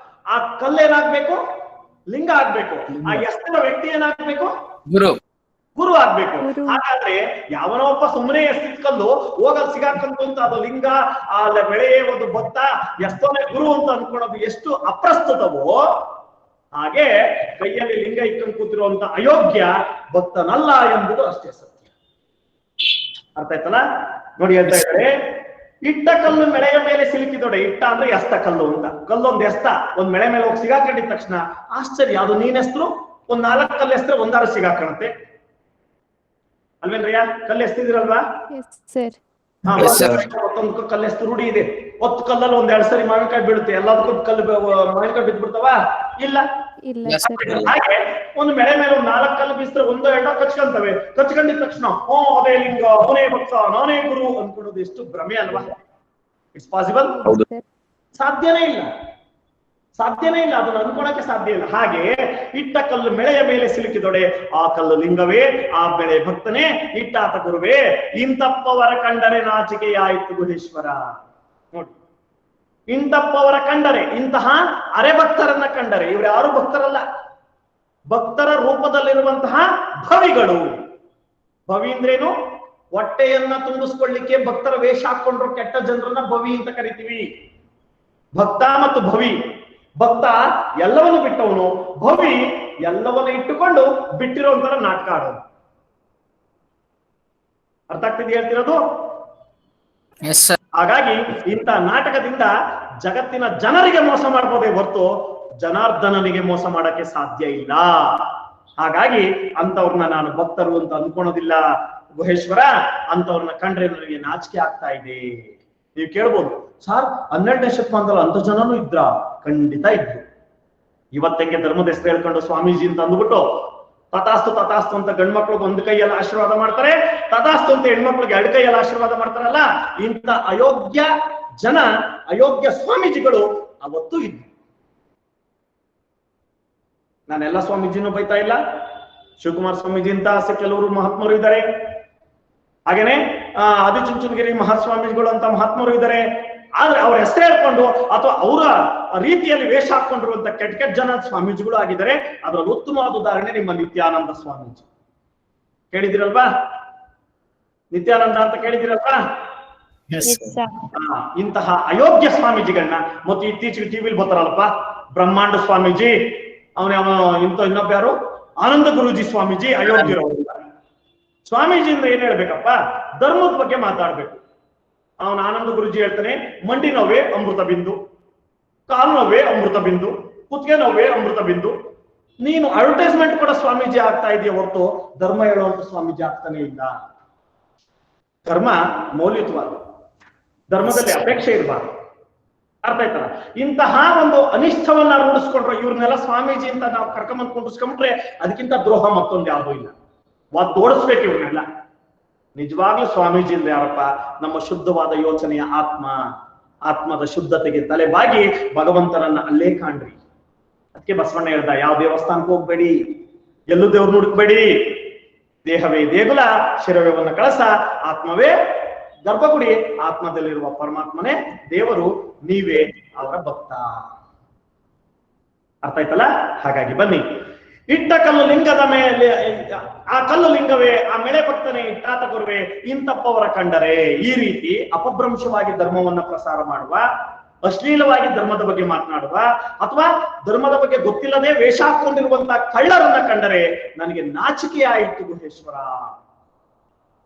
Speaker 1: ಆ ಕಲ್ಲೇನಾಗ್ಬೇಕು? ಲಿಂಗ ಆಗ್ಬೇಕು. ಆ ಎಸ್ತಿನ ವ್ಯಕ್ತಿ ಏನಾಗ್ಬೇಕು? ಗುರು ಆಗ್ಬೇಕು. ಹಾಗಾದ್ರೆ ಯಾವನೋ ಒಬ್ಬ ಸುಮ್ಮನೆ ಎಸ್ತಿದ್ ಕಲ್ಲು ಹೋಗಲ್ ಸಿಗಾಕಂತು ಅಂತ ಅದು ಲಿಂಗ, ಆ ಬೆಳೆಯೇ ಒಂದು ಭಕ್ತ, ಎಷ್ಟೋನೇ ಗುರು ಅಂತ ಅನ್ಕೊಳ್ಳೋದು ಎಷ್ಟು ಅಪ್ರಸ್ತುತವೋ ಹಾಗೆ ಕೈಯಲ್ಲಿ ಲಿಂಗ ಇಟ್ಕೊಂಡು ಕೂತಿರುವಂತ ಅಯೋಗ್ಯ ಭಕ್ತನಲ್ಲ ಎಂಬುದು ಅಷ್ಟೇ ಸತ್ಯ. ಅರ್ಥ ಆಯ್ತಲ್ಲ? ನೋಡಿ ಹೇಳ್ತಾ ಇದ್ದಾರೆ, ಇಟ್ಟ ಕಲ್ಲು ಮೆಳೆಯ ಮೇಲೆ ಸಿಲುಕಿದೊಡೆ. ಇಟ್ಟ ಅಂದ್ರೆ ಎಸ್ತ ಕಲ್ಲು ಅಂತ. ಕಲ್ಲೊಂದು ಎಸ್ತ ಒಂದ್ ಮೆಳೆ ಮೇಲೆ ಹೋಗಿ ಸಿಗಾಕೊಂಡಿದ ತಕ್ಷಣ ಆಶ್ಚರ್ಯ, ಅದು ನೀನ್ ಹೆಸರು ಒಂದ್ 4 ಕಲ್ಲು ಎಸ್ತ್ರೆ ಒಂದಾರು ಸಿಗಾಕಣತ್ತೆ ಅಲ್ವೇನ್ರಿಯಾ? ಕಲ್ಲು ಎಸ್ತಿದಿರಲ್ವಾ?
Speaker 3: ಸರ್
Speaker 1: ಮತ್ತೊಂದು ಕಲ್ಲು ಎಷ್ಟು ರೂಢಿ ಇದೆ. 10 ಕಲ್ಲಲ್ಲಿ 1-2 ಸರಿ ಮಾವಿನಕಾಯಿ ಬೀಳುತ್ತೆ, ಎಲ್ಲದಕ್ಕೂ ಕಲ್ಲು ಮಾವಿನಕಾಯಿ ಬಿದ್ದು ಬಿಡ್ತಾವ? ಇಲ್ಲ.
Speaker 3: ಇಲ್ಲ ಸರ್.
Speaker 1: ಹಾಗೆ ಒಂದು ಮೆಳೆ ಮೇಲೆ 4 ಕಲ್ಲು ಬೀಸಿದ್ರೆ 1-2 ಕಚ್ಕೊಂತವೆ. ಕಚ್ಕೊಂಡಿದ ತಕ್ಷಣ ಅದೇ ಲಿಂಗ, ಅವನೇ ಭಕ್ತ, ನಾನೇ ಗುರು ಅನ್ಕೊಳ್ಳೋದು ಎಷ್ಟು ಭ್ರಮೆ ಅಲ್ವಾ? It's possible? ಸಾಧ್ಯನೇ ಇಲ್ಲ, ಸಾಧ್ಯನೇ ಇಲ್ಲ, ಅದನ್ನು ಅನ್ಕೊಳಕ್ಕೆ ಸಾಧ್ಯ ಇಲ್ಲ. ಹಾಗೆ ಇಟ್ಟ ಕಲ್ಲು ಮೆಳೆಯ ಮೇಲೆ ಸಿಲುಕಿದೊಡೆ, ಆ ಕಲ್ಲು ಲಿಂಗವೇ, ಆ ಬೆಳೆ ಭಕ್ತನೇ, ಇಟ್ಟಾತ ಗುರುವೇ, ಇಂತಪ್ಪವರ ಕಂಡರೆ ನಾಚಿಕೆಯಾಯಿತು ಗುಹೇಶ್ವರ. ನೋಡಿ, ಇಂತಪ್ಪವರ ಕಂಡರೆ, ಇಂತಹ ಅರೆಭಕ್ತರನ್ನ ಕಂಡರೆ, ಇವ್ರು ಯಾರು ಭಕ್ತರಲ್ಲ, ಭಕ್ತರ ರೂಪದಲ್ಲಿರುವಂತಹ ಭವಿಗಳು. ಭವಿ ಅಂದ್ರೇನು? ಹೊಟ್ಟೆಯನ್ನ ತುಂಬಿಸ್ಕೊಳ್ಳಿಕ್ಕೆ ಭಕ್ತರ ವೇಷ ಹಾಕೊಂಡ್ರು ಕೆಟ್ಟ ಜನರನ್ನ ಭವಿ ಅಂತ ಕರಿತೀವಿ. ಭಕ್ತ ಮತ್ತು ಭವಿ, ಭಕ್ತ ಎಲ್ಲವನ್ನು ಬಿಟ್ಟವನು, ಭವಿ ಎಲ್ಲವನ್ನ ಇಟ್ಟುಕೊಂಡು ಬಿಟ್ಟಿರೋಂತರ ನಾಟಕ ಆಡೋದು. ಅರ್ಥ ಆಗ್ತಿದೆ ಹೇಳ್ತಿರೋದು? ಹಾಗಾಗಿ ಇಂಥ ನಾಟಕದಿಂದ ಜಗತ್ತಿನ ಜನರಿಗೆ ಮೋಸ ಮಾಡ್ಬೋದೇ ಹೊರತು ಜನಾರ್ದನನಿಗೆ ಮೋಸ ಮಾಡಕ್ಕೆ ಸಾಧ್ಯ ಇಲ್ಲ. ಹಾಗಾಗಿ ಅಂತವ್ರನ್ನ ನಾನು ಭಕ್ತರು ಅಂತ ಅನ್ಕೊಳೋದಿಲ್ಲ ಗುಹೇಶ್ವರ. ಅಂತವ್ರನ್ನ ಕಂಡ್ರೆ ನನಗೆ ನಾಚಿಕೆ ಆಗ್ತಾ ಇದೆ. ನೀವು ಕೇಳ್ಬೋದು, ಸರ್ 12ನೇ ಶತಮಾನದಲ್ಲಿ ಅಂತ ಜನನು ಇದ್ರ? ಖಂಡಿತ ಇದ್ರು. ಇವತ್ತೆಂಗೆ ಧರ್ಮದ ಹೆಸರು ಹೇಳ್ಕೊಂಡು ಸ್ವಾಮೀಜಿ ಅಂತ ಅಂದ್ಬಿಟ್ಟು ತಥಾಸ್ತು ತಥಾಸ್ತು ಅಂತ ಗಂಡ್ಮಕ್ಳಿಗೆ ಒಂದು ಕೈಯಲ್ಲಿ ಆಶೀರ್ವಾದ ಮಾಡ್ತಾರೆ, ತಥಾಸ್ತು ಅಂತ ಹೆಣ್ಮಕ್ಳಿಗೆ 2 ಕೈಯಲ್ಲಿ ಆಶೀರ್ವಾದ ಮಾಡ್ತಾರಲ್ಲ, ಇಂಥ ಅಯೋಗ್ಯ ಜನ, ಅಯೋಗ್ಯ ಸ್ವಾಮೀಜಿಗಳು ಅವತ್ತು ಇದ್ರು. ನಾನೆಲ್ಲ ಸ್ವಾಮೀಜಿನೂ ಬೈತಾ ಇಲ್ಲ. ಶಿವಕುಮಾರ ಸ್ವಾಮೀಜಿ ಅಂತ ಕೆಲವರು ಮಹಾತ್ಮರು ಇದ್ದಾರೆ. ಹಾಗೇನೆ ಆದಿಚುಂಚನಗಿರಿ ಮಹಾಸ್ವಾಮೀಜಿಗಳು ಅಂತ ಮಹಾತ್ಮರು ಇದ್ದಾರೆ. ಆದ್ರೆ ಅವ್ರ ಹೆಸರು ಹೇಳ್ಕೊಂಡು ಅಥವಾ ಅವರ ರೀತಿಯಲ್ಲಿ ವೇಷ ಹಾಕೊಂಡಿರುವಂತ ಕೆಟ್ಟ ಜನ ಸ್ವಾಮೀಜಿಗಳು ಆಗಿದ್ದಾರೆ. ಅದರಲ್ಲಿ ಉತ್ತಮವಾದ ಉದಾಹರಣೆ ನಿಮ್ಮ ನಿತ್ಯಾನಂದ ಸ್ವಾಮೀಜಿ. ಕೇಳಿದಿರಲ್ವಾ? ನಿತ್ಯಾನಂದ ಅಂತ ಕೇಳಿದಿರಲ್ವಾ? ಇಂತಹ ಅಯೋಗ್ಯ ಸ್ವಾಮೀಜಿಗಳನ್ನ, ಮತ್ತು ಇತ್ತೀಚೆಗೆ ಟಿವಿಲಿ ಬರ್ತಾರಲ್ಪ ಬ್ರಹ್ಮಾಂಡ ಸ್ವಾಮೀಜಿ, ಇನ್ನೊಬ್ಬ ಯಾರು, ಆನಂದ ಗುರೂಜಿ ಸ್ವಾಮೀಜಿ, ಅಯೋಗ್ಯರವರು. ಸ್ವಾಮೀಜಿಯಿಂದ ಏನ್ ಹೇಳ್ಬೇಕಪ್ಪ? ಧರ್ಮದ ಬಗ್ಗೆ ಮಾತಾಡ್ಬೇಕು. ಅವನ ಆನಂದ ಗುರುಜಿ ಹೇಳ್ತಾನೆ, ಮಂಡಿ ನೋವೇ ಅಮೃತ ಬಿಂದು, ಕಾಲು ನೋವೇ ಅಮೃತ ಬಿಂದು, ಕುತ್ತಿಗೆ ನೋವೇ ಅಮೃತ ಬಿಂದು. ನೀನು ಅಡ್ವರ್ಟೈಸ್ಮೆಂಟ್ ಕೂಡ ಸ್ವಾಮೀಜಿ ಆಗ್ತಾ ಇದೆಯಾ ಹೊರತು ಧರ್ಮ ಹೇಳುವಂತ ಸ್ವಾಮೀಜಿ ಆಗ್ತಾನೆ ಇಲ್ಲ. ಧರ್ಮ ಮೌಲ್ಯಯುತವಾದ, ಧರ್ಮದಲ್ಲಿ ಅಪೇಕ್ಷೆ ಇರಬಾರ್ದು. ಅರ್ಥ ಆಯ್ತಲ್ಲ? ಇಂತಹ ಒಂದು ಅನಿಷ್ಟವನ್ನ ರೂಢಿಸ್ಕೊಂಡ್ರೆ, ಇವ್ರನ್ನೆಲ್ಲ ಸ್ವಾಮೀಜಿ ಅಂತ ನಾವು ಕರ್ಕೊಂಬಂದ್ ಕೊಂಡಿಸ್ಕೊಂಡ್ರೆ ಅದಕ್ಕಿಂತ ದ್ರೋಹ ಮತ್ತೊಂದು ಯಾವುದೂ ಇಲ್ಲ. ಓಡಿಸ್ಬೇಕು ಇವ್ರನ್ನೆಲ್ಲ. ನಿಜವಾಗ್ಲೂ ಸ್ವಾಮೀಜಿ ಅಂದ್ರೆ ಯಾರಪ್ಪ? ನಮ್ಮ ಶುದ್ಧವಾದ ಯೋಚನೆಯ ಆತ್ಮದ ಶುದ್ಧತೆಗೆ ತಲೆಬಾಗಿ ಭಗವಂತನನ್ನ ಅಲ್ಲೇ ಕಾಣ್ರಿ. ಅದಕ್ಕೆ ಬಸವಣ್ಣ ಹೇಳ್ದ, ಯಾವ ದೇವಸ್ಥಾನಕ್ಕೆ ಹೋಗ್ಬೇಡಿ, ಎಲ್ಲೂ ದೇವ್ರನ್ನ ಹುಡುಕ್ಬೇಡಿ. ದೇಹವೇ ದೇಗುಲ, ಶಿರವೇವನ್ನ ಕಳಸ, ಆತ್ಮವೇ ಗರ್ಭಗುಡಿ, ಆತ್ಮದಲ್ಲಿರುವ ಪರಮಾತ್ಮನೇ ದೇವರು, ನೀವೇ ಅವರ ಭಕ್ತ. ಅರ್ಥ ಆಯ್ತಲ್ಲ? ಹಾಗಾಗಿ ಬನ್ನಿ, ಇಟ್ಟ ಕಲ್ಲು ಲಿಂಗದ ಮೇಲೆ, ಆ ಕಲ್ಲು ಲಿಂಗವೇ, ಆ ಮೆಳೆ ಭಕ್ತನೇ, ಇಟ್ಟಾತ ಗುರುವೇ, ಇಂತಪ್ಪವರ ಕಂಡರೆ. ಈ ರೀತಿ ಅಪಭ್ರಂಶವಾಗಿ ಧರ್ಮವನ್ನ ಪ್ರಸಾರ ಮಾಡುವ, ಅಶ್ಲೀಲವಾಗಿ ಧರ್ಮದ ಬಗ್ಗೆ ಮಾತನಾಡುವ, ಅಥವಾ ಧರ್ಮದ ಬಗ್ಗೆ ಗೊತ್ತಿಲ್ಲದೆ ವೇಷ ಹಾಕೊಂಡಿರುವಂತಹ ಕಳ್ಳರನ್ನ ಕಂಡರೆ ನನಗೆ ನಾಚಿಕೆಯಾಯಿತು ಗುಹೇಶ್ವರ.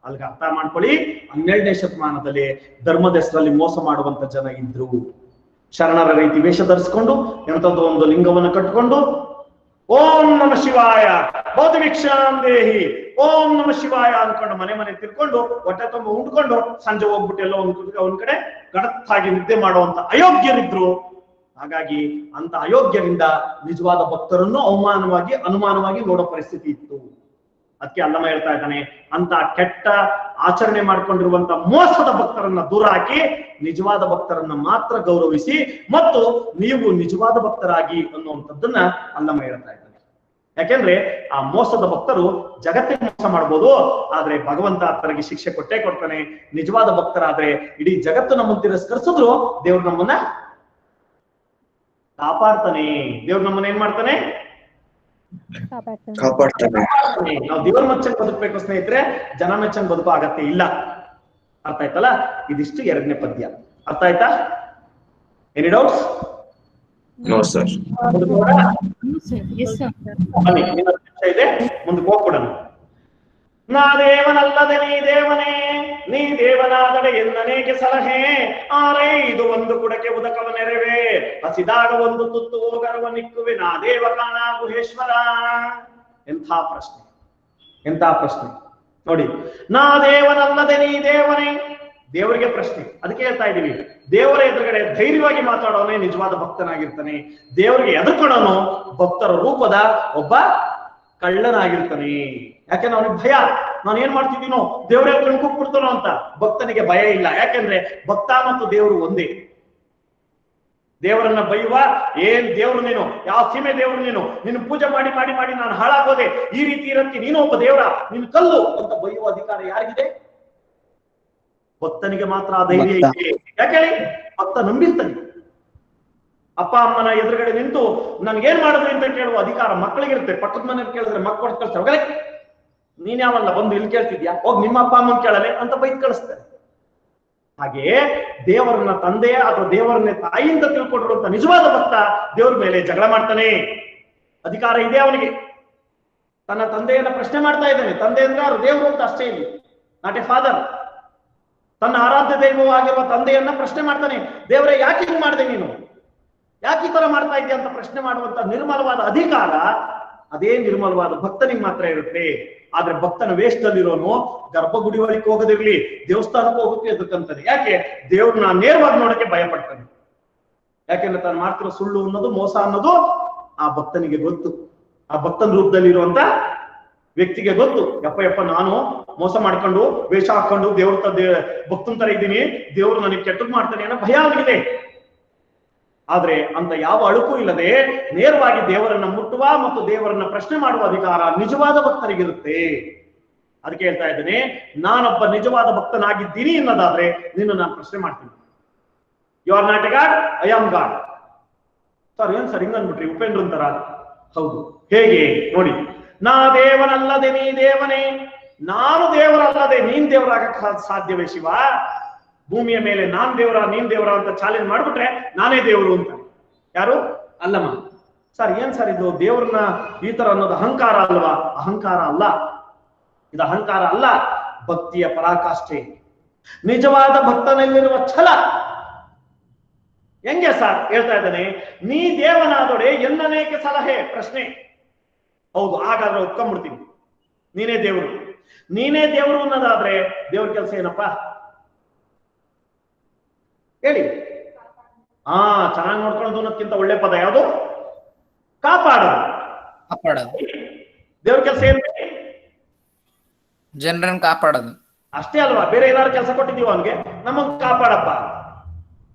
Speaker 1: ಅಲ್ಲಿಗೆ ಅರ್ಥ ಮಾಡ್ಕೊಳ್ಳಿ, 12ನೇ ಶತಮಾನದಲ್ಲಿ ಧರ್ಮದ ಹೆಸರಲ್ಲಿ ಮೋಸ ಮಾಡುವಂತ ಜನ ಇದ್ರು. ಶರಣರ ರೀತಿ ವೇಷ ಧರಿಸಿಕೊಂಡು ಎಂಥದ್ದು ಒಂದು ಲಿಂಗವನ್ನು ಕಟ್ಟಿಕೊಂಡು ಓಂ ನಮ ಶಿವಾಯ ಬೋಧವಿಕ್ಷಾಂದೇಹಿ, ಓಂ ನಮ ಶಿವಾಯ ಅನ್ಕೊಂಡು ಮನೆ ತಿರ್ಕೊಂಡು ಹೊಟ್ಟೆ ತುಂಬ ಉಂಡ್ಕೊಂಡು ಸಂಜೆ ಹೋಗ್ಬಿಟ್ಟು ಎಲ್ಲೋ ಒಂದ್ ಕಡೆ ಗಡತ್ತಾಗಿ ನಿದ್ದೆ ಮಾಡುವಂತ ಅಯೋಗ್ಯರಿದ್ರು. ಹಾಗಾಗಿ ಅಂತ ಅಯೋಗ್ಯರಿಂದ ನಿಜವಾದ ಭಕ್ತರನ್ನು ಅನುಮಾನವಾಗಿ ನೋಡೋ ಪರಿಸ್ಥಿತಿ ಇತ್ತು. ಅದಕ್ಕೆ ಅಲ್ಲಮ್ಮ ಹೇಳ್ತಾ ಇದ್ದಾನೆ, ಅಂತ ಕೆಟ್ಟ ಆಚರಣೆ ಮಾಡ್ಕೊಂಡಿರುವಂತ ಮೋಸದ ಭಕ್ತರನ್ನ ದೂರ ಹಾಕಿ ನಿಜವಾದ ಭಕ್ತರನ್ನ ಮಾತ್ರ ಗೌರವಿಸಿ, ಮತ್ತು ನೀವು ನಿಜವಾದ ಭಕ್ತರಾಗಿ ಅನ್ನುವಂಥದ್ದನ್ನ ಅಲ್ಲಮ್ಮ ಹೇಳ್ತಾ ಇದ್ದಾನೆ. ಯಾಕೆಂದ್ರೆ ಆ ಮೋಸದ ಭಕ್ತರು ಜಗತ್ತಿಗೆ ಮೋಸ ಮಾಡ್ಬೋದು, ಆದ್ರೆ ಭಗವಂತ ಆತನಿಗೆ ಶಿಕ್ಷೆ ಕೊಟ್ಟೇ ಕೊಡ್ತಾನೆ. ನಿಜವಾದ ಭಕ್ತರಾದ್ರೆ ಇಡೀ ಜಗತ್ತು ನಮ್ಮನ್ನು ತಿರಸ್ಕರಿಸಿದ್ರು ದೇವ್ರು ನಮ್ಮನ್ನ ಕಾಪಾಡ್ತಾನೆ. ದೇವ್ರು ನಮ್ಮನ್ನ ಏನ್ ಮಾಡ್ತಾನೆ?
Speaker 5: ಕಾಪಾಡ್ತಾನೆ.
Speaker 1: ನಾವು ದೇವ್ರ ಮೆಚ್ಚಂಗ್ ಬದುಕಬೇಕು ಸ್ನೇಹಿತರೆ, ಜನ ಮೆಚ್ಚಂಗ್ ಬದುಕೋ ಅಗತ್ಯ ಇಲ್ಲ. ಅರ್ಥ ಆಯ್ತಲ್ಲ? ಇದಿಷ್ಟು 2ನೇ ಪದ್ಯ. ಅರ್ಥ ಆಯ್ತಾ? Any doubts?
Speaker 5: No sir.
Speaker 1: ಮುಂದಕ್ಕೆ ಹೋಗೋಣ? ಬನ್ನಿ, ಇನ್ನೊಂದು ನಿಮಿಷ ಇದೆ, ಮುಂದಕ್ಕೆ ಹೋಗ್ಬಿಡೋಣ. ನಾ ದೇವನಲ್ಲದೆ ನೀ ದೇವನೇ, ನೀ ದೇವನಾದಡೆ ಎನ್ನನೇಕೆ ಸಲಹೆ, ಆರೇ ಇದು ಒಂದು ಕುಡಕೆ ಉದಕವ ನೆರವೇ, ಹಸಿದಾಗ ಒಂದು ತುತ್ತು ಹೋಗರವ ನಿಕ್ಕುವೆ, ನಾ ದೇವ ಕಾಣ ಗುಹೇಶ್ವರ. ಎಂಥ ಪ್ರಶ್ನೆ, ಎಂಥ ಪ್ರಶ್ನೆ ನೋಡಿ. ನಾ ದೇವನಲ್ಲದೆ ನೀ ದೇವನೇ, ದೇವರಿಗೆ ಪ್ರಶ್ನೆ. ಅದಕ್ಕೆ ಹೇಳ್ತಾ ಇದೀವಿ, ದೇವರ ಎದುರುಗಡೆ ಧೈರ್ಯವಾಗಿ ಮಾತಾಡೋನೇ ನಿಜವಾದ ಭಕ್ತನಾಗಿರ್ತಾನೆ. ದೇವರಿಗೆ ಎದುರ್ಕೊಳ್ಳೋನು ಭಕ್ತರ ರೂಪದ ಒಬ್ಬ ಕಳ್ಳನಾಗಿರ್ತಾನೆ. ಯಾಕೆಂದ್ರೆ ಅವನಿಗೆ ಭಯ, ನಾನು ಏನ್ ಮಾಡ್ತಿದ್ದೀನೋ, ದೇವರೇ ಕಣ್ಕುಬಿಡ್ತಾನೋ ಅಂತ. ಭಕ್ತನಿಗೆ ಭಯ ಇಲ್ಲ, ಯಾಕೆಂದ್ರೆ ಭಕ್ತ ಮತ್ತು ದೇವರು ಒಂದೇ. ದೇವರನ್ನ ಬೈಯುವ, ಏನ್ ದೇವ್ರು ನೀನು, ಯಾವ ಸೀಮೆ ದೇವ್ರು ನೀನು, ನಿನ್ನ ಪೂಜೆ ಮಾಡಿ ಮಾಡಿ ಮಾಡಿ ನಾನು ಹಾಳಾಗೋದೆ, ಈ ರೀತಿ ಇರಕ್ಕೆ ನೀನು ಒಬ್ಬ ದೇವರ, ನೀನು ಕಲ್ಲು ಅಂತ ಬೈಯುವ ಅಧಿಕಾರ ಯಾರಿಗಿದೆ? ಭಕ್ತನಿಗೆ ಮಾತ್ರ ಆ ಧೈರ್ಯ ಇದೆ. ಯಾಕೆ ಹೇಳಿ? ಭಕ್ತ ನಂಬಿರ್ತಾನೆ. ಅಪ್ಪ ಅಮ್ಮನ ಎದುರುಗಡೆ ನಿಂತು ನನ್ಗೇನ್ ಮಾಡಿದ್ರಿ ಅಂತ ಕೇಳುವ ಅಧಿಕಾರ ಮಕ್ಕಳಿಗಿರುತ್ತೆ. ಪಕ್ಕದ ಮನೆಯವ್ರು ಕೇಳಿದ್ರೆ ಮಕ್ಕಳು ಕಳಿಸ್ತಾರೆ, ಹೋಗಲೇ ನೀನ್ ಯಾವಲ್ಲ ಬಂದು ಇಲ್ಲಿ ಕೇಳ್ತಿದ್ಯಾ, ಹೋಗ್ ನಿಮ್ಮ ಅಪ್ಪ ಅಮ್ಮನ ಕೇಳಲೆ ಅಂತ ಬೈದ್ ಕಳಿಸ್ತಾರೆ. ಹಾಗೆ ದೇವರನ್ನ ತಂದೆಯ ಅಥವಾ ದೇವರನ್ನೇ ತಾಯಿಯಿಂದ ತಿಳ್ಕೊಂಡಿರುವಂತ ನಿಜವಾದ ಭಕ್ತ ದೇವ್ರ ಮೇಲೆ ಜಗಳ ಮಾಡ್ತಾನೆ. ಅಧಿಕಾರ ಇದೆ ಅವನಿಗೆ. ತನ್ನ ತಂದೆಯನ್ನ ಪ್ರಶ್ನೆ ಮಾಡ್ತಾ ಇದ್ದಾನೆ. ತಂದೆ ಅಂದ್ರೆ ಅವ್ರು ದೇವರು ಅಂತ ಅಷ್ಟೇ, ಇಲ್ಲಿ ನಾಟ್ ಎ ಫಾದರ್. ತನ್ನ ಆರಾಧ್ಯ ದೈವವಾಗಿರುವ ತಂದೆಯನ್ನ ಪ್ರಶ್ನೆ ಮಾಡ್ತಾನೆ. ದೇವರೇ ಯಾಕೆ ಹಿಂಗ್ ಮಾಡಿದೆ ನೀನು, ಯಾಕೆ ಈ ತರ ಮಾಡ್ತಾ ಇದೆಯಾ ಅಂತ ಪ್ರಶ್ನೆ ಮಾಡುವಂತ ನಿರ್ಮಲವಾದ ಅಧಿಕಾರ ಅದೇ ನಿರ್ಮಲವಾದ ಭಕ್ತನಿಗೆ ಮಾತ್ರ ಇರುತ್ತೆ. ಆದ್ರೆ ಭಕ್ತನ ವೇಷದಲ್ಲಿರೋನು ಗರ್ಭಗುಡಿ ಒಳಗೆ ಹೋಗೋದಿರ್ಲಿ, ದೇವಸ್ಥಾನಕ್ಕೆ ಹೋಗೋಕೆ ಎದುರ್ಕಂತಾನೆ. ಯಾಕೆ? ದೇವ್ರನ್ನ ನೇರವಾಗಿ ನೋಡಕ್ಕೆ ಭಯ ಪಡ್ತಾನೆ. ಯಾಕೆಂದ್ರೆ ತಾನು ಮಾಡ್ತಿರೋ ಸುಳ್ಳು ಅನ್ನೋದು, ಮೋಸ ಅನ್ನೋದು ಆ ಭಕ್ತನಿಗೆ ಗೊತ್ತು. ಆ ಭಕ್ತನ ರೂಪದಲ್ಲಿ ಇರುವಂತ ವ್ಯಕ್ತಿಗೆ ಗೊತ್ತು. ಯಪ್ಪ ನಾನು ಮೋಸ ಮಾಡ್ಕೊಂಡು ವೇಷ ಹಾಕೊಂಡು ದೇವ್ರ ಭಕ್ತನ ತರ ಇದ್ದೀನಿ, ದೇವ್ರು ನನಗೆ ಕೆಟ್ಟದ್ ಮಾಡ್ತಾನೆ ಅನ್ನೋ ಭಯ ಆಗಿದೆ. ಆದ್ರೆ ಅಂತ ಯಾವ ಅಳುಕು ಇಲ್ಲದೆ ನೇರವಾಗಿ ದೇವರನ್ನ ಮುಟ್ಟುವ ಮತ್ತು ದೇವರನ್ನ ಪ್ರಶ್ನೆ ಮಾಡುವ ಅಧಿಕಾರ ನಿಜವಾದ ಭಕ್ತರಿಗಿರುತ್ತೆ. ಅದಕ್ಕೆ ಹೇಳ್ತಾ ಇದ್ದೇನೆ, ನಾನೊಬ್ಬ ನಿಜವಾದ ಭಕ್ತನಾಗಿದ್ದೀನಿ ಅನ್ನೋದಾದ್ರೆ ನಿನ್ನ ನಾನು ಪ್ರಶ್ನೆ ಮಾಡ್ತೀನಿ. You are not a god, I am god. Sir ಏನ್ ಸರ್ ಹಿಂಗ್ ಅಂದ್ಬಿಟ್ರಿ ಉಪೇಂದ್ರ ಅಂತಾರ? ಹೌದು. ಹೇಗೆ ನೋಡಿ, ನಾ ದೇವನಲ್ಲದೆ ನೀ ದೇವನೇ, ನಾನು ದೇವರಲ್ಲದೆ ನೀನ್ ದೇವರಾಗಕ್ಕೆ ಸಾಧ್ಯವೇ ಶಿವ? ಭೂಮಿಯ ಮೇಲೆ ನಾನ್ ದೇವರ ನೀನ್ ದೇವರ ಅಂತ ಚಾಲೆಂಜ್ ಮಾಡ್ಬಿಟ್ರೆ ನಾನೇ ದೇವರು ಅಂತ. ಯಾರು? ಅಲ್ಲಮ್ಮ. ಸರ್ ಏನ್ ಸರ್ ಇದು ದೇವ್ರನ್ನ ಈ ತರ ಅನ್ನೋದು ಅಹಂಕಾರ ಅಲ್ವಾ? ಅಹಂಕಾರ ಅಲ್ಲ, ಇದು ಅಹಂಕಾರ ಅಲ್ಲ, ಭಕ್ತಿಯ ಪರಾಕಾಷ್ಠೆ. ನಿಜವಾದ ಭಕ್ತನಲ್ಲಿರುವ ಛಲ. ಹೆಂಗೆ ಸರ್? ಹೇಳ್ತಾ ಇದ್ದಾನೆ, ನೀ ದೇವನಾದೊಡೆ ಎನ್ನನೇಕೆ ಸಲಹೆ. ಪ್ರಶ್ನೆ. ಹೌದು, ಹಾಗಾದ್ರೆ ಒಪ್ಕೊಂಡ್ಬಿಡ್ತೀನಿ, ನೀನೇ ದೇವರು. ನೀನೇ ದೇವರು ಅನ್ನೋದಾದ್ರೆ ದೇವ್ರ ಕೆಲಸ ಏನಪ್ಪಾ ಹೇಳಿ? ಚೆನ್ನಾಗಿ ನೋಡ್ಕೊಳ್ಳೋದು ಅನ್ನೋದಕ್ಕಿಂತ ಒಳ್ಳೆ ಪದ ಯಾವುದು? ಕಾಪಾಡೋದು.
Speaker 2: ಕಾಪಾಡೋದು.
Speaker 1: ದೇವ್ರ ಕೆಲಸ ಏನು?
Speaker 2: ಜನರನ್ನು ಕಾಪಾಡೋದು
Speaker 1: ಅಷ್ಟೇ ಅಲ್ವಾ? ಬೇರೆ ಏನಾದ್ರು ಕೆಲಸ ಕೊಟ್ಟಿದೀವ ಅವನ್ಗೆ? ನಮಗ್ ಕಾಪಾಡಪ್ಪ.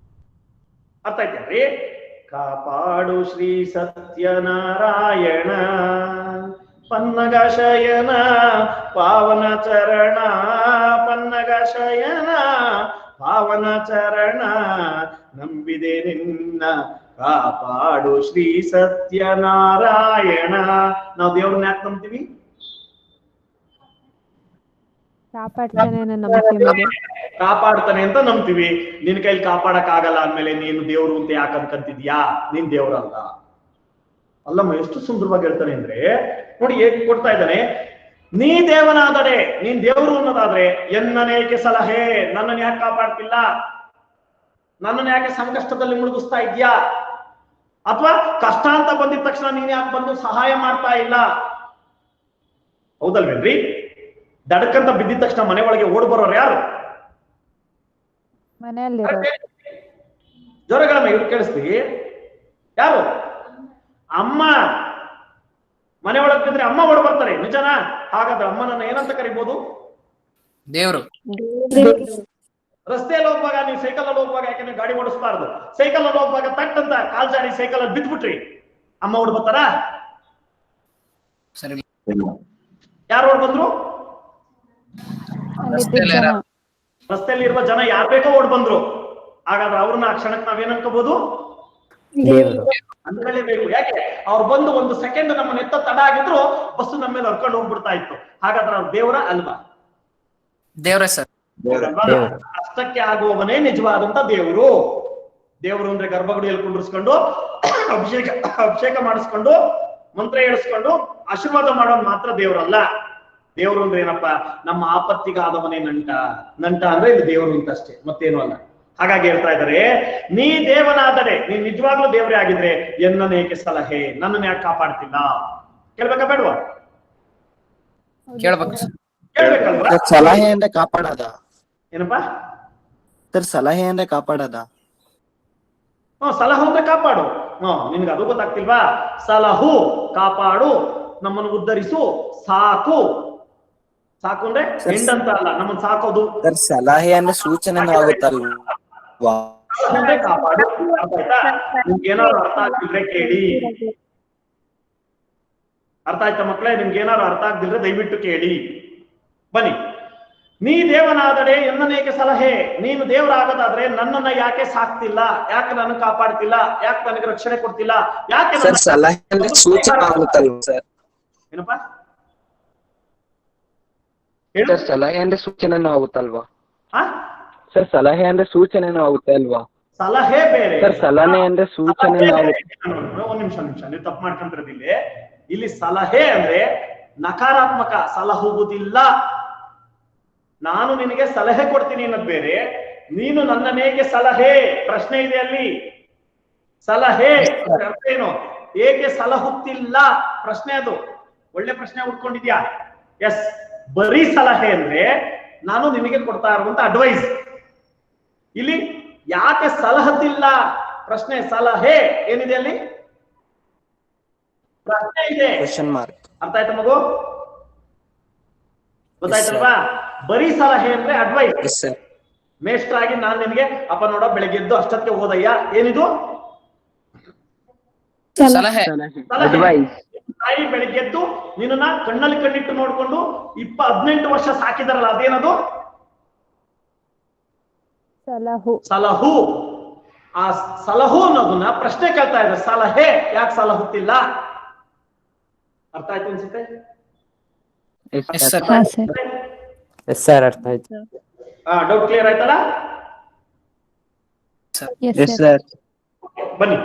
Speaker 1: ಅರ್ಥ ಆಯ್ತೇನ್ರಿ? ಕಾಪಾಡು ಶ್ರೀ ಸತ್ಯನಾರಾಯಣ ಪನ್ನಗ ಶಯನ ಪಾವನ ಚರಣ, ಪನ್ನಗ ಶಯನ ಪಾವನ ಚರಣ, ನಂಬಿದೆ ನಿನ್ನ ಕಾಪಾಡು ಶ್ರೀ ಸತ್ಯನಾರಾಯಣ. ನಾವು ದೇವ್ರನ್ನ ಯಾಕೆ ನಂಬ್ತೀವಿ? ಕಾಪಾಡ್ತಾನೆ ಅಂತ ನಂಬ್ತೀವಿ. ನಿನ್ ಕೈಲಿ ಕಾಪಾಡಕ್ ಆಗಲ್ಲ ಅಂದ್ಮೇಲೆ ನೀನು ದೇವ್ರು ಅಂತ ಯಾಕೆ ಅನ್ಕಂತಿದ್ಯಾ? ನೀನ್ ದೇವ್ರಲ್ಲ. ಅಲ್ಲಮ್ಮ ಎಷ್ಟು ಸುಂದರವಾಗಿ ಹೇಳ್ತಾನೆ ಅಂದ್ರೆ ನೋಡಿ, ಹೇಗೆ ಕೊಡ್ತಾ ಇದ್ದಾನೆ. ನೀ ದೇವನಾದಡೆ, ನೀನ್ ದೇವರು ಅನ್ನೋದಾದ್ರೆ ಎನ್ನನೇಕೆ ಸಲಹೆ, ನನ್ನನ್ನು ಯಾಕೆ ಕಾಪಾಡ್ತಿಲ್ಲ? ನನ್ನನ್ನು ಯಾಕೆ ಸಂಕಷ್ಟದಲ್ಲಿ ಮುಳುಗಿಸ್ತಾ ಇದ್ಯಾ? ಅಥವಾ ಕಷ್ಟ ಅಂತ ಬಂದಿದ ತಕ್ಷಣ ನೀನ್ ಯಾಕೆ ಬಂದು ಸಹಾಯ ಮಾಡ್ತಾ ಇಲ್ಲ? ಹೌದಲ್ವೇನ್ರಿ? ದಡಕ್ಕಂತ ಬಿದ್ದಿದ ತಕ್ಷಣ ಮನೆ ಒಳಗೆ ಓಡ್ ಬರೋರು ಯಾರು?
Speaker 3: ಮನೆಯಲ್ಲಿ
Speaker 1: ಜ್ವರಗಳನ್ನ ಇವ್ರು ಕೇಳಿಸ್ತೀವಿ ಯಾರು? ಅಮ್ಮ. ಮನೆ ಒಳಗೆ ಬಿದ್ರೆ ಅಮ್ಮ ಓಡ್ ಬರ್ತಾರೆ, ನಿಜನಾ? ಹಾಗಾದ್ರೆ ಅಮ್ಮನನ್ನ ಏನಂತ ಕರಿಬಹುದು?
Speaker 2: ದೇವ್ರು.
Speaker 1: ರಸ್ತೆಯಲ್ಲಿ ಹೋಗುವಾಗ, ನೀವು ಸೈಕಲ್ ಅಲ್ಲಿ ಹೋಗುವಾಗ, ಯಾಕಂದ್ರೆ ಗಾಡಿ ಓಡಿಸಬಾರ್ದು, ಸೈಕಲ್ ಅಲ್ಲಿ ಹೋಗುವಾಗ ತಟ್ ಅಂತ ಕಾಲ್ ಜಾರಿ ಸೈಕಲ್ ಅಲ್ಲಿ ಬಿದ್ಬಿಟ್ರಿ, ಅಮ್ಮ ಓಡ್ ಬರ್ತಾರ?
Speaker 2: ಸರಿ.
Speaker 1: ಯಾರು ಓಡ್ ಬಂದ್ರು? ರಸ್ತೆಯಲ್ಲಿ ಇರುವ ಜನ ಯಾರು ಬೇಕೋ ಓಡ್ ಬಂದ್ರು. ಹಾಗಾದ್ರೆ ಅವ್ರನ್ನ ಆ ಕ್ಷಣಕ್ಕೆ ನಾವೇನ್ ಅನ್ಕೋಬಹುದು? ಅನ್ಕೊಳ್ಳೇಬೇಕು. ಯಾಕೆ? ಅವ್ರು ಬಂದು ಒಂದು ಸೆಕೆಂಡ್ ನಮ್ಮನ್ನ ಎತ್ತ ತಡ ಆಗಿದ್ರು ಬಸ್ ನಮ್ಮ ಮೇಲೆ ಹರ್ಕೊಂಡು ಹೋಗ್ಬಿಡ್ತಾ ಇತ್ತು. ಹಾಗಾದ್ರೆ ಅವ್ರು ದೇವರ ಅಲ್ವಾ?
Speaker 2: ದೇವ್ರೇ ಸರ್.
Speaker 1: ಅಷ್ಟಕ್ಕೆ ಆಗುವವನೇ ನಿಜವಾದಂತ ದೇವರು. ದೇವರು ಅಂದ್ರೆ ಗರ್ಭಗುಡಿಯಲ್ಲಿ ಕುಂಡ್ರಿಸ್ಕೊಂಡು ಅಭಿಷೇಕ ಮಾಡಿಸ್ಕೊಂಡು ಮಂತ್ರ ಹೇಳಿಸ್ಕೊಂಡು ಆಶೀರ್ವಾದ ಮಾಡೋದು ಮಾತ್ರ ದೇವರಲ್ಲ. ದೇವರು ಅಂದ್ರೆ ಏನಪ್ಪಾ, ನಮ್ಮ ಆಪತ್ತಿಗಾದವನೇ ನಂಟ ಅಂದ್ರೆ ಇದು ದೇವರು ಅಂತ ಅಷ್ಟೇ, ಮತ್ತೇನು ಅಲ್ಲ. ಹಾಗಾಗಿ ಹೇಳ್ತಾ ಇದ್ದಾರೆ, ನೀ ದೇವನಾದರೆ, ನೀನ್ ನಿಜವಾಗ್ಲೂ ದೇವರೇ ಆಗಿದ್ರೆ ಎನ್ನನೇಕೆ ಸಲಹೆ, ನನ್ನನ್ನು ಯಾಕೆ ಕಾಪಾಡ್ತಿಲ್ಲ? ಕೇಳ್ಬೇಕಾ ಬೇಡವಾ?
Speaker 2: ಕೇಳ್ಬೇಕು ಸರ್.
Speaker 1: ಕೇಳ್ಬೇಕಲ್ವಾ?
Speaker 9: ಸಲಹೆ ಅಂದ್ರೆ ಕಾಪಾಡದ.
Speaker 1: ಏನಪ್ಪಾ
Speaker 9: ಸರ್ ಸಲಹೆ ಅಂದ್ರೆ ಕಾಪಾಡದ.
Speaker 1: ಸಲಹು ಅಂದ್ರೆ ಕಾಪಾಡು. ನಿನ್ಗೆ ಅದು ಗೊತ್ತಾಗ್ತಿಲ್ವಾ? ಸಲಹು ಕಾಪಾಡು, ನಮ್ಮನ್ನು ಉದ್ಧರಿಸು, ಸಾಕು. ಸಾಕು ಅಂದ್ರೆ ಹೆಂಡಂತ ಅಲ್ಲ, ನಮ್ಮನ್ನು ಸಾಕೋದು.
Speaker 9: ಸರ್ ಸಲಹೆ ಅಂದ್ರೆ ಸೂಚನೆ ಆಗುತ್ತಲ್ವಾ?
Speaker 1: ಅಂದ್ರೆ ಕಾಪಾಡು. ನಿಮ್ಗೆ ಏನಾದ್ರು ಅರ್ಥ ಆಗ್ತಿದ್ರೆ ಕೇಳಿ. ಅರ್ಥ ಆಯ್ತಾ ಮಕ್ಕಳೇ? ನಿಮ್ಗೆ ಏನಾದ್ರು ಅರ್ಥ ಆಗ್ದಿದ್ರೆ ದಯವಿಟ್ಟು ಕೇಳಿ. ಬನ್ನಿ. ನೀ ದೇವನಾದರೆ ಎನ್ನನೇಕೆ ಸಲಹೆ, ನೀನು ದೇವರಾಗದಾದ್ರೆ ನನ್ನನ್ನ ಯಾಕೆ ಸಾಕ್ತಿಲ್ಲ, ಯಾಕೆ ನನ್ನ ಕಾಪಾಡ್ತಿಲ್ಲ, ಯಾಕೆ ನನಗೆ ರಕ್ಷಣೆ ಕೊಡ್ತಿಲ್ಲ, ಯಾಕೆ
Speaker 9: ಸಲಹೆ ಅಂದ್ರೆ ಸೂಚನೆ ಆಗುತ್ತಲ್ವಾ ಸರ್?
Speaker 1: ಏನಪ್ಪಾ
Speaker 7: ಸರ್ ಸಲಹೆ ಅಂದ್ರೆ ಸೂಚನೆನೂ ಆಗುತ್ತಲ್ವಾ?
Speaker 1: ಹಾ,
Speaker 7: ಸರ್ ಸಲಹೆ ಅಂದ್ರೆ ಸೂಚನೆನೂ ಆಗುತ್ತೆ ಅಲ್ವಾ?
Speaker 1: ಸಲಹೆ ಬೇರೆ,
Speaker 7: ಸರ್ ಸಲಹೆ ಅಂದ್ರೆ ಸೂಚನೆ ಆಗುತ್ತೆ.
Speaker 1: ಒಂದ್ ನಿಮಿಷ ನೀವು ತಪ್ಪು ಮಾಡ್ಕೊಂತಿರೋದಿಲ್ಲ. ಇಲ್ಲಿ ಸಲಹೆ ಅಂದ್ರೆ ನಕಾರಾತ್ಮಕ, ಸಲಹುವುದಿಲ್ಲ. ನಾನು ನಿನಗೆ ಸಲಹೆ ಕೊಡ್ತೀನಿ ಅನ್ನೋದು ಬೇರೆ, ನೀನು ನನ್ನನೇಕೆ ಸಲಹೆ, ಪ್ರಶ್ನೆ ಇದೆ ಅಲ್ಲಿ. ಸಲಹೆ ಅರ್ಥ ಏನು? ಏಕೆ ಸಲಹುತ್ತಿಲ್ಲ ಪ್ರಶ್ನೆ, ಅದು ಒಳ್ಳೆ ಪ್ರಶ್ನೆ ಹುಡ್ಕೊಂಡಿದ್ಯಾ? ಎಸ್. ಬರೀ ಸಲಹೆ ಅಂದ್ರೆ ನಾನು ನಿನಗೆ ಕೊಡ್ತಾ ಇರುವಂತ ಅಡ್ವೈಸ್. ಇಲ್ಲಿ ಯಾಕೆ ಸಲಹತಿಲ್ಲ ಪ್ರಶ್ನೆ, ಸಲಹೆ ಏನಿದೆ ಅಲ್ಲಿ? ಪ್ರಶ್ನೆ ಇದೆ.
Speaker 9: Question mark.
Speaker 1: ಅರ್ಥ ಆಯ್ತಾ ಮಗು? ಗೊತ್ತಾಯ್ತಲ್ವಾ? ಬರೀ ಸಲಹೆ ಅಂದ್ರೆ ಅಡ್ವೈಸ್. ಮೇಷ್ಟ್ರಾಗಿ ನಾನ್ ನಿನ್ಗೆ ಅಪ್ಪ ನೋಡ ಬೆಳಗ್ಗೆ ಎದ್ದು ಅಷ್ಟೊತ್ತಿಗೆ ಓದಯ್ಯ, ಏನಿದು?
Speaker 2: ಸಲಹೆ.
Speaker 7: ಅಡ್ವೈಸ್.
Speaker 1: ತಾಯಿ ಬೆಳಿಗ್ಗೆ ಎದ್ದು ನಿನ್ನ ಕಣ್ಣಲ್ಲಿ ಕಣ್ಣಿಟ್ಟು ನೋಡ್ಕೊಂಡು 18 ವರ್ಷ ಸಾಕಿದಾರಲ್ಲ, ಅದೇನದು? ಸಲಹು. ಆ ಸಲಹು ಅನ್ನೋದನ್ನ ಪ್ರಶ್ನೆ ಕೇಳ್ತಾ ಇದ್ದಾರೆ, ಸಲಹೆ ಯಾಕೆ ಸಲಹುತ್ತಿಲ್ಲ? ಅರ್ಥ ಆಯ್ತು ಅನ್ಸುತ್ತೆ?
Speaker 7: ಎಸ್ ಸರ್, ಅರ್ಥ ಆಯ್ತು.
Speaker 1: ಡೌಟ್ ಕ್ಲಿಯರ್ ಆಯ್ತಲ್ಲ?
Speaker 7: Yes sir.
Speaker 1: ಬನ್ನಿ.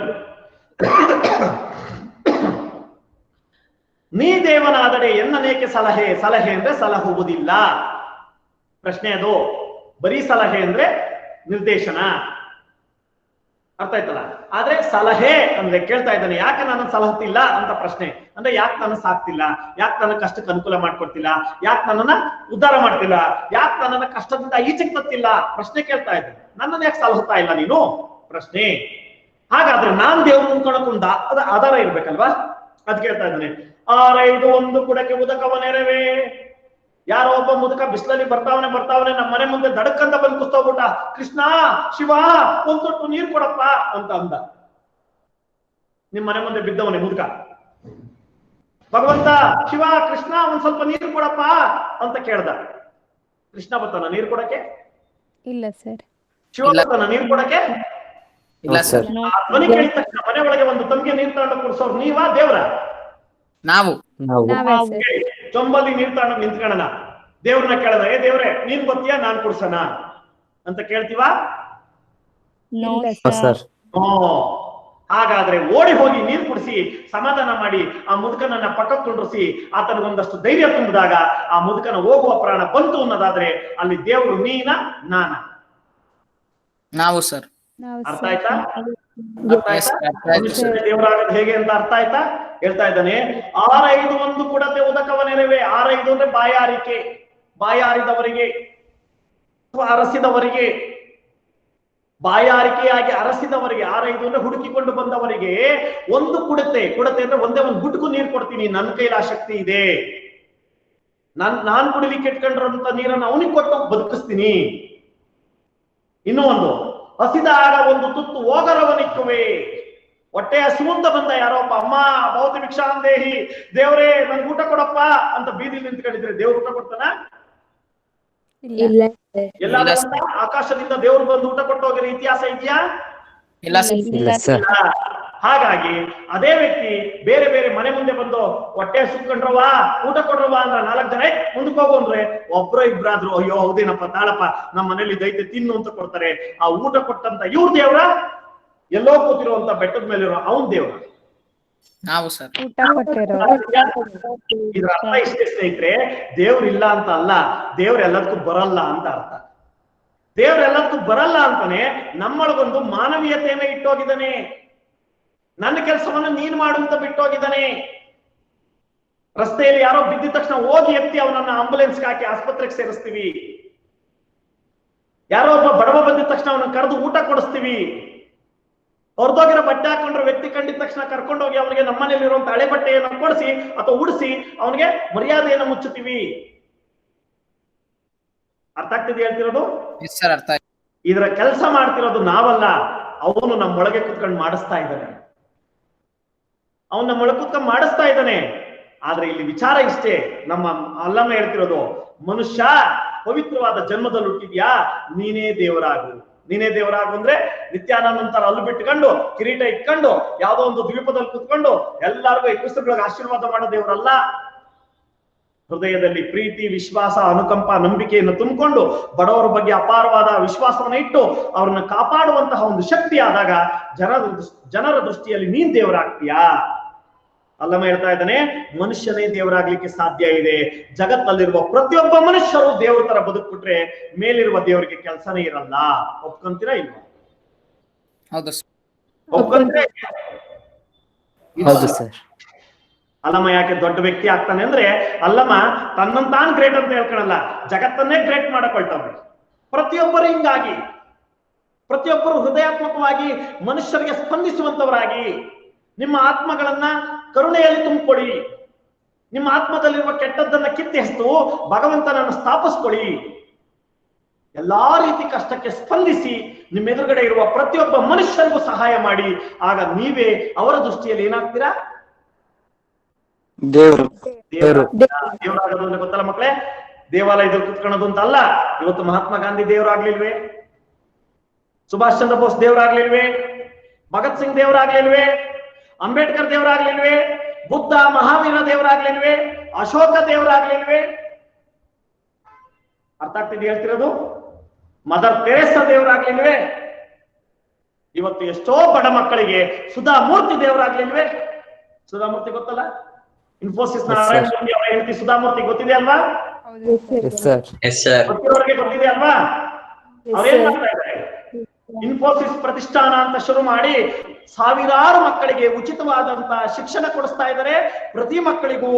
Speaker 1: ನೀ ದೇವನಾದರೆ ಎನ್ನನೇಕೆ ಸಲಹೆ, ಸಲಹೆ ಅಂದ್ರೆ ಸಲಹುವುದಿಲ್ಲ ಪ್ರಶ್ನೆ ಅದು. ಬರೀ ಸಲಹೆ ಅಂದ್ರೆ ನಿರ್ದೇಶನ. ಅರ್ಥ ಆಯ್ತಲ್ಲ? ಆದ್ರೆ ಸಲಹೆ ಅಂದ್ರೆ ಕೇಳ್ತಾ ಇದ್ದಾನೆ, ಯಾಕೆ ನನ್ನ ಸಲಹುತ್ತಿಲ್ಲ ಅಂತ ಪ್ರಶ್ನೆ. ಅಂದ್ರೆ ಯಾಕೆ ನನ್ನ ಸಾಕ್ತಿಲ್ಲ, ಯಾಕೆ ನನ್ನ ಕಷ್ಟಕ್ಕೆ ಅನುಕೂಲ ಮಾಡ್ಕೊಡ್ತಿಲ್ಲ, ಯಾಕೆ ನನ್ನನ್ನ ಉದ್ಧಾರ ಮಾಡ್ತಿಲ್ಲ, ಯಾಕೆ ನನ್ನನ್ನ ಕಷ್ಟದಿಂದ ಈಚೆಗೆ ತತ್ತಿಲ್ಲ ಪ್ರಶ್ನೆ ಕೇಳ್ತಾ ಇದ್ದಾನೆ. ನನ್ನನ್ನು ಯಾಕೆ ಸಲಹುತ್ತಾ ಇಲ್ಲ ನೀನು ಪ್ರಶ್ನೆ. ಹಾಗಾದ್ರೆ ನಾನ್ ದೇವ್ರ ಮುಂದ್ಕೊಳಕೊಂಡ ಅದ ಆಧಾರ ಇರ್ಬೇಕಲ್ವಾ? ಅದ್ ಕೇಳ್ತಾ ಇದ್ದಾನೆ. 6:5 ಕುಡಕ್ಕೆ ಉದಕವ ನೆರವೇ. ಯಾರೋ ಒಬ್ಬ ಮುದುಕ ಬಿಸಿಲಲ್ಲಿ ಬರ್ತಾವನೆ ನಮ್ಮ ಮನೆ ಮುಂದೆ ದಡಕ್ಕಂತ ಬಂದು ಕುಸ್ತೋಗ್ಬಿಟ್ಟ, ಕೃಷ್ಣ ಶಿವ ಒಂದ್ ತೊಟ್ಟು ನೀರ್ ಕೊಡಪ್ಪ ಅಂತ ಅಂದ. ನಿಮ್ ಮನೆ ಮುಂದೆ ಬಿದ್ದವನೇ ಮುದುಕ. ಭಗವಂತ ಶಿವ ಕೃಷ್ಣ ಒಂದ್ ಸ್ವಲ್ಪ ನೀರು ಕೊಡಪ್ಪ ಅಂತ ಕೇಳ್ದ. ಕೃಷ್ಣ ಬರ್ತಾನ ನೀರ್ ಕೊಡಕ್ಕೆ?
Speaker 3: ಇಲ್ಲ ಸರ್.
Speaker 1: ಶಿವ ಬರ್ತಾನ ನೀರ್ ಕೊಡಕ್ಕೆ?
Speaker 2: ಇಲ್ಲ ಸರ್.
Speaker 1: ಧ್ವನಿ ಕೇಳಿದ ತಕ್ಷಣ ಮನೆ ಒಳಗೆ ಒಂದು ತಂಬಿಗೆ ನೀರ್ ತಗೊಂಡು ಕುಡಿಸೋರು ನೀವಾ ದೇವ್ರ?
Speaker 2: ನಾವು
Speaker 3: ನಾವೇ ಸರ್.
Speaker 1: ಚೊಂಬಲ್ಲಿ ನೀರ್ ತಗೊಂಡು ನಿಂತ್ಕೊಳ್ಳೋಣ. ದೇವ್ರನ್ನ ಕೇಳದ, ಏ ದೇವ್ರೆ ನೀನ್ ಬರ್ತೀಯಾ ನಾನ್ ಕುಡ್ಸೋಣ ಅಂತ ಕೇಳ್ತೀವಾ?
Speaker 3: ಇಲ್ಲ ಸರ್.
Speaker 1: ಹಾಗಾದ್ರೆ ಓಡಿ ಹೋಗಿ ನೀರು ಕುಡಿಸಿ ಸಮಾಧಾನ ಮಾಡಿ ಆ ಮುದುಕನನ್ನ ಪಕ್ಕಕ್ಕೆ ಕುಂಡ್ರಿಸಿ ಆತನಿಗೊಂದಷ್ಟು ಧೈರ್ಯ ತುಂಬಿದಾಗ ಆ ಮುದುಕನ ಹೋಗುವ ಪ್ರಾಣ ಬಂತು ಅನ್ನೋದಾದ್ರೆ ಅಲ್ಲಿ ದೇವರು ನೀನ ನಾನ?
Speaker 2: ನಾವು ಸರ್.
Speaker 1: ಅರ್ಥ ಆಯ್ತಾ? ದೇವರಾಗದು ಹೇಗೆ ಅಂತ ಅರ್ಥ ಆಯ್ತಾ? ಹೇಳ್ತಾ ಇದ್ದಾನೆ. 6:5 ಕುಡತೆ ಉದಕವ ನೆರವೇ. 6:5 ಅಂದ್ರೆ ಬಾಯಾರಿಕೆ, ಬಾಯಾರಿದವರಿಗೆ ಅಥವಾ ಅರಸಿದವರಿಗೆ, ಬಾಯಾರಿಕೆಯಾಗಿ ಅರಸಿದವರಿಗೆ. 6:5 ಅಂದ್ರೆ ಹುಡುಕಿಕೊಂಡು ಬಂದವರಿಗೆ ಒಂದು ಕುಡತೆ ಅಂದ್ರೆ ಒಂದೇ ಒಂದು ಗುಟ್ಕು ನೀರು ಕೊಡ್ತೀನಿ, ನನ್ನ ಕೈಲಿ ಆ ಶಕ್ತಿ ಇದೆ. ನಾನ್ ಕುಡಿಲಿಕ್ಕೆ ಇಟ್ಕೊಂಡಿರೋಂತ ನೀರನ್ನು ಅವನಿಗೆ ಕೊಟ್ಟು ಬದುಕಿಸ್ತೀನಿ. ಇನ್ನೂ ಒಂದು, ಹಸಿದಾಗ ಒಂದು ತುತ್ತು ಹೋಗರವನಿಕ್ಕುವೆ. ಹೊಟ್ಟೆ ಹಸಿವಂತ ಬಂದ ಯಾರೋ ಒಬ್ಬ ಅಮ್ಮ ಭೌತಿ ಭಿಕ್ಷಾಂದೇಹಿ, ದೇವ್ರೇ ನನ್ಗೆ ಊಟ ಕೊಡಪ್ಪ ಅಂತ ಬೀದಿಲಿ ನಿಂತ್ಕೊಂಡಿದ್ರೆ ದೇವ್ರು ಊಟ ಕೊಡ್ತಾನ?
Speaker 4: ಇಲ್ಲ
Speaker 1: ಎಲ್ಲ ಆಕಾಶದಿಂದ ದೇವ್ರು ಬಂದು ಊಟ ಕೊಟ್ಟು ಹೋಗಿರೋ ಇತಿಹಾಸ ಇದೆಯಾ?
Speaker 2: ಇಲ್ಲ ಸರ್.
Speaker 1: ಹಾಗಾಗಿ ಅದೇ ವ್ಯಕ್ತಿ ಬೇರೆ ಬೇರೆ ಮನೆ ಮುಂದೆ ಬಂದು ಹೊಟ್ಟೆ ಸುಟ್ಕೊಂಡ್ರವ ಊಟ ಕೊಡ್ರವ ಅಂದ್ರ 4 ಜನ ಮುಂದಕ್ಕೆ ಹೋಗು ಅಂದ್ರೆ ಒಬ್ರೋ ಇಬ್ರಾದ್ರು ಅಯ್ಯೋ ಹೌದೇನಪ್ಪ ತಾಳಪ್ಪ ನಮ್ಮ ಮನೇಲಿ ದೈತೆ ತಿನ್ನು ಅಂತ ಕೊಡ್ತಾರೆ. ಆ ಊಟ ಕೊಟ್ಟಂತ ಇವ್ರ ದೇವ್ರ ಎಲ್ಲೋ ಕೂತಿರುವಂತ ಬೆಟ್ಟದ ಮೇಲಿರೋ ಅವನ್ ದೇವ್ರ?
Speaker 2: ನಾವು ಸರ್.
Speaker 3: ಊಟ ಕೊಟ್ಟಿರೋ
Speaker 1: ಇದ್ರ ಅರ್ಥ ಇಷ್ಟೇ ಸ್ನೇಹಿತರೆ, ದೇವ್ರಿಲ್ಲ ಅಂತ ಅಲ್ಲ, ದೇವ್ರೆಲ್ಲದಕ್ಕೂ ಬರಲ್ಲ ಅಂತ ಅರ್ಥ. ದೇವ್ರೆಲ್ಲದಕ್ಕೂ ಬರಲ್ಲ ಅಂತಾನೆ ನಮ್ಮೊಳಗೊಂದು ಮಾನವೀಯತೆಯನ್ನ ಇಟ್ಟೋಗಿದ್ದಾನೆ. ನನ್ನ ಕೆಲಸವನ್ನ ನೀನ್ ಮಾಡು ಅಂತ ಬಿಟ್ಟೋಗಿದ್ದಾನೆ. ರಸ್ತೆಯಲ್ಲಿ ಯಾರೋ ಬಿದ್ದಿದ ತಕ್ಷಣ ಹೋಗಿ ಎತ್ತಿ ಅವನನ್ನ ಆಂಬುಲೆನ್ಸ್ಗೆ ಹಾಕಿ ಆಸ್ಪತ್ರೆಗೆ ಸೇರಿಸ್ತೀವಿ. ಯಾರೋ ಒಬ್ಬ ಬಡವ ಬಂದಿದ ತಕ್ಷಣ ಅವನನ್ನ ಕರೆದು ಊಟ ಕೊಡಿಸ್ತೀವಿ. ಹೊರದೋಗಿರೋ ಬಟ್ಟೆ ಹಾಕೊಂಡ್ರೆ ವ್ಯಕ್ತಿ ಕಂಡಿದ ತಕ್ಷಣ ಕರ್ಕೊಂಡೋಗಿ ಅವನಿಗೆ ನಮ್ಮನೇಲಿರುವಂತ ಹಳೆ ಬಟ್ಟೆಯನ್ನು ಕೊಡಿಸಿ ಅಥವಾ ಉಡಿಸಿ ಅವನಿಗೆ ಮರ್ಯಾದೆಯನ್ನು ಮುಚ್ಚುತ್ತೀವಿ. ಅರ್ಥ ಆಗ್ತಿದೆ ಹೇಳ್ತಿರೋದು?
Speaker 2: ಸರ್ ಅರ್ಥ ಆಯ್ತು.
Speaker 1: ಇದರ ಕೆಲಸ ಮಾಡ್ತಿರೋದು ನಾವಲ್ಲ, ಅವನು ನಮ್ಮೊಳಗೆ ಕುತ್ಕೊಂಡು ಮಾಡಿಸ್ತಾ ಇದ್ದಾನೆ. ಅವನು ನಮ್ಮೊಳಗೆ ಕುತ್ಕೊಂಡು ಮಾಡಿಸ್ತಾ ಇದ್ದಾನೆ. ಆದ್ರೆ ಇಲ್ಲಿ ವಿಚಾರ ಇಷ್ಟೇ, ನಮ್ಮ ಅಲ್ಲಮ್ಮ ಹೇಳ್ತಿರೋದು, ಮನುಷ್ಯ ಪವಿತ್ರವಾದ ಜನ್ಮದಲ್ಲಿ ಹುಟ್ಟಿದ್ಯಾ, ನೀನೇ ದೇವರಾಗು. ನೀನೇ ದೇವರಾಗು ಅಂದ್ರೆ ನಿತ್ಯಾನಂತರ ಅಲ್ಲು ಬಿಟ್ಕೊಂಡು ಕಿರೀಟ ಇಟ್ಕೊಂಡು ಯಾವ್ದೋ ಒಂದು ದ್ವೀಪದಲ್ಲಿ ಕುತ್ಕೊಂಡು ಎಲ್ಲರಿಗೂ ಎಕ್ಕುಸ್ತಗಳಿಗೆ ಆಶೀರ್ವಾದ ಮಾಡೋ ದೇವರಲ್ಲ. ಹೃದಯದಲ್ಲಿ ಪ್ರೀತಿ, ವಿಶ್ವಾಸ, ಅನುಕಂಪ, ನಂಬಿಕೆಯನ್ನು ತುಂಬಿಕೊಂಡು ಬಡವರ ಬಗ್ಗೆ ಅಪಾರವಾದ ವಿಶ್ವಾಸವನ್ನ ಇಟ್ಟು ಅವ್ರನ್ನ ಕಾಪಾಡುವಂತಹ ಒಂದು ಶಕ್ತಿ ಆದಾಗ ಜನರ ದೃಷ್ಟಿಯಲ್ಲಿ ನೀನ್ ದೇವರಾಗ್ತೀಯಾ? ಅಲ್ಲಮ್ಮ ಹೇಳ್ತಾ ಇದ್ದಾನೆ, ಮನುಷ್ಯನೇ ದೇವರಾಗ್ಲಿಕ್ಕೆ ಸಾಧ್ಯ ಇದೆ. ಜಗತ್ತಲ್ಲಿರುವ ಪ್ರತಿಯೊಬ್ಬ ಮನುಷ್ಯರು ದೇವ್ರ ತರ ಬದುಕ್ಬಿಟ್ರೆ ಮೇಲಿರುವ ದೇವರಿಗೆ ಕೆಲಸನೇ ಇರಲ್ಲ. ಒಪ್ಕೊಂತೀರಾ ಇಲ್ವಾ?
Speaker 2: ಹೌದು ಸರ್.
Speaker 1: ಒಪ್ಕೊಂತೀರಾ?
Speaker 7: ಹೌದು ಸರ್.
Speaker 1: ಅಲ್ಲಮ್ಮ ಯಾಕೆ ದೊಡ್ಡ ವ್ಯಕ್ತಿ ಆಗ್ತಾನೆ ಅಂದ್ರೆ, ಅಲ್ಲಮ್ಮ ತನ್ನಂತಾನ್ ಗ್ರೇಟ್ ಅಂತ ಹೇಳ್ಕೊಳಲ್ಲ, ಜಗತ್ತನ್ನೇ ಗ್ರೇಟ್ ಮಾಡಕೊಳ್ತಾವೆ. ಪ್ರತಿಯೊಬ್ಬರು ಹಿಂಗಾಗಿ, ಪ್ರತಿಯೊಬ್ಬರು ಹೃದಯಾತ್ಮಕವಾಗಿ ಮನುಷ್ಯರಿಗೆ ಸ್ಪಂದಿಸುವಂತವರಾಗಿ ನಿಮ್ಮ ಆತ್ಮಗಳನ್ನ ಕರುಣೆಯಲ್ಲಿ ತುಂಬಿಕೊಳ್ಳಿ. ನಿಮ್ಮ ಆತ್ಮದಲ್ಲಿರುವ ಕೆಟ್ಟದ್ದನ್ನ ಕಿತ್ತೆಸ್ತು ಭಗವಂತನನ್ನು ಸ್ಥಾಪಿಸ್ಕೊಳ್ಳಿ. ಎಲ್ಲಾ ರೀತಿ ಕಷ್ಟಕ್ಕೆ ಸ್ಪಂದಿಸಿ ನಿಮ್ಮ ಎದುರುಗಡೆ ಇರುವ ಪ್ರತಿಯೊಬ್ಬ ಮನುಷ್ಯರಿಗೂ ಸಹಾಯ ಮಾಡಿ. ಆಗ ನೀವೇ ಅವರ ದೃಷ್ಟಿಯಲ್ಲಿ ಏನಾಗ್ತೀರಾ? ದೇವರಾಗೋದು ಅಂದ್ರೆ ಗೊತ್ತಲ್ಲ ಮಕ್ಕಳೇ, ದೇವಾಲಯದಲ್ಲಿ ಕುತ್ಕೊಳ್ಳೋದು ಅಂತ ಅಲ್ಲ. ಇವತ್ತು ಮಹಾತ್ಮ ಗಾಂಧಿ ದೇವರಾಗ್ಲಿಲ್ವೇ? ಸುಭಾಷ್ ಚಂದ್ರ ಬೋಸ್ ದೇವರಾಗ್ಲಿಲ್ವೇ? ಭಗತ್ ಸಿಂಗ್ ದೇವರಾಗ್ಲಿಲ್ವೇ? ಅಂಬೇಡ್ಕರ್ ದೇವರಾಗ್ಲಿಲ್ವೇ? ಬುದ್ಧ ಮಹಾವೀರ ದೇವರಾಗ್ಲಿಲ್ವೇ? ಅಶೋಕ ದೇವರಾಗ್ಲಿಲ್ವೇ? ಅರ್ಥ ಆಗ್ತಿದೆ ಹೇಳ್ತಿರೋದು? ಮದರ್ ತೆರೇಸಾ ದೇವರಾಗ್ಲಿಲ್ವೇ? ಇವತ್ತು ಎಷ್ಟೋ ಬಡ ಮಕ್ಕಳಿಗೆ ಸುಧಾಮೂರ್ತಿ ದೇವರಾಗ್ಲಿಲ್ವೇ? ಸುಧಾಮೂರ್ತಿ ಗೊತ್ತಲ್ಲ, ಇನ್ಫೋಸಿಸ್ ನಾರಾಯಣ ಸ್ವಾಮಿ ಅವರ ಹೆಂಡತಿ ಸುಧಾಮೂರ್ತಿ ಗೊತ್ತಿದೆ ಅಲ್ವಾ? ಗೊತ್ತಿರೋರಿಗೆ ಗೊತ್ತಿದೆ ಅಲ್ವಾ? ಅವ್ರೇನ್ ಮಾಡ್ತಾ ಇದ್ದಾರೆ? ಇನ್ಫೋಸಿಸ್ ಪ್ರತಿಷ್ಠಾನ ಅಂತ ಶುರು ಮಾಡಿ ಸಾವಿರಾರು ಮಕ್ಕಳಿಗೆ ಉಚಿತವಾದಂತಹ ಶಿಕ್ಷಣ ಕೊಡಿಸ್ತಾ ಇದ್ದಾರೆ. ಪ್ರತಿ ಮಕ್ಕಳಿಗೂ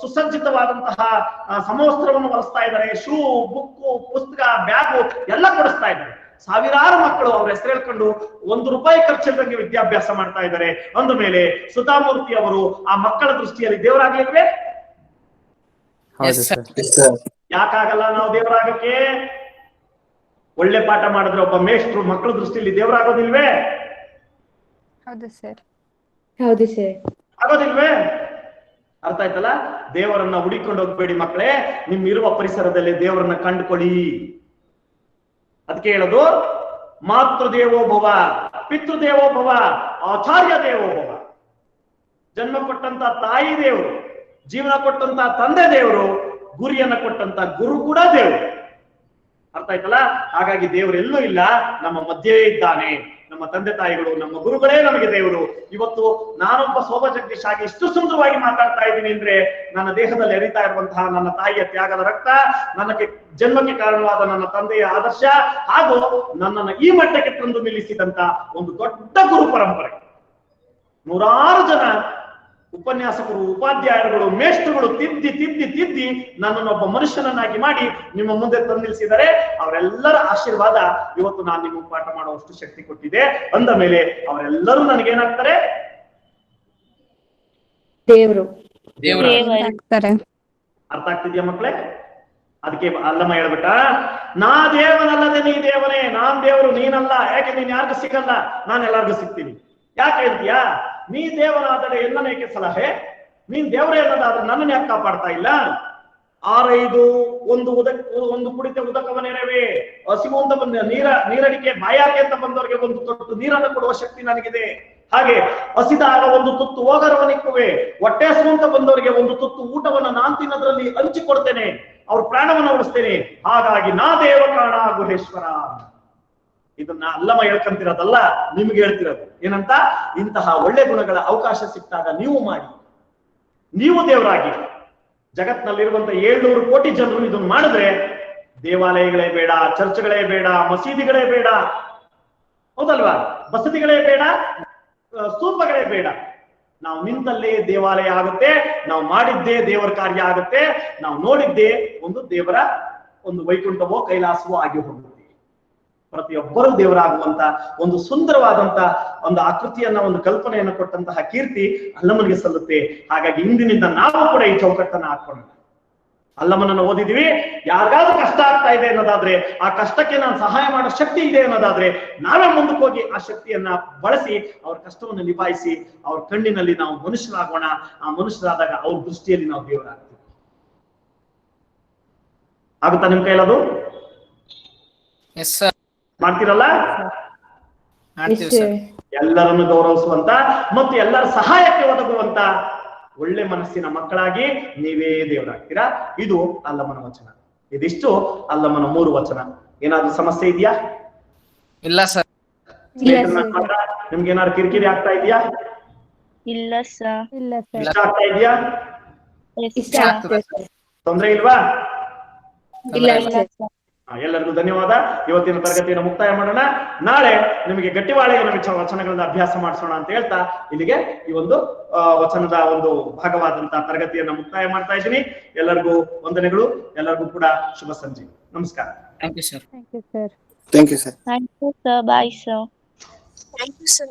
Speaker 1: ಸುಸಜ್ಜಿತವಾದಂತಹ ಸಮವಸ್ತ್ರವನ್ನು ಹೊಲಿಸ್ತಾ ಇದ್ದಾರೆ. ಶೂ, ಬುಕ್ಕು, ಪುಸ್ತಕ, ಬ್ಯಾಗು ಎಲ್ಲ ಕೊಡಿಸ್ತಾ ಇದ್ದಾರೆ. ಸಾವಿರಾರು ಮಕ್ಕಳು ಅವ್ರ ಹೆಸರು ಹೇಳ್ಕೊಂಡು ₹1 ಖರ್ಚಿಲ್ಲದಂಗೆ ವಿದ್ಯಾಭ್ಯಾಸ ಮಾಡ್ತಾ ಇದ್ದಾರೆ. ಅಂದ ಮೇಲೆ ಸುಧಾಮೂರ್ತಿ ಅವರು ಆ ಮಕ್ಕಳ ದೃಷ್ಟಿಯಲ್ಲಿ ದೇವರಾಗ್ಲಿಲ್ವೇ? ಯಾಕಾಗಲ್ಲ ನಾವು ದೇವರಾಗಕ್ಕೆ? ಒಳ್ಳೆ ಪಾಠ ಮಾಡಿದ್ರೆ ಒಬ್ಬ ಮೇಷ್ಟ್ರು ಮಕ್ಕಳ ದೃಷ್ಟಿಯಲ್ಲಿ ದೇವರಾಗೋದಿಲ್ವೇ?
Speaker 3: ಹೌದು ಸರ್.
Speaker 4: ಹೌದು ಸರ್.
Speaker 1: ಆಗೋದಿಲ್ವೇ? ಅರ್ಥ ಆಯ್ತಲ್ಲ? ದೇವರನ್ನ ಹುಡಿಕೊಂಡು ಹೋಗ್ಬೇಡಿ ಮಕ್ಕಳೇ, ನಿಮ್ ಇರುವ ಪರಿಸರದಲ್ಲಿ ದೇವರನ್ನ ಕಂಡುಕೊಳ್ಳಿ. ಅದಕ್ಕೆ ಹೇಳೋದು, ಮಾತೃದೇವೋ ಭವ, ಪಿತೃದೇವೋ ಭವ, ಆಚಾರ್ಯ ದೇವೋ ಭವ. ಜನ್ಮ ಕೊಟ್ಟಂತ ತಾಯಿ ದೇವರು, ಜೀವನ ಕೊಟ್ಟಂತ ತಂದೆ ದೇವರು, ಗುರಿಯನ್ನ ಕೊಟ್ಟಂತ ಗುರು ಕೂಡ ದೇವರು. ಅರ್ಥ ಆಯ್ತಲ್ಲ? ಹಾಗಾಗಿ ದೇವರೆಲ್ಲೂ ಇಲ್ಲ, ನಮ್ಮ ಮಧ್ಯೆ ಇದ್ದಾನೆ. ನಮ್ಮ ತಂದೆ ತಾಯಿಗಳು, ನಮ್ಮ ಗುರುಗಳೇ ನಮಗೆ ದೇವರು. ಇವತ್ತು ನಾನೊಬ್ಬ ಶೋಭಾ ಜಗದೀಶ್ ಆಗಿ ಇಷ್ಟು ಸುಂದರವಾಗಿ ಮಾತಾಡ್ತಾ ಇದ್ದೀನಿ ಅಂದ್ರೆ ನನ್ನ ದೇಹದಲ್ಲಿ ಹರಿತಾ ಇರುವಂತಹ ನನ್ನ ತಾಯಿಯ ತ್ಯಾಗದ ರಕ್ತ, ನನಗೆ ಜನ್ಮಕ್ಕೆ ಕಾರಣವಾದ ನನ್ನ ತಂದೆಯ ಆದರ್ಶ, ಹಾಗೂ ನನ್ನನ್ನು ಈ ಮಟ್ಟಕ್ಕೆ ತಂದು ನಿಲ್ಲಿಸಿದಂತ ಒಂದು ದೊಡ್ಡ ಗುರು ಪರಂಪರೆ. ನೂರಾರು ಜನ ಉಪನ್ಯಾಸಕರು, ಉಪಾಧ್ಯಾಯರುಗಳು, ಮೇಷ್ಟ್ರುಗಳು ತಿದ್ದಿ ತಿದ್ದಿ ತಿದ್ದಿ ನನ್ನನ್ನೊಬ್ಬ ಮನುಷ್ಯನನ್ನಾಗಿ ಮಾಡಿ ನಿಮ್ಮ ಮುಂದೆ ತಂದು ನಿಲ್ಲಿಸಿದರೆ ಅವರೆಲ್ಲರ ಆಶೀರ್ವಾದ ಇವತ್ತು ನಾನು ನಿಮಗೆ ಪಾಠ ಮಾಡುವಷ್ಟು ಶಕ್ತಿ ಕೊಟ್ಟಿದೆ. ಅಂದ ಮೇಲೆ ಅವರೆಲ್ಲರೂ ನನಗೇನಾಗ್ತಾರೆ?
Speaker 4: ದೇವರು.
Speaker 1: ಅರ್ಥ ಆಗ್ತಿದ್ಯಾ ಮಕ್ಕಳೇ? ಅದಕ್ಕೆ ಅಲ್ಲಮ್ಮ ಹೇಳ್ಬಿಟ್ಟ, ನಾ ದೇವನಲ್ಲದೆ ನೀ ದೇವನೇ, ನಾನ್ ದೇವರು ನೀನಲ್ಲ. ಯಾಕೆ? ನೀನ್ ಯಾರಿಗೂ ಸಿಗಲ್ಲ, ನಾನು ಎಲ್ಲರಿಗೂ ಸಿಗ್ತೀನಿ. ಯಾಕೆ ಹೇಳ್ತೀಯಾ? ನೀ ದೇವರಾದರೆ ಎನ್ನನೇಕೆ ಸಲಹೆ? ನೀನ್ ದೇವರೇ ಅನ್ನೋದಾದ್ರೆ ನನ್ನನ್ನು ಯಾಕೆ ಕಾಪಾಡ್ತಾ ಇಲ್ಲ? 6-5 ಒಂದು ಕುಡಿತ ಉದಕವನೇರವೇ, ಹಸಿವು ಅಂತ ಬಂದ ನೀರಡಿಕೆ ಬಾಯಾಕೆ ಅಂತ ಬಂದವರಿಗೆ ಒಂದು ತೊಟ್ಟು ನೀರನ್ನು ಕೊಡುವ ಶಕ್ತಿ ನನಗಿದೆ. ಹಾಗೆ ಹಸಿದಾಗ ಒಂದು ತುತ್ತು ಹೋಗರವನಿಕ್ಕುವೆ, ಹೊಟ್ಟೆ ಹಸಿವು ಅಂತ ಬಂದವರಿಗೆ ಒಂದು ತುತ್ತು ಊಟವನ್ನ ನಾನ್ ತಿನ್ನೋದ್ರಲ್ಲಿ ಹಂಚಿಕೊಡ್ತೇನೆ, ಅವ್ರ ಪ್ರಾಣವನ್ನ ಉಳಿಸ್ತೇನೆ. ಹಾಗಾಗಿ ನಾ ದೇವ ಕಾಣ ಗುಹೇಶ್ವರ. ಇದನ್ನ ಅಲ್ಲಮ ಹೇಳ್ಕೊಂತಿರೋದಲ್ಲ, ನಿಮ್ಗೆ ಹೇಳ್ತಿರೋದು ಏನಂತ, ಇಂತಹ ಒಳ್ಳೆ ಗುಣಗಳ ಅವಕಾಶ ಸಿಕ್ಕಾಗ ನೀವು ಮಾಡಿ, ನೀವು ದೇವರಾಗಿ. ಜಗತ್ನಲ್ಲಿರುವಂತ 700 ಕೋಟಿ ಜನರು ಇದನ್ನು ಮಾಡಿದ್ರೆ ದೇವಾಲಯಗಳೇ ಬೇಡ, ಚರ್ಚ್ಗಳೇ ಬೇಡ, ಮಸೀದಿಗಳೇ ಬೇಡ, ಹೌದಲ್ವಾ, ಬಸದಿಗಳೇ ಬೇಡ, ಸ್ತೂಪಗಳೇ ಬೇಡ. ನಾವು ನಿಂತಲ್ಲೇ ದೇವಾಲಯ ಆಗುತ್ತೆ, ನಾವು ಮಾಡಿದ್ದೇ ದೇವರ ಕಾರ್ಯ ಆಗುತ್ತೆ, ನಾವು ನೋಡಿದ್ದೇ ಒಂದು ದೇವರ ಒಂದು ವೈಕುಂಠವೋ ಕೈಲಾಸವೋ ಆಗಿ ಹೋಗುತ್ತೆ. ಪ್ರತಿಯೊಬ್ಬರೂ ದೇವರಾಗುವಂತ ಒಂದು ಸುಂದರವಾದಂತ ಒಂದು ಆಕೃತಿಯನ್ನ, ಒಂದು ಕಲ್ಪನೆಯನ್ನು ಕೊಟ್ಟಂತಹ ಕೀರ್ತಿ ಅಲ್ಲಮನಿಗೆ ಸಲ್ಲುತ್ತೆ. ಹಾಗಾಗಿ ಇಂದಿನಿಂದ ನಾವು ಕೂಡ ಈ ಚೌಕಟ್ಟನ್ನ ಹಾಕೋಣ. ಅಲ್ಲಮನನ್ನು ಓದಿದೀವಿ, ಯಾರಿಗಾದ್ರೂ ಕಷ್ಟ ಆಗ್ತಾ ಇದೆ ಅನ್ನೋದಾದ್ರೆ, ಆ ಕಷ್ಟಕ್ಕೆ ನಾನು ಸಹಾಯ ಮಾಡೋ ಶಕ್ತಿ ಇದೆ ಅನ್ನೋದಾದ್ರೆ, ನಾವೇ ಮುಂದಕ್ಕೆ ಹೋಗಿ ಆ ಶಕ್ತಿಯನ್ನ ಬಳಸಿ ಅವ್ರ ಕಷ್ಟವನ್ನು ನಿಭಾಯಿಸಿ ಅವ್ರ ಕಣ್ಣಿನಲ್ಲಿ ನಾವು ಮನುಷ್ಯರಾಗೋಣ. ಆ ಮನುಷ್ಯರಾದಾಗ ಅವ್ರ ದೃಷ್ಟಿಯಲ್ಲಿ ನಾವು ದೇವರಾಗ್ತೀವಿ. ಆಗುತ್ತಾ ನಿಮ್ ಕೈಲದು?
Speaker 2: ಎಸ್ ಸರ್,
Speaker 1: ಮಾಡ್ತೀರಲ್ಲ?
Speaker 2: ಮಾಡ್ತೀವಿ ಸರ್.
Speaker 1: ಎಲ್ಲರನ್ನು ಗೌರವಿಸುವಂತ ಮತ್ತು ಎಲ್ಲರ ಸಹಾಯಕ್ಕೆ ಒದಗುವಂತ ಒಳ್ಳೆ ಮನಸ್ಸಿನ ಮಕ್ಕಳಾಗಿ ನೀವೇ ದೇವರಾಗ್ತೀರಾ. ಇದು ಅಲ್ಲಮನ ವಚನ. ಇದಿಷ್ಟು ಅಲ್ಲಮನ 3 ವಚನ. ಏನಾದ್ರೂ ಸಮಸ್ಯೆ ಇದೆಯಾ?
Speaker 2: ಇಲ್ಲ ಸರ್.
Speaker 1: ನಿಮ್ಗೆ ಏನಾದ್ರು ಕಿರಿಕಿರಿ ಆಗ್ತಾ ಇದೆಯಾ?
Speaker 8: ಇಲ್ಲ ಸರ್.
Speaker 3: ಇಲ್ಲ ಸರ್.
Speaker 1: ಇಷ್ಟ ಆಗ್ತಾ ಇದೆಯಾ?
Speaker 4: ಇಷ್ಟ ಆಗ್ತದೆ ಸರ್.
Speaker 1: ತೊಂದ್ರೆ ಇಲ್ವಾ?
Speaker 4: ಇಲ್ಲ
Speaker 8: ಇಲ್ಲ
Speaker 4: ಸರ್.
Speaker 8: ಸರ್.
Speaker 1: ಎಲ್ಲರಿಗೂ ಧನ್ಯವಾದ. ಇವತ್ತಿನ ತರಗತಿಯನ್ನು ಮುಕ್ತಾಯ ಮಾಡೋಣ. ನಾಳೆ ನಿಮಗೆ ಗಟ್ಟಿವಾಳೆಯ ವಚನಗಳನ್ನ ಅಭ್ಯಾಸ ಮಾಡಿಸೋಣ ಅಂತ ಹೇಳ್ತಾ ಇಲ್ಲಿಗೆ ಈ ಒಂದು ವಚನದ ಒಂದು ಭಾಗವಾದಂತಹ ತರಗತಿಯನ್ನ ಮುಕ್ತಾಯ ಮಾಡ್ತಾ ಇದ್ದೀನಿ. ಎಲ್ಲರಿಗೂ ವಂದನೆಗಳು. ಎಲ್ಲರಿಗೂ ಕೂಡ ಶುಭ ಸಂಜೆ. ನಮಸ್ಕಾರ.
Speaker 2: Thank you sir.
Speaker 3: Thank you sir.
Speaker 9: Thank you sir.
Speaker 8: Thank you, sir. Bye, sir.
Speaker 10: Thank you, sir.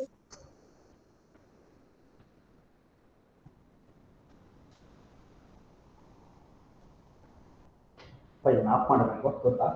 Speaker 1: Off ಮಾಡಬೇಕು ಗೊತ್ತಾ?